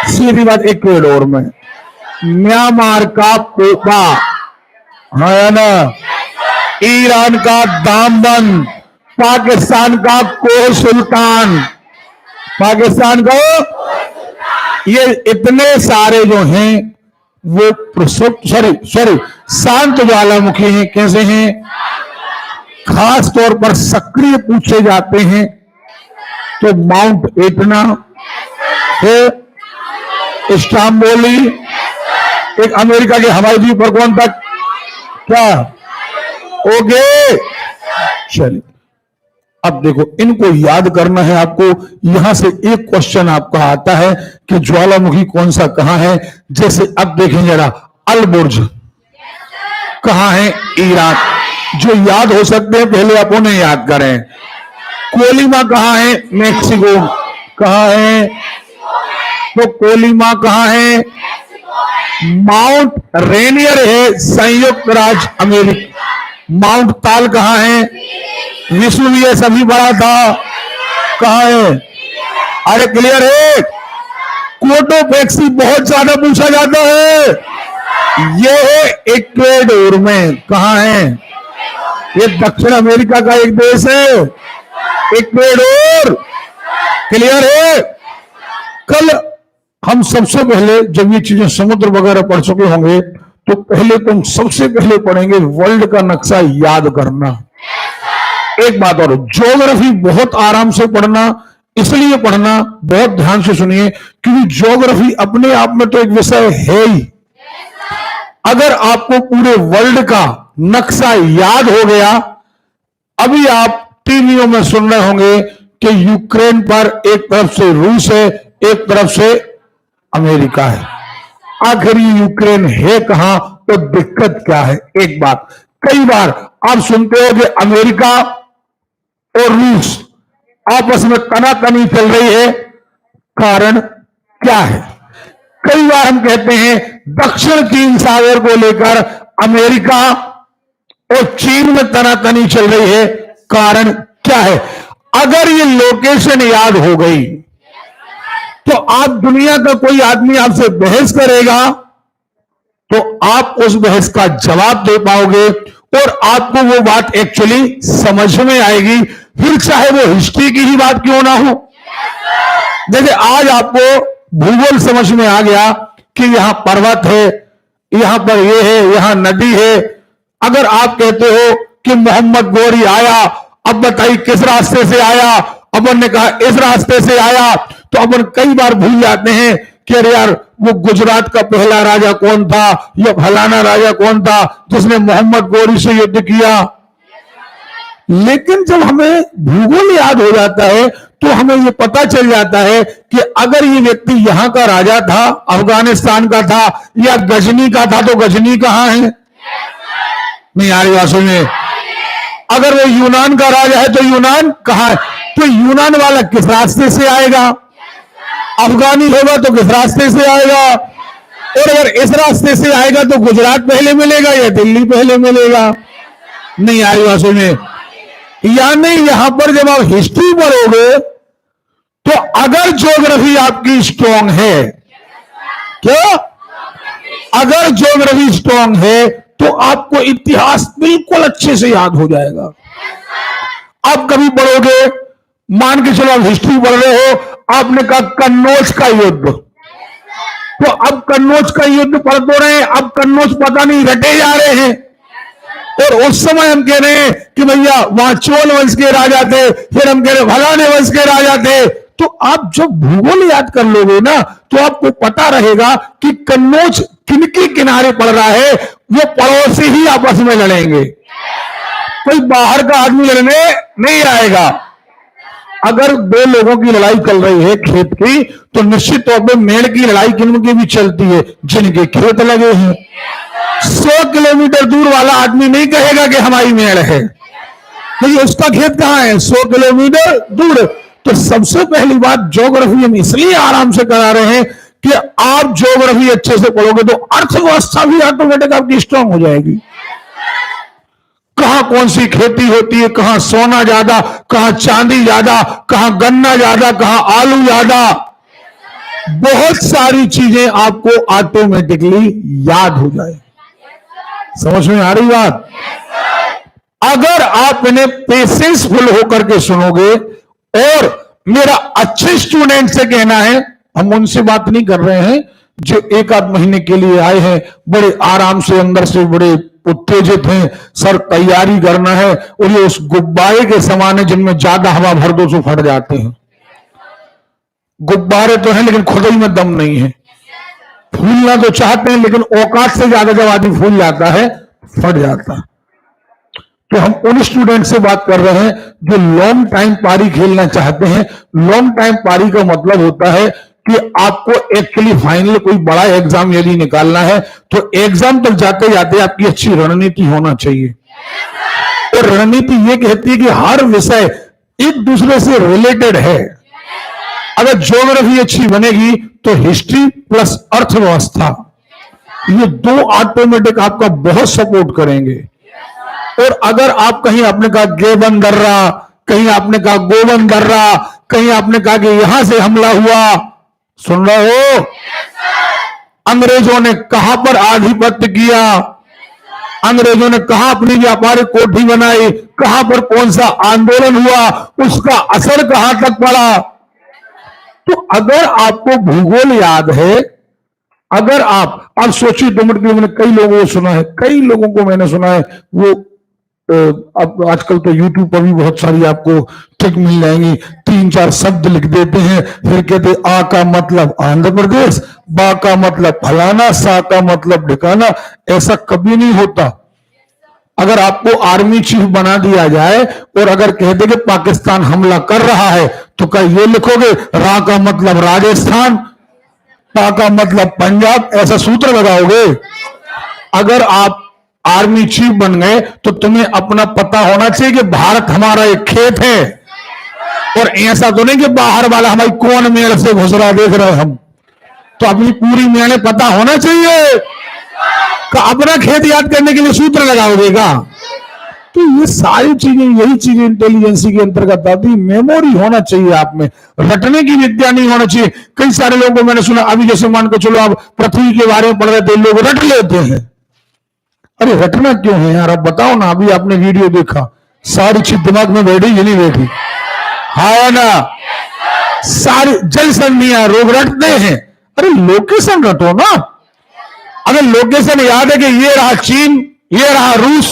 सीधी बात इक्वेडोर में। म्यांमार का पोपा है ना, ईरान का दामन, पाकिस्तान का कोह सुल्तान, पाकिस्तान का ये इतने सारे जो हैं वो प्रसुप्त सॉरी शांत ज्वालामुखी हैं। कैसे हैं? खास तौर पर सक्रिय पूछे जाते हैं तो माउंट एटना है, स्टाम्बोली, एक अमेरिका के हवाई द्वीप पर कौन तक क्या? ओके, चलिए अब देखो, इनको याद करना है आपको। यहां से एक क्वेश्चन आपका आता है कि ज्वालामुखी कौन सा कहां है। जैसे अब देखें जरा, अल बुर्ज कहां है? ईरान। जो याद हो सकते हैं पहले आप उन्हें याद करें। कोलिमा कहां है? मेक्सिको। कहां है? तो कोलिमा कहां है? माउंट रेनियर है संयुक्त राज्य अमेरिका। माउंट ताल कहां है? वेसुवियस अभी बड़ा था, कहां है? अरे क्लियर है? कोटोपेक्सी बहुत ज्यादा पूछा जाता है, ये है इक्वेडोर में। कहां है? ये दक्षिण अमेरिका का एक देश है, इक्वेडोर। क्लियर है? कल हम सबसे पहले जब ये चीजें समुद्र वगैरह पढ़ चुके होंगे तो पहले तुम सबसे पहले पढ़ेंगे वर्ल्ड का नक्शा याद करना। एक बात और, ज्योग्राफी बहुत आराम से पढ़ना, इसलिए पढ़ना बहुत ध्यान से सुनिए, क्योंकि ज्योग्राफी अपने आप में तो एक विषय है ही। अगर आपको पूरे वर्ल्ड का नक्शा याद हो गया, अभी आप टीवियों में सुन रहे होंगे कि यूक्रेन पर एक तरफ से रूस है, एक तरफ से अमेरिका है। आखिर ये यूक्रेन है कहां, तो दिक्कत क्या है? एक बात, कई बार आप सुनते हो कि अमेरिका और रूस आपस में तनातनी चल रही है, कारण क्या है? कई बार हम कहते हैं दक्षिण चीन सागर को लेकर अमेरिका और चीन में तनातनी चल रही है, कारण क्या है? अगर ये लोकेशन याद हो गई तो आप दुनिया का कोई आदमी आपसे बहस करेगा तो आप उस बहस का जवाब दे पाओगे और आपको वो बात एक्चुअली समझ में आएगी, फिर चाहे वो हिस्ट्री की ही बात क्यों ना हो। जैसे आज आपको भूगोल समझ में आ गया कि यहां पर्वत है, यहां पर ये है, यहां नदी है। अगर आप कहते हो कि मोहम्मद गौरी आया, अब बताइए किस रास्ते से आया, अपन ने कहा इस रास्ते से आया, तो अपन कई बार भूल जाते हैं कि अरे यार वो गुजरात का पहला राजा कौन था, या फलाना राजा कौन था जिसने मोहम्मद गौरी से युद्ध किया। लेकिन जब हमें भूगोल याद हो जाता है तो हमें ये पता चल जाता है कि अगर ये व्यक्ति यहां का राजा था, अफगानिस्तान का था या गजनी का था, तो गजनी कहां है? नहीं आ रही बात सुनिए। अगर वो यूनान का राजा है तो यूनान कहां है? तो यूनान वाला किस रास्ते से आएगा? अफगानी होगा तो किस रास्ते से आएगा? और अगर इस रास्ते से आएगा तो गुजरात पहले मिलेगा या दिल्ली पहले मिलेगा? नहीं आ रही बात सुनिए। यानी यहां पर जब आप हिस्ट्री पढ़ोगे तो अगर ज्योग्राफी आपकी स्ट्रांग है, क्या? अगर ज्योग्राफी स्ट्रांग है तो आपको इतिहास बिल्कुल अच्छे से याद हो जाएगा। आप कभी पढ़ोगे, मान के चलो आप हिस्ट्री पढ़ रहे हो, आपने कहा कन्नौज का युद्ध, तो अब कन्नौज का युद्ध पढ़ तो रहे हैं, अब कन्नौज पता नहीं रटे जा रहे हैं। और उस समय हम कह रहे हैं कि भैया वहां चोल वंश के राजा थे, फिर हम कह रहे फलाने वंश के राजा थे। तो आप जब भूगोल याद कर लोगे ना तो आपको पता रहेगा कि कन्नौज किनके किनारे पड़ रहा है। वो पड़ोसी ही आपस में लड़ेंगे, कोई बाहर का आदमी लड़ने नहीं आएगा। अगर दो लोगों की लड़ाई चल रही है खेत की, तो निश्चित तौर पर मेड़ की लड़ाई किनकी भी चलती है? जिनके खेत लगे हैं। 100 किलोमीटर दूर वाला आदमी नहीं कहेगा कि हमारी मेड़ है, क्योंकि उसका खेत कहां है? 100 किलोमीटर दूर। तो सबसे पहली बात, ज्योग्राफी हम इसलिए आराम से करा रहे हैं कि आप ज्योग्राफी अच्छे से पढ़ोगे तो अर्थव्यवस्था भी ऑटोमेटिक आपकी स्ट्रांग हो जाएगी। कहां कौन सी खेती होती है, कहां सोना ज्यादा, कहां चांदी ज्यादा, कहां गन्ना ज्यादा, कहां आलू ज्यादा, बहुत सारी चीजें आपको ऑटोमेटिकली याद हो जाए। समझ में आ रही बात? अगर आप इन्हें पेशेंसफुल होकर के सुनोगे, और मेरा अच्छे स्टूडेंट से कहना है, हम उनसे बात नहीं कर रहे हैं जो एक आध महीने के लिए आए हैं, बड़े आराम से अंदर से बड़े उत्तेजित हैं, सर तैयारी करना है, और ये उस गुब्बारे के समान है जिनमें ज्यादा हवा भर दो तो फट जाते हैं। गुब्बारे तो हैं लेकिन खुदाई में दम नहीं है। फूलना तो चाहते हैं लेकिन औकात से ज्यादा जब आदमी फूल जाता है, फट जाता है। तो हम उन स्टूडेंट से बात कर रहे हैं जो लॉन्ग टाइम पारी खेलना चाहते हैं। लॉन्ग टाइम पारी का मतलब होता है कि आपको एक्चुअली फाइनल कोई बड़ा एग्जाम यदि निकालना है तो एग्जाम तक जाते जाते आपकी अच्छी रणनीति होना चाहिए। और रणनीति ये कहती है कि हर विषय एक दूसरे से रिलेटेड है। अगर ज्योग्राफी अच्छी बनेगी तो हिस्ट्री प्लस अर्थव्यवस्था, ये दो ऑटोमेटिक आपका बहुत सपोर्ट करेंगे। और अगर आप कहीं आपने कहा गेबन दर्रा, कहीं आपने कहा गोबन दर्रा, कहीं आपने कहा कि यहां से हमला हुआ, सुन रहे हो? अंग्रेजों ने कहां पर आधिपत्य किया, अंग्रेजों ने कहां अपनी व्यापारिक कोठी बनाई, कहां पर कौन सा आंदोलन हुआ, उसका असर कहां तक पड़ा। तो अगर आपको भूगोल याद है, अगर आप सोचिए 2 मिनट के लिए, मैंने कई लोगों को सुना है, कई लोगों को मैंने सुना है, वो अब आजकल तो यूट्यूब पर भी बहुत सारी आपको ट्रिक मिल जाएंगी। तीन चार शब्द लिख देते हैं, फिर कहते आ का मतलब आंध्र प्रदेश, बा का मतलब फलाना, सा का मतलब ठिकाना। ऐसा कभी नहीं होता। अगर आपको आर्मी चीफ बना दिया जाए और अगर कह दे कि पाकिस्तान हमला कर रहा है, तो क्या ये लिखोगे रा का मतलब राजस्थान, पा का मतलब पंजाब, ऐसा सूत्र लगाओगे? अगर आप आर्मी चीफ बन गए तो तुम्हें अपना पता होना चाहिए कि भारत हमारा एक खेत है, और ऐसा तो नहीं कि बाहर वाला हमारी कौन मेड़ से घुस रहा देख रहे हम। तो अपनी पूरी मेड़े पता होना चाहिए। का अपना खेत याद करने के लिए सूत्र लगाओगे का? तो ये सारी चीजें, यही चीजें इंटेलिजेंसी के अंतर्गत आती। मेमोरी होना चाहिए आप में, रटने की विद्या नहीं होना चाहिए। कई सारे लोगों को मैंने सुना, अभी जैसे मान के चलो आप पृथ्वी के बारे में पढ़ रहे थे, लोग रट लेते हैं। अरे रटना क्यों है यार, आप बताओ ना। अभी आपने वीडियो देखा, सारी चीज दिमाग में बैठी या नहीं बैठी? हाँ ना, सारी जल संधियां लोग रटते हैं। अरे लोकेशन रटो ना। अगर लोकेशन याद है कि ये रहा चीन, ये रहा रूस,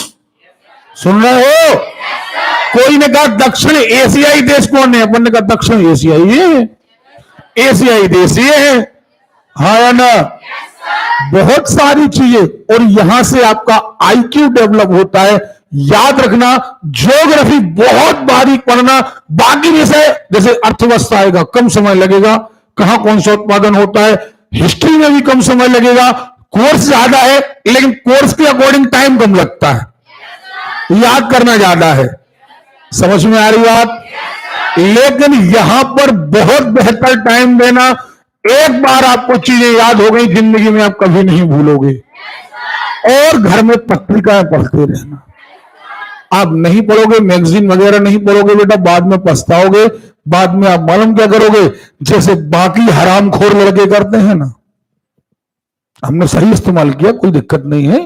सुन रहे हो? कोई ने कहा दक्षिण एशियाई देश कौन है, अपन ने कहा दक्षिण एशियाई ये है, एशियाई देश ये है। हाँ ना, बहुत सारी चीजें। और यहां से आपका आईक्यू डेवलप होता है। याद रखना, ज्योग्राफी बहुत बारीक पढ़ना। बाकी विषय जैसे अर्थव्यवस्था आएगा, कम समय लगेगा, कहां कौन सा उत्पादन होता है। हिस्ट्री में भी कम समय लगेगा, कोर्स ज्यादा है, लेकिन कोर्स के अकॉर्डिंग टाइम कम लगता है, याद करना ज्यादा है। समझ में आ रही बात? लेकिन यहां पर बहुत बेहतर टाइम देना। एक बार आपको चीजें याद हो गई, जिंदगी में आप कभी नहीं भूलोगे। और घर में पत्रिकाएं पढ़ते रहना। आप नहीं पढ़ोगे, मैगजीन वगैरह नहीं पढ़ोगे बेटा, बाद में पछताओगे। बाद में आप मालूम क्या करोगे, जैसे बाकी हरामखोर लड़के करते हैं ना। हमने सही इस्तेमाल किया, कोई दिक्कत नहीं है।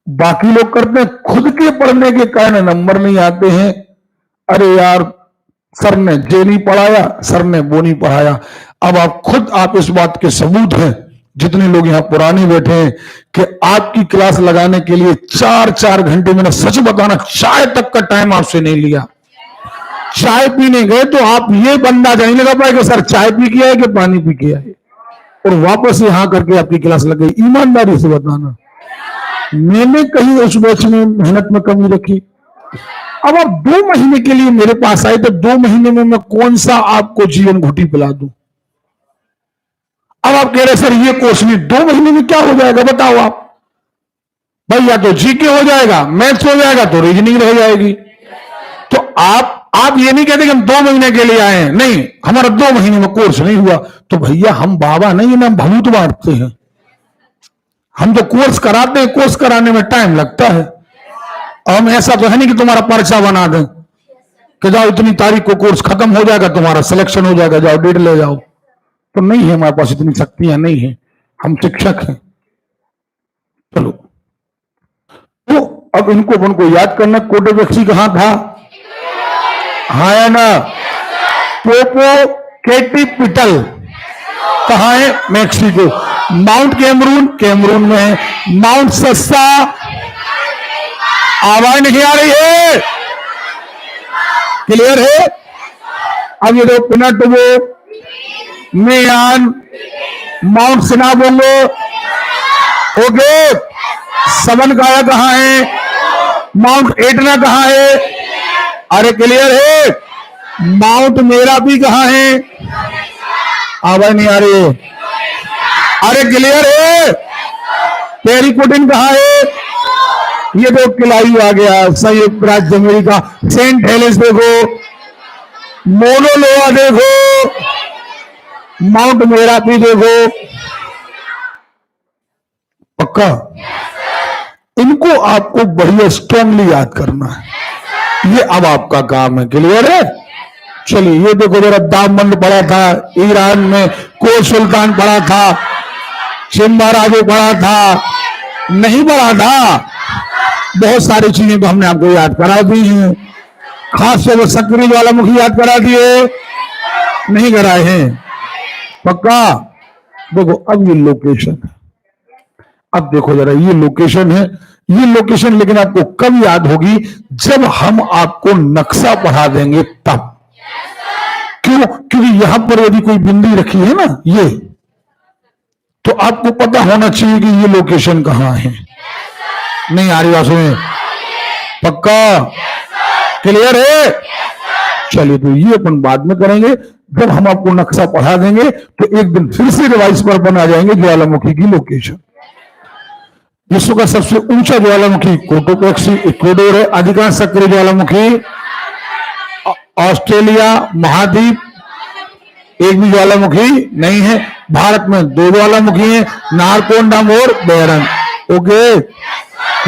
बाकी लोग करते हैं, खुद के पढ़ने के कारण नंबर नहीं आते हैं। अरे यार, सर ने ये नहीं पढ़ाया, सर ने वो नहीं पढ़ाया। अब आप खुद, आप इस बात के सबूत हैं, जितने लोग यहां पुराने बैठे हैं, कि आपकी क्लास लगाने के लिए 4-4 घंटे, मैंने सच बताना, चाय तक का टाइम आपसे नहीं लिया। चाय पीने गए तो आप ये अंदाजा नहीं लगा पाए कि सर चाय पी के आए कि पानी पी के आए, और वापस यहां करके आपकी क्लास लग गई। ईमानदारी से बताना, मैंने कहीं उस बैच में मेहनत में कमी रखी? अब आप 2 महीने के लिए मेरे पास आए, तो 2 महीने में मैं कौन सा आपको जीवन घुटी पिला दूं? अब आप कह रहे सर ये कोर्स में 2 महीने में क्या हो जाएगा बताओ आप? भाई या तो जीके हो जाएगा, मैथ्स हो जाएगा, तो रीजनिंग रह जाएगी। तो आप ये नहीं कहते कि हम 2 महीने के लिए आए हैं, नहीं, हमारा 2 महीने में कोर्स नहीं हुआ। तो भैया हम बाबा नहीं है ना, हम भभूत बांटते हैं। हम तो कोर्स कराते हैं, कोर्स कराने में टाइम लगता है। हम ऐसा तो है नहीं कि तुम्हारा पर्चा बना दें कि जाओ इतनी तारीख को कोर्स खत्म हो जाएगा, तुम्हारा सिलेक्शन हो जाएगा, जाओ डेट ले जाओ। तो नहीं है हमारे पास, इतनी शक्तियां नहीं है, हम शिक्षक हैं। चलो, तो अब इनको अपन को याद करना। कोटोवेक्सी कहां था? हाँ है ना। पोपोकेटिपिटल कहां है? मैक्सिको। माउंट कैमरून, कैमरून में है। माउंट सस्सा, आवाज नहीं आ रही है? क्लियर है? अब ये देखो, पिनाटोबो, मेयान, माउंट सिनाबोंगो, ओके। सबन काया कहां है? माउंट एटना कहां है? अरे क्लियर है? माउंट मेरापी कहां है? आवाज नहीं आ रही है? अरे क्लियर है? पेरिकोटिन कहां है? ये तो किलाई आ गया, संयुक्त राज्य अमेरिका। सेंट हेलेंस देखो, मोनोलोआ देखो, माउंट मेरापी देखो। पक्का? इनको आपको बढ़िया स्ट्रांगली याद करना है, ये अब आपका काम है। क्लियर है? चलिए, ये देखो जरा, दामंड पढ़ा था ईरान में, कोट सुल्तान पढ़ा था, चिम्बाराजो पढ़ा था, नहीं पढ़ा था? बहुत सारी चीजें तो हमने आपको याद करा दी हैं। खास तौर पर सक्रिय ज्वालामुखी याद करा दिए, नहीं कराए हैं? पक्का? देखो, अब ये लोकेशन है। अब देखो जरा, ये लोकेशन है, ये लोकेशन लेकिन आपको कब याद होगी? जब हम आपको नक्शा पढ़ा देंगे तब। क्यों? क्योंकि यहां पर यदि कोई बिंदी रखी है ना ये, तो आपको पता होना चाहिए कि ये लोकेशन कहां है। नहीं आ रही बात सुनिए, पक्का क्लियर है? चलिए, तो ये अपन बाद में करेंगे जब हम आपको नक्शा पढ़ा देंगे, तो एक दिन फिर से डिवाइस पर बना जाएंगे ज्वालामुखी की लोकेशन। विश्व का सबसे ऊंचा ज्वालामुखी कोटोपेक्सी इक्वेडोर है। अधिकांश सक्रिय ज्वालामुखी ऑस्ट्रेलिया महाद्वीप, एक भी ज्वालामुखी नहीं है। भारत में 2 ज्वालामुखी हैं, नारकोंडम और बेरन। ओके,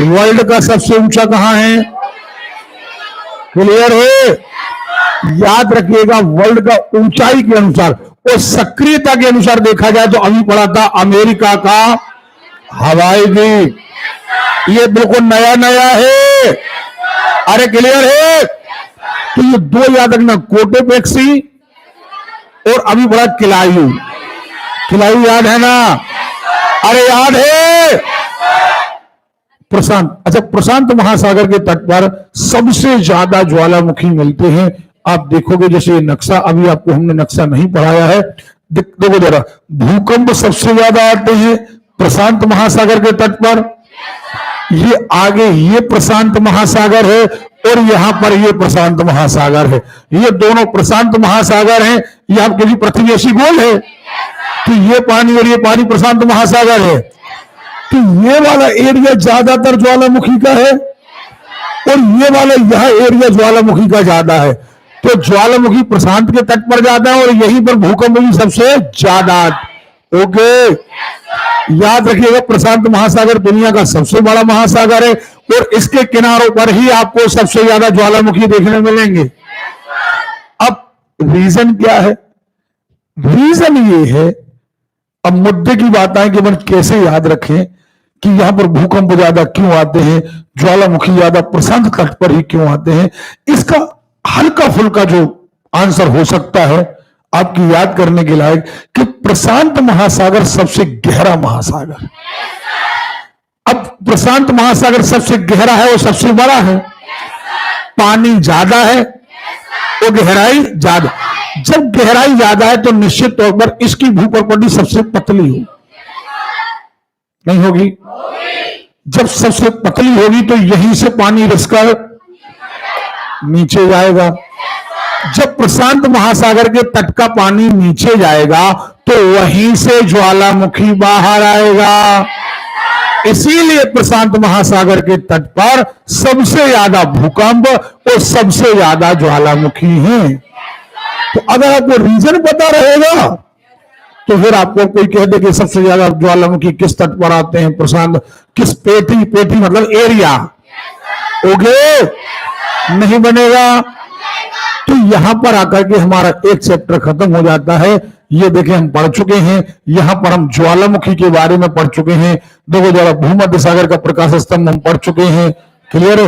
वर्ल्ड का सबसे ऊंचा कहां है? क्लियर है? याद रखिएगा, वर्ल्ड का ऊंचाई के अनुसार और सक्रियता के अनुसार देखा जाए तो अभी पड़ा था अमेरिका का हवाई द्वीप। ये बिल्कुल नया नया है। अरे क्लियर है? तो ये 2 याद रखना, कोटोपेक्सी और अभी बड़ा किलायू। किलायू याद है ना? अरे याद है? प्रशांत, अच्छा, प्रशांत महासागर के तट पर सबसे ज्यादा ज्वालामुखी मिलते हैं। आप देखोगे, जैसे ये नक्शा, अभी आपको हमने नक्शा नहीं पढ़ाया है, देखो जरा, भूकंप सबसे ज्यादा आते हैं प्रशांत महासागर के तट पर। ये आगे ये प्रशांत महासागर है और यहां पर ये प्रशांत महासागर है। ये दोनों प्रशांत महासागर हैं। ये आपके लिए पृथ्वी ऐसी गोल है कि ये पानी और ये पानी प्रशांत महासागर है। तो ये वाला एरिया ज्यादातर ज्वालामुखी का है और ये वाला यह एरिया ज्वालामुखी का ज्यादा है। तो ज्वालामुखी प्रशांत के तट पर ज्यादा है और यहीं पर भूकंप भी सबसे ज्यादा। ओके, याद रखिएगा, प्रशांत महासागर दुनिया का सबसे बड़ा महासागर है और इसके किनारों पर ही आपको सबसे ज्यादा ज्वालामुखी देखने मिलेंगे। अब रीजन क्या है? रीजन ये है, अब मुद्दे की बात आए कि अपन कैसे याद रखें कि यहां पर भूकंप ज्यादा क्यों आते हैं, ज्वालामुखी ज्यादा प्रशांत तट पर ही क्यों आते हैं। इसका हल्का फुल्का जो आंसर हो सकता है आपकी याद करने के लायक, कि प्रशांत महासागर सबसे गहरा महासागर। अब प्रशांत महासागर सबसे गहरा है और सबसे बड़ा है, पानी ज्यादा है और गहराई ज्यादा। जब गहराई ज्यादा है तो निश्चित तौर पर इसकी भूप्रपट्टी सबसे पतली हो, नहीं होगी? जब सबसे पतली होगी तो यहीं से पानी रिसकर नीचे जाएगा। जब प्रशांत महासागर के तट का पानी नीचे जाएगा तो वहीं से ज्वालामुखी बाहर आएगा। इसीलिए प्रशांत महासागर के तट पर सबसे ज्यादा भूकंप और सबसे ज्यादा ज्वालामुखी हैं। तो अगर आपको रीजन पता रहेगा तो फिर आपको कोई कह दे कि सबसे ज्यादा ज्वालामुखी किस तट पर आते हैं, प्रशांत किस पेटी, पेटी मतलब एरिया, ओके, नहीं बनेगा। तो यहां पर आकर के हमारा एक चैप्टर खत्म हो जाता है। ये देखें, हम पढ़ चुके हैं, यहां पर हम ज्वालामुखी के बारे में पढ़ चुके हैं। देखो जरा, भूमध्य सागर का प्रकाश स्तंभ हम पढ़ चुके हैं, क्लियर।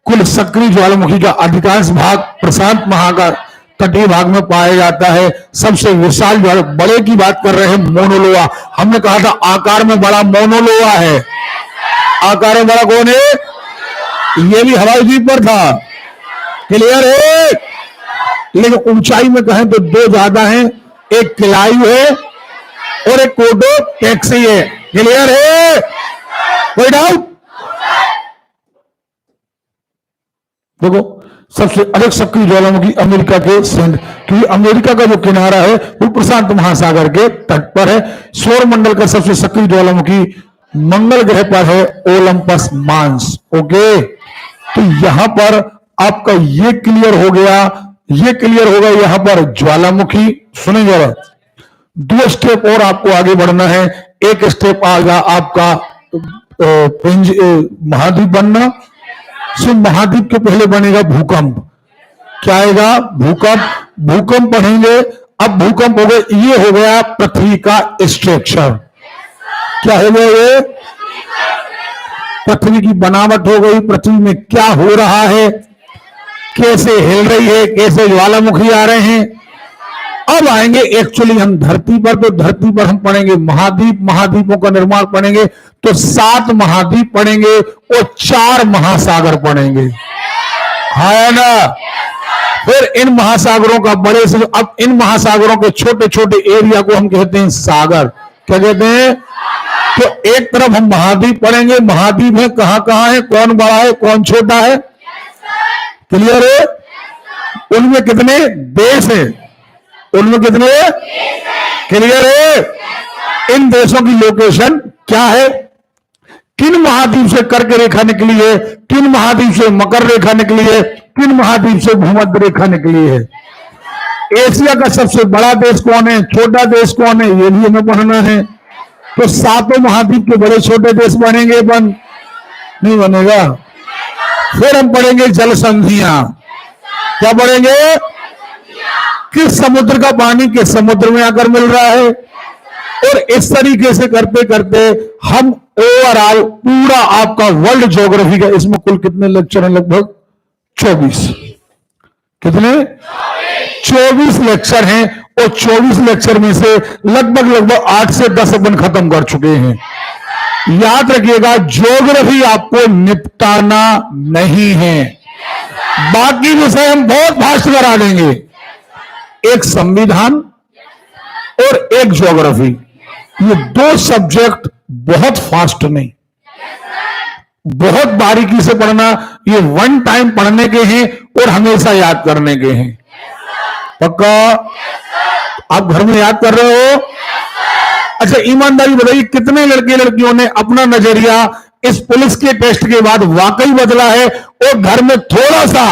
कुल सक्रिय ज्वालामुखी का अधिकांश भाग प्रशांत महासागर तटीय भाग में पाया जाता है। सबसे विशाल बड़े की बात कर रहे हैं, मोनोलोआ। हमने कहा था आकार में बड़ा मोनोलोआ है। आकार में बड़ा कौन है? ये भी हवाई द्वीप पर था, क्लियर है। लेकिन ऊंचाई में कहें तो 2 ज्यादा हैं, एक किलायू है और एक कोटोपेक्सी है, क्लियर है? कोई डाउट? देखो, सबसे अधिक सक्रिय ज्वालामुखी अमेरिका के सेंटर, क्योंकि अमेरिका का जो किनारा है वो प्रशांत महासागर के तट पर है। सौर मंडल का सबसे सक्रिय ज्वालामुखी मंगल ग्रह पर है, ओलंपस मांस। ओके, तो यहां पर आपका ये क्लियर हो गया, ये क्लियर होगा। यहां पर ज्वालामुखी, सुने जरा, 2 स्टेप और आपको आगे बढ़ना है। एक स्टेप आएगा आपका महाद्वीप बनना। सिर्फ महाद्वीप के पहले बनेगा भूकंप। क्या आएगा? भूकंप। भूकंप पढ़ेंगे। अब भूकंप हो गए, ये हो गया पृथ्वी का स्ट्रक्चर। क्या हो गया? ये पृथ्वी की बनावट हो गई, पृथ्वी में क्या हो रहा है, कैसे हिल रही है, कैसे ज्वालामुखी आ रहे हैं। अब आएंगे एक्चुअली हम धरती पर, तो धरती पर हम पढ़ेंगे महाद्वीप, महाद्वीपों का निर्माण पढ़ेंगे, तो 7 महाद्वीप पढ़ेंगे और 4 महासागर पढ़ेंगे, है ना। फिर इन महासागरों का बड़े से, अब इन महासागरों के छोटे छोटे एरिया को हम कहते हैं सागर। क्या कहते हैं? तो एक तरफ हम महाद्वीप पढ़ेंगे, महाद्वीप में कहां कहां है, कौन बड़ा है कौन छोटा है, क्लियर है? उनमें कितने देश हैं, उनमें कितने, क्लियर है? इन देशों की लोकेशन क्या है, किन महाद्वीप से कर्क रेखा निकली है, किन महाद्वीप से मकर रेखा निकली है, किन महाद्वीप से भूमध्य रेखा निकली है। एशिया का सबसे बड़ा देश कौन है, छोटा देश कौन है, ये भी हमें पढ़ना है। तो सातों महाद्वीप के बड़े छोटे देश बनेंगे, नहीं बनेगा। फिर हम पढ़ेंगे जल संधियां। क्या पढ़ेंगे? किस समुद्र का पानी किस समुद्र में आकर मिल रहा है। और इस तरीके से करते करते हम ओवरऑल पूरा आपका वर्ल्ड ज्योग्राफी का, इसमें कुल कितने लेक्चर हैं? लगभग 24। कितने? 24 लेक्चर हैं। और 24 लेक्चर में से लगभग 8 से 10 अपन खत्म कर चुके हैं। याद रखिएगा, ज्योग्राफी आपको निपटाना नहीं है, बाकी विषय हम बहुत फास्ट करा देंगे। एक संविधान और एक ज्योग्राफी, ये दो सब्जेक्ट बहुत फास्ट नहीं, बहुत बारीकी से पढ़ना। ये वन टाइम पढ़ने के हैं और हमेशा याद करने के हैं। पक्का? आप घर में याद कर रहे हो? अच्छा, ईमानदारी बताइए, कितने लड़के लड़कियों ने अपना नजरिया इस पुलिस के टेस्ट के बाद वाकई बदला है और घर में थोड़ा सा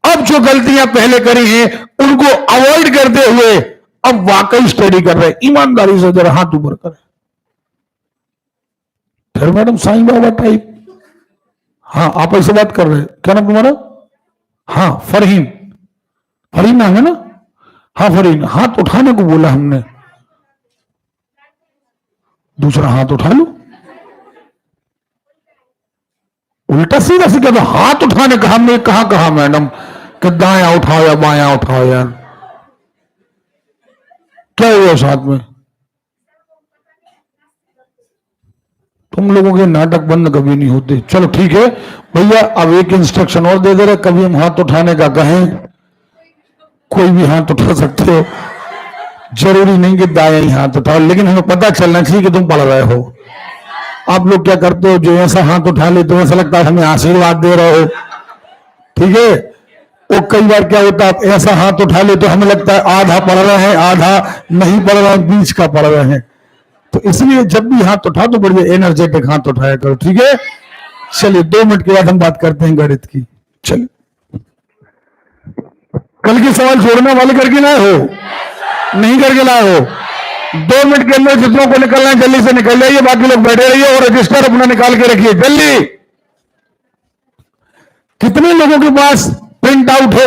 अब जो गलतियां पहले करी हैं उनको अवॉइड करते हुए अब वाकई स्टडी कर रहे हैं? ईमानदारी से जरा हाथ ऊपर करें। फिर मैडम साईं बाबा टाइप, हाँ आप ऐसे बात कर रहे हैं, क्या नाम तुम्हारा? हाँ फरहीन, फरहीन नाम है ना? हाँ फरहीन, हाथ उठाने को बोला हमने, दूसरा हाथ उठा लो। उल्टा सीधा से कहते हाथ उठाने का, हमने कहा मैडम कि दायां उठाओ या बायां उठाओ यार, क्या हुआ साथ में? तुम लोगों के नाटक बंद कभी नहीं होते। चलो ठीक है भैया, अब एक इंस्ट्रक्शन और दे दे रहे, कभी हम हाथ उठाने का कहें, कोई भी हाथ उठा सकते हो, जरूरी नहीं कि दायां ही हाथ उठाओ, लेकिन हमें पता चलना चाहिए कि तुम पढ़ रहे हो। आप लोग क्या करते हो, जो ऐसा हाथ उठा ले तो ऐसा लगता है हमें आशीर्वाद दे रहे हो, ठीक है? और कई बार क्या होता है, ऐसा हाथ उठा ले तो हमें लगता है आधा पढ़ रहे हैं आधा नहीं पढ़ रहे हैं, बीच का पढ़ रहे हैं। तो इसलिए जब भी हाथ उठा तो बढ़िया एनर्जेटिक हाथ उठाया करो, ठीक है? चलिए 2 मिनट के बाद हम बात करते हैं गणित की। चलिए, कल के सवाल जोड़ने वाले करके लाए हो? नहीं करके लाए हो? 2 मिनट के अंदर जितनों को निकलना है जल्दी से निकल जाइए, बाकी लोग बैठे रहिए और रजिस्टर अपना निकाल के रखिए जल्दी। कितने लोगों के पास प्रिंट आउट है?